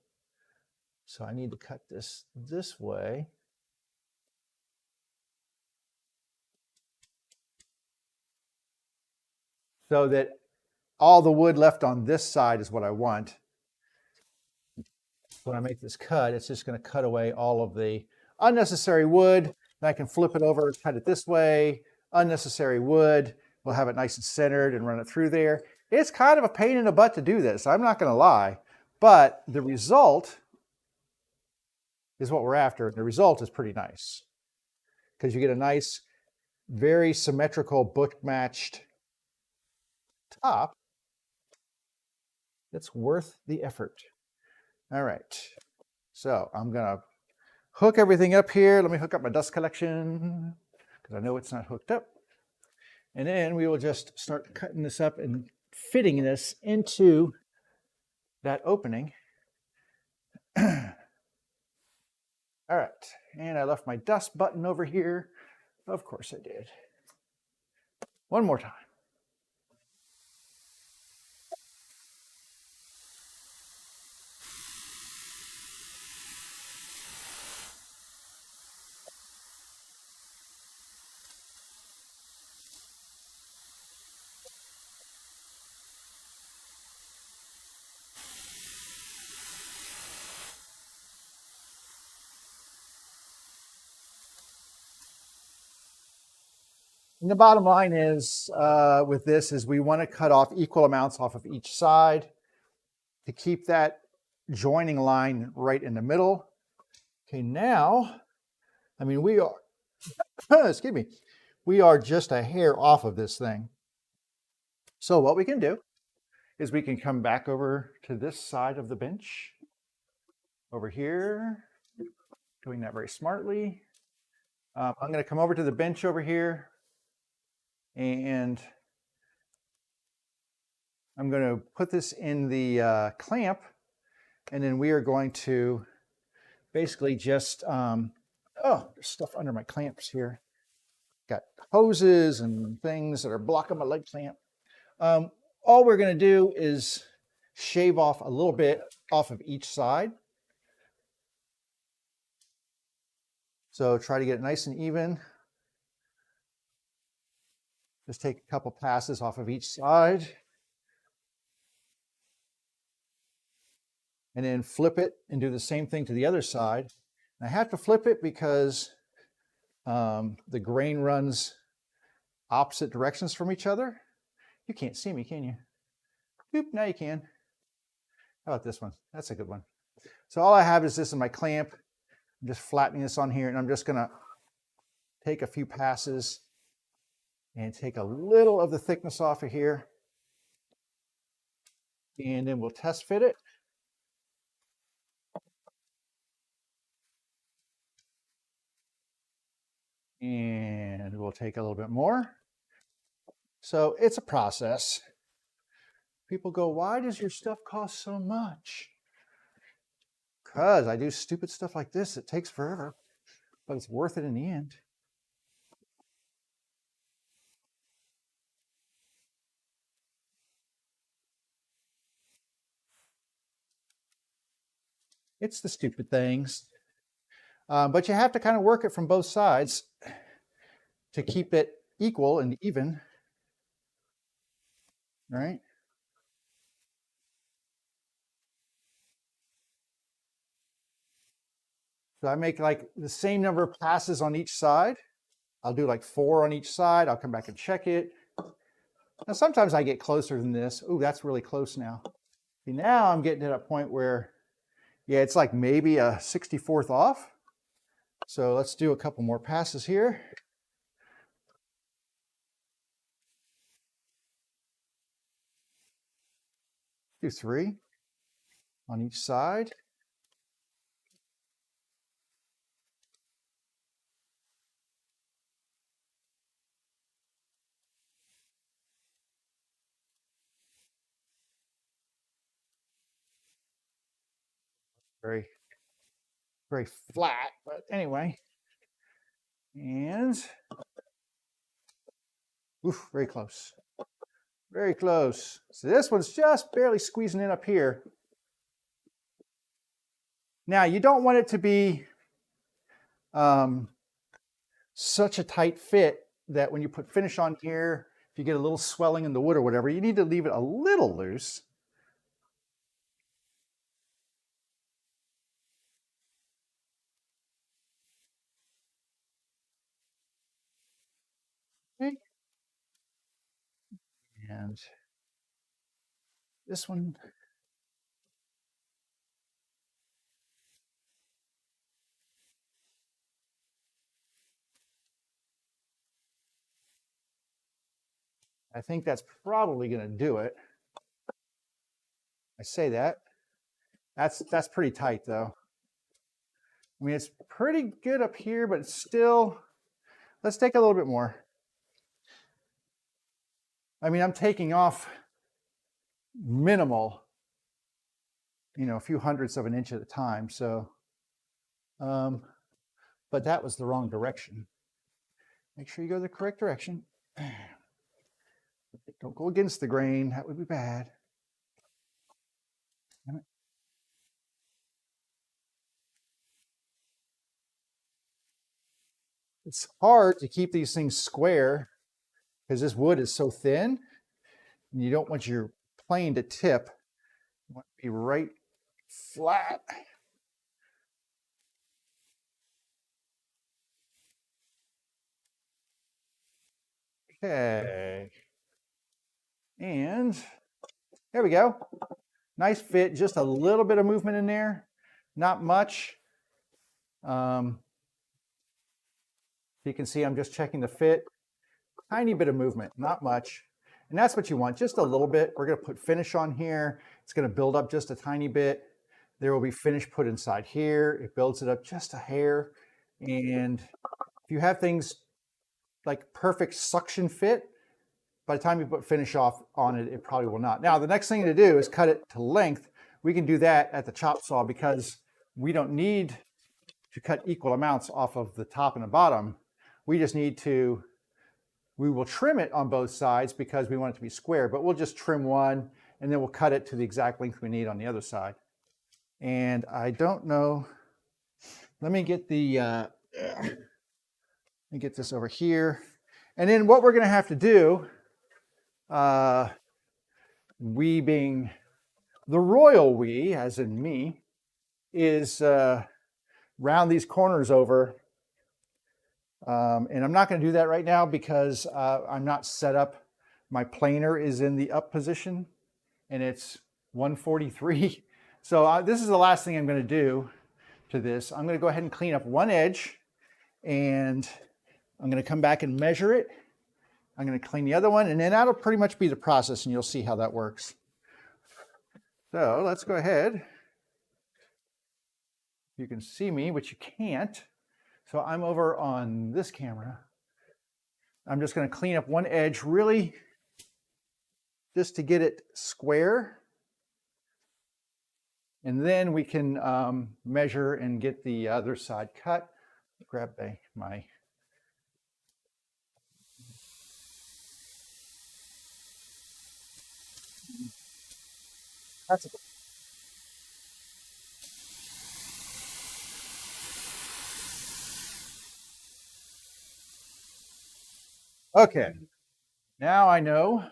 So I need to cut this way. So that all the wood left on this side is what I want. When I make this cut, it's just going to cut away all of the unnecessary wood. Then I can flip it over, cut it this way. Unnecessary wood. We'll have it nice and centered and run it through there. It's kind of a pain in the butt to do this. I'm not going to lie. But the result is what we're after. The result is pretty nice. Because you get a nice, very symmetrical, book-matched top that's worth the effort. All right, so I'm gonna hook everything up here. Let me hook up my dust collection because I know it's not hooked up. And then we will just start cutting this up and fitting this into that opening. All right, and I left my dust button over here. Of course I did. One more time. And the bottom line is, with this, is we want to cut off equal amounts off of each side to keep that joining line right in the middle. Okay, now, I mean, we are excuse me, we are just a hair off of this thing. So what we can do is we can come back over to this side of the bench, over here, doing that very smartly. I'm going to come over to the bench over here, and I'm going to put this in the clamp, and then we are going to basically just, oh, there's stuff under my clamps here. Got hoses and things that are blocking my leg clamp. All we're going to do is shave off a little bit off of each side. So try to get it nice and even. Just take a couple passes off of each side. And then flip it and do the same thing to the other side. And I have to flip it because the grain runs opposite directions from each other. You can't see me, can you? Boop, now you can. How about this one? That's a good one. So all I have is this in my clamp. I'm just flattening this on here, and I'm just gonna take a few passes and take a little of the thickness off of here. And then we'll test fit it. And we'll take a little bit more. So it's a process. People go, why does your stuff cost so much? Because I do stupid stuff like this. It takes forever, but it's worth it in the end. It's the stupid things. But you have to kind of work it from both sides to keep it equal and even, right? So I make like the same number of passes on each side. I'll do like 4 on each side. I'll come back and check it. Now sometimes I get closer than this. Ooh, that's really close now. See, now I'm getting to that point where, yeah, it's like maybe a 64th off. So let's do a couple more passes here. Do 3 on each side. Very, very flat, but anyway. And, oof, very close. Very close. So this one's just barely squeezing in up here. Now you don't want it to be such a tight fit that when you put finish on here, if you get a little swelling in the wood or whatever, you need to leave it a little loose. Okay. And this one. I think that's probably going to do it. I say that. That's pretty tight though. I mean, it's pretty good up here, but it's still, let's take a little bit more. I mean, I'm taking off minimal, you know, a few hundredths of an inch at a time. So, but that was the wrong direction. Make sure you go the correct direction. Don't go against the grain. That would be bad. It's hard to keep these things square because this wood is so thin, and you don't want your plane to tip. You want it to be right flat. Okay. And there we go. Nice fit, just a little bit of movement in there, not much. You can see I'm just checking the fit. Tiny bit of movement, not much. And that's what you want, just a little bit. We're gonna put finish on here. It's gonna build up just a tiny bit. There will be finish put inside here. It builds it up just a hair. And if you have things like perfect suction fit, by the time you put finish off on it, it probably will not. Now, the next thing to do is cut it to length. We can do that at the chop saw because we don't need to cut equal amounts off of the top and the bottom. We just need to, we will trim it on both sides because we want it to be square, but we'll just trim one and then we'll cut it to the exact length we need on the other side. And I don't know, let me get the, let me get this over here. And then what we're gonna have to do, we being the royal we, as in me, is round these corners over. And I'm not going to do that right now because I'm not set up. My planer is in the up position and it's 143. So this is the last thing I'm going to do to this. I'm going to go ahead and clean up one edge and I'm going to come back and measure it. I'm going to clean the other one, and then that'll pretty much be the process, and you'll see how that works. So let's go ahead. You can see me, but you can't. So I'm over on this camera. I'm just going to clean up one edge really just to get it square. And then we can measure and get the other side cut. Grab my That's it. Okay, now I know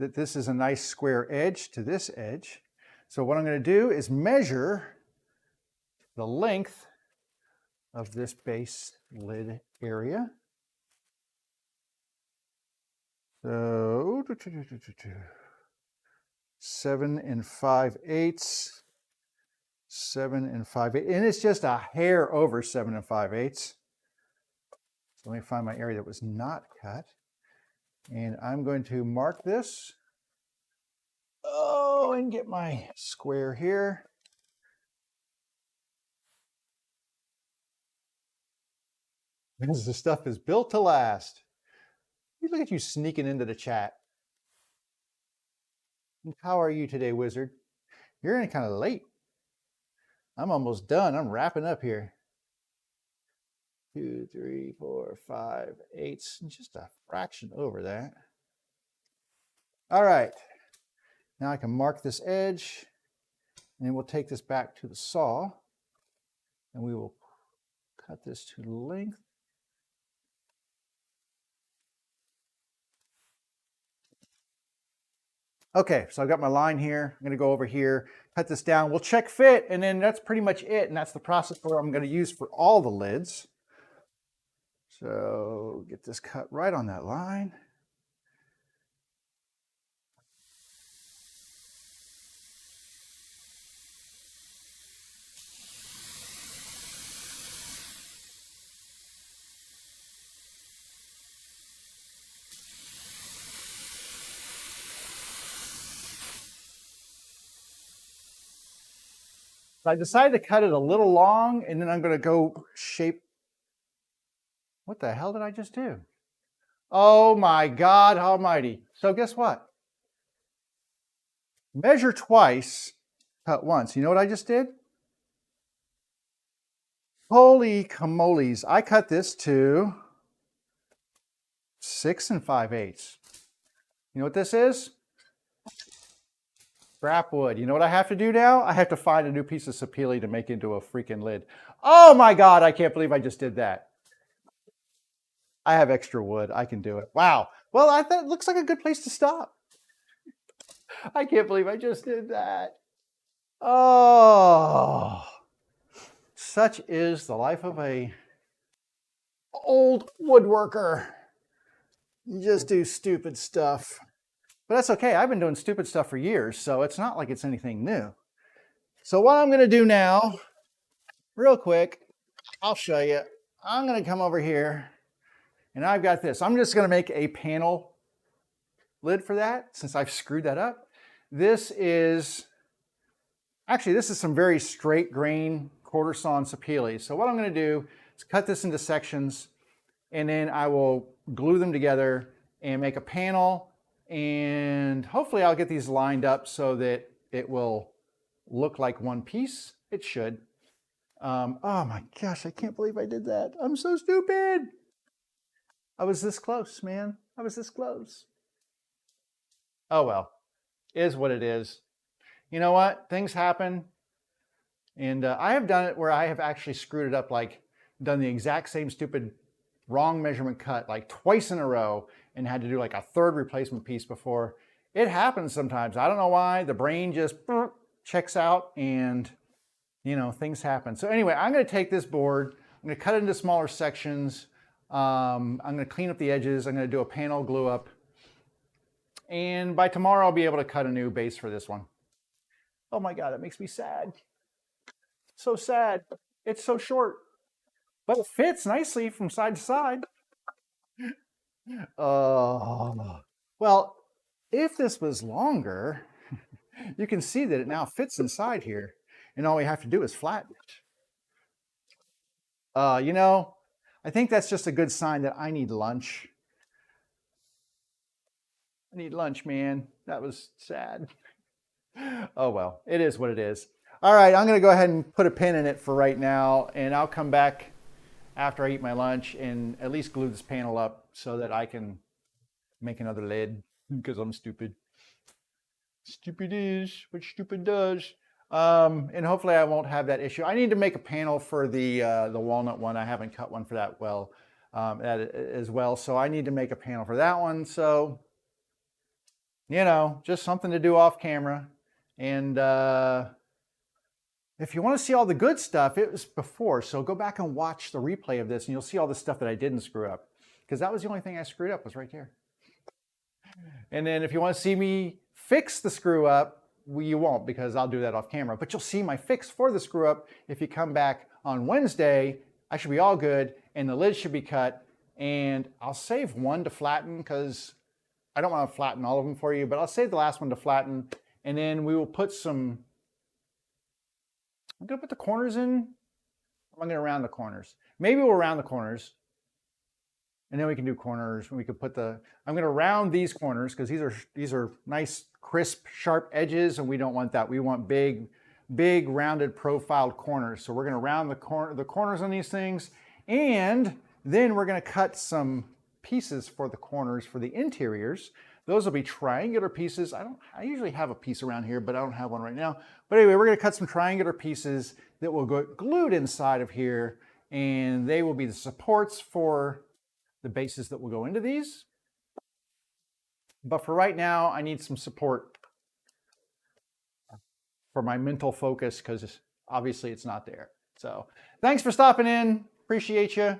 that this is a nice square edge to this edge. So what I'm going to do is measure the length of this base lid area. So 7 5/8, 7 5/8, and it's just a hair over 7 5/8. So let me find my area that was not cut, and I'm going to mark this. Oh, and get my square here. Because the stuff is built to last. Look at you sneaking into the chat. How are you today, Wizard? You're in kind of late. I'm almost done. I'm wrapping up here. 2, 3, 4, 5, 8, just a fraction over that. All right. Now I can mark this edge, and then we'll take this back to the saw, and we will cut this to length. Okay, so I've got my line here. I'm going to go over here, cut this down. We'll check fit, and then that's pretty much it. And that's the process where I'm going to use for all the lids. So get this cut right on that line. So I decided to cut it a little long, and then I'm going to go shape. What the hell did I just do? Oh my God almighty. So guess what? Measure twice, cut once. You know what I just did? Holy camoles. I cut this to 6 5/8. You know what this is? Scrap wood. You know what I have to do now? I have to find a new piece of sapele to make into a freaking lid. Oh my God, I can't believe I just did that. I have extra wood. I can do it. Wow. Well, I thought it looks like a good place to stop. I can't believe I just did that. Oh, such is the life of a old woodworker. You just do stupid stuff. But that's okay. I've been doing stupid stuff for years, so it's not like it's anything new. So what I'm going to do now, real quick, I'll show you. I'm going to come over here and I've got this. I'm just going to make a panel lid for that since I've screwed that up. This is some very straight grain quarter sawn sapele. So what I'm going to do is cut this into sections and then I will glue them together and make a panel, and hopefully I'll get these lined up so that it will look like one piece. It should. Oh my gosh, I can't believe I did that. I'm so stupid. I was this close, man. I was this close. Oh well, it is what it is. You know what? Things happen. And I have done it where I have actually screwed it up, like done the exact same stupid wrong measurement cut like twice in a row and had to do like a third replacement piece before. It happens sometimes. I don't know why. The brain just checks out and, you know, things happen. So anyway, I'm going to take this board. I'm going to cut it into smaller sections. I'm going to clean up the edges. I'm going to do a panel glue up. And by tomorrow, I'll be able to cut a new base for this one. Oh my God, that makes me sad. So sad. It's so short. But it fits nicely from side to side. Well, if this was longer, you can see that it now fits inside here. And all we have to do is flatten it. You know, I think that's just a good sign that I need lunch. I need lunch, man. That was sad. Oh well, it is what it is. All right, I'm gonna go ahead and put a pin in it for right now, and I'll come back after I eat my lunch and at least glue this panel up so that I can make another lid, because I'm stupid. Stupid is what stupid does. And hopefully I won't have that issue. I need to make a panel for the walnut one. I haven't cut one for that well, as well. So I need to make a panel for that one. So, you know, just something to do off camera. And if you want to see all the good stuff, it was before. So go back and watch the replay of this and you'll see all the stuff that I didn't screw up. Because that was the only thing I screwed up, was right there. And then if you want to see me fix the screw up, well, you won't, because I'll do that off camera. But you'll see my fix for the screw up if you come back on Wednesday. I should be all good and the lid should be cut. And I'll save one to flatten because I don't want to flatten all of them for you, but I'll save the last one to flatten. And then we will put some, I'm going to put the corners in. I'm going to round the corners. Maybe we'll round the corners. And then we can do corners. We could put the, I'm going to round these corners because these are nice, crisp, sharp edges, and we don't want that. We want big, rounded, profiled corners. So we're going to round the corners on these things, and then we're going to cut some pieces for the corners for the interiors. Those will be triangular pieces. I usually have a piece around here, but I don't have one right now. But anyway, we're going to cut some triangular pieces that will go glued inside of here, and they will be the supports for the bases that will go into these. But for right now, I need some support for my mental focus because obviously it's not there. So thanks for stopping in. Appreciate you.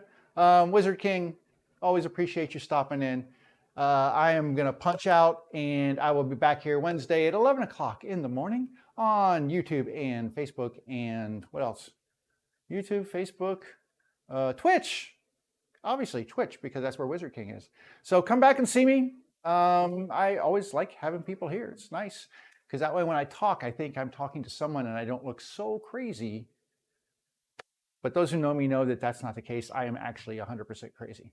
Wizard King, always appreciate you stopping in. I am going to punch out and I will be back here Wednesday at 11 o'clock in the morning on YouTube and Facebook and what else? YouTube, Facebook, Twitch. Obviously Twitch, because that's where Wizard King is. So come back and see me. I always like having people here. It's nice because that way when I talk, I think I'm talking to someone and I don't look so crazy. But those who know me know that that's not the case. I am actually 100% crazy.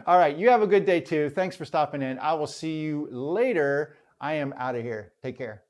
All right, you have a good day too. Thanks for stopping in. I will see you later. I am out of here. Take care.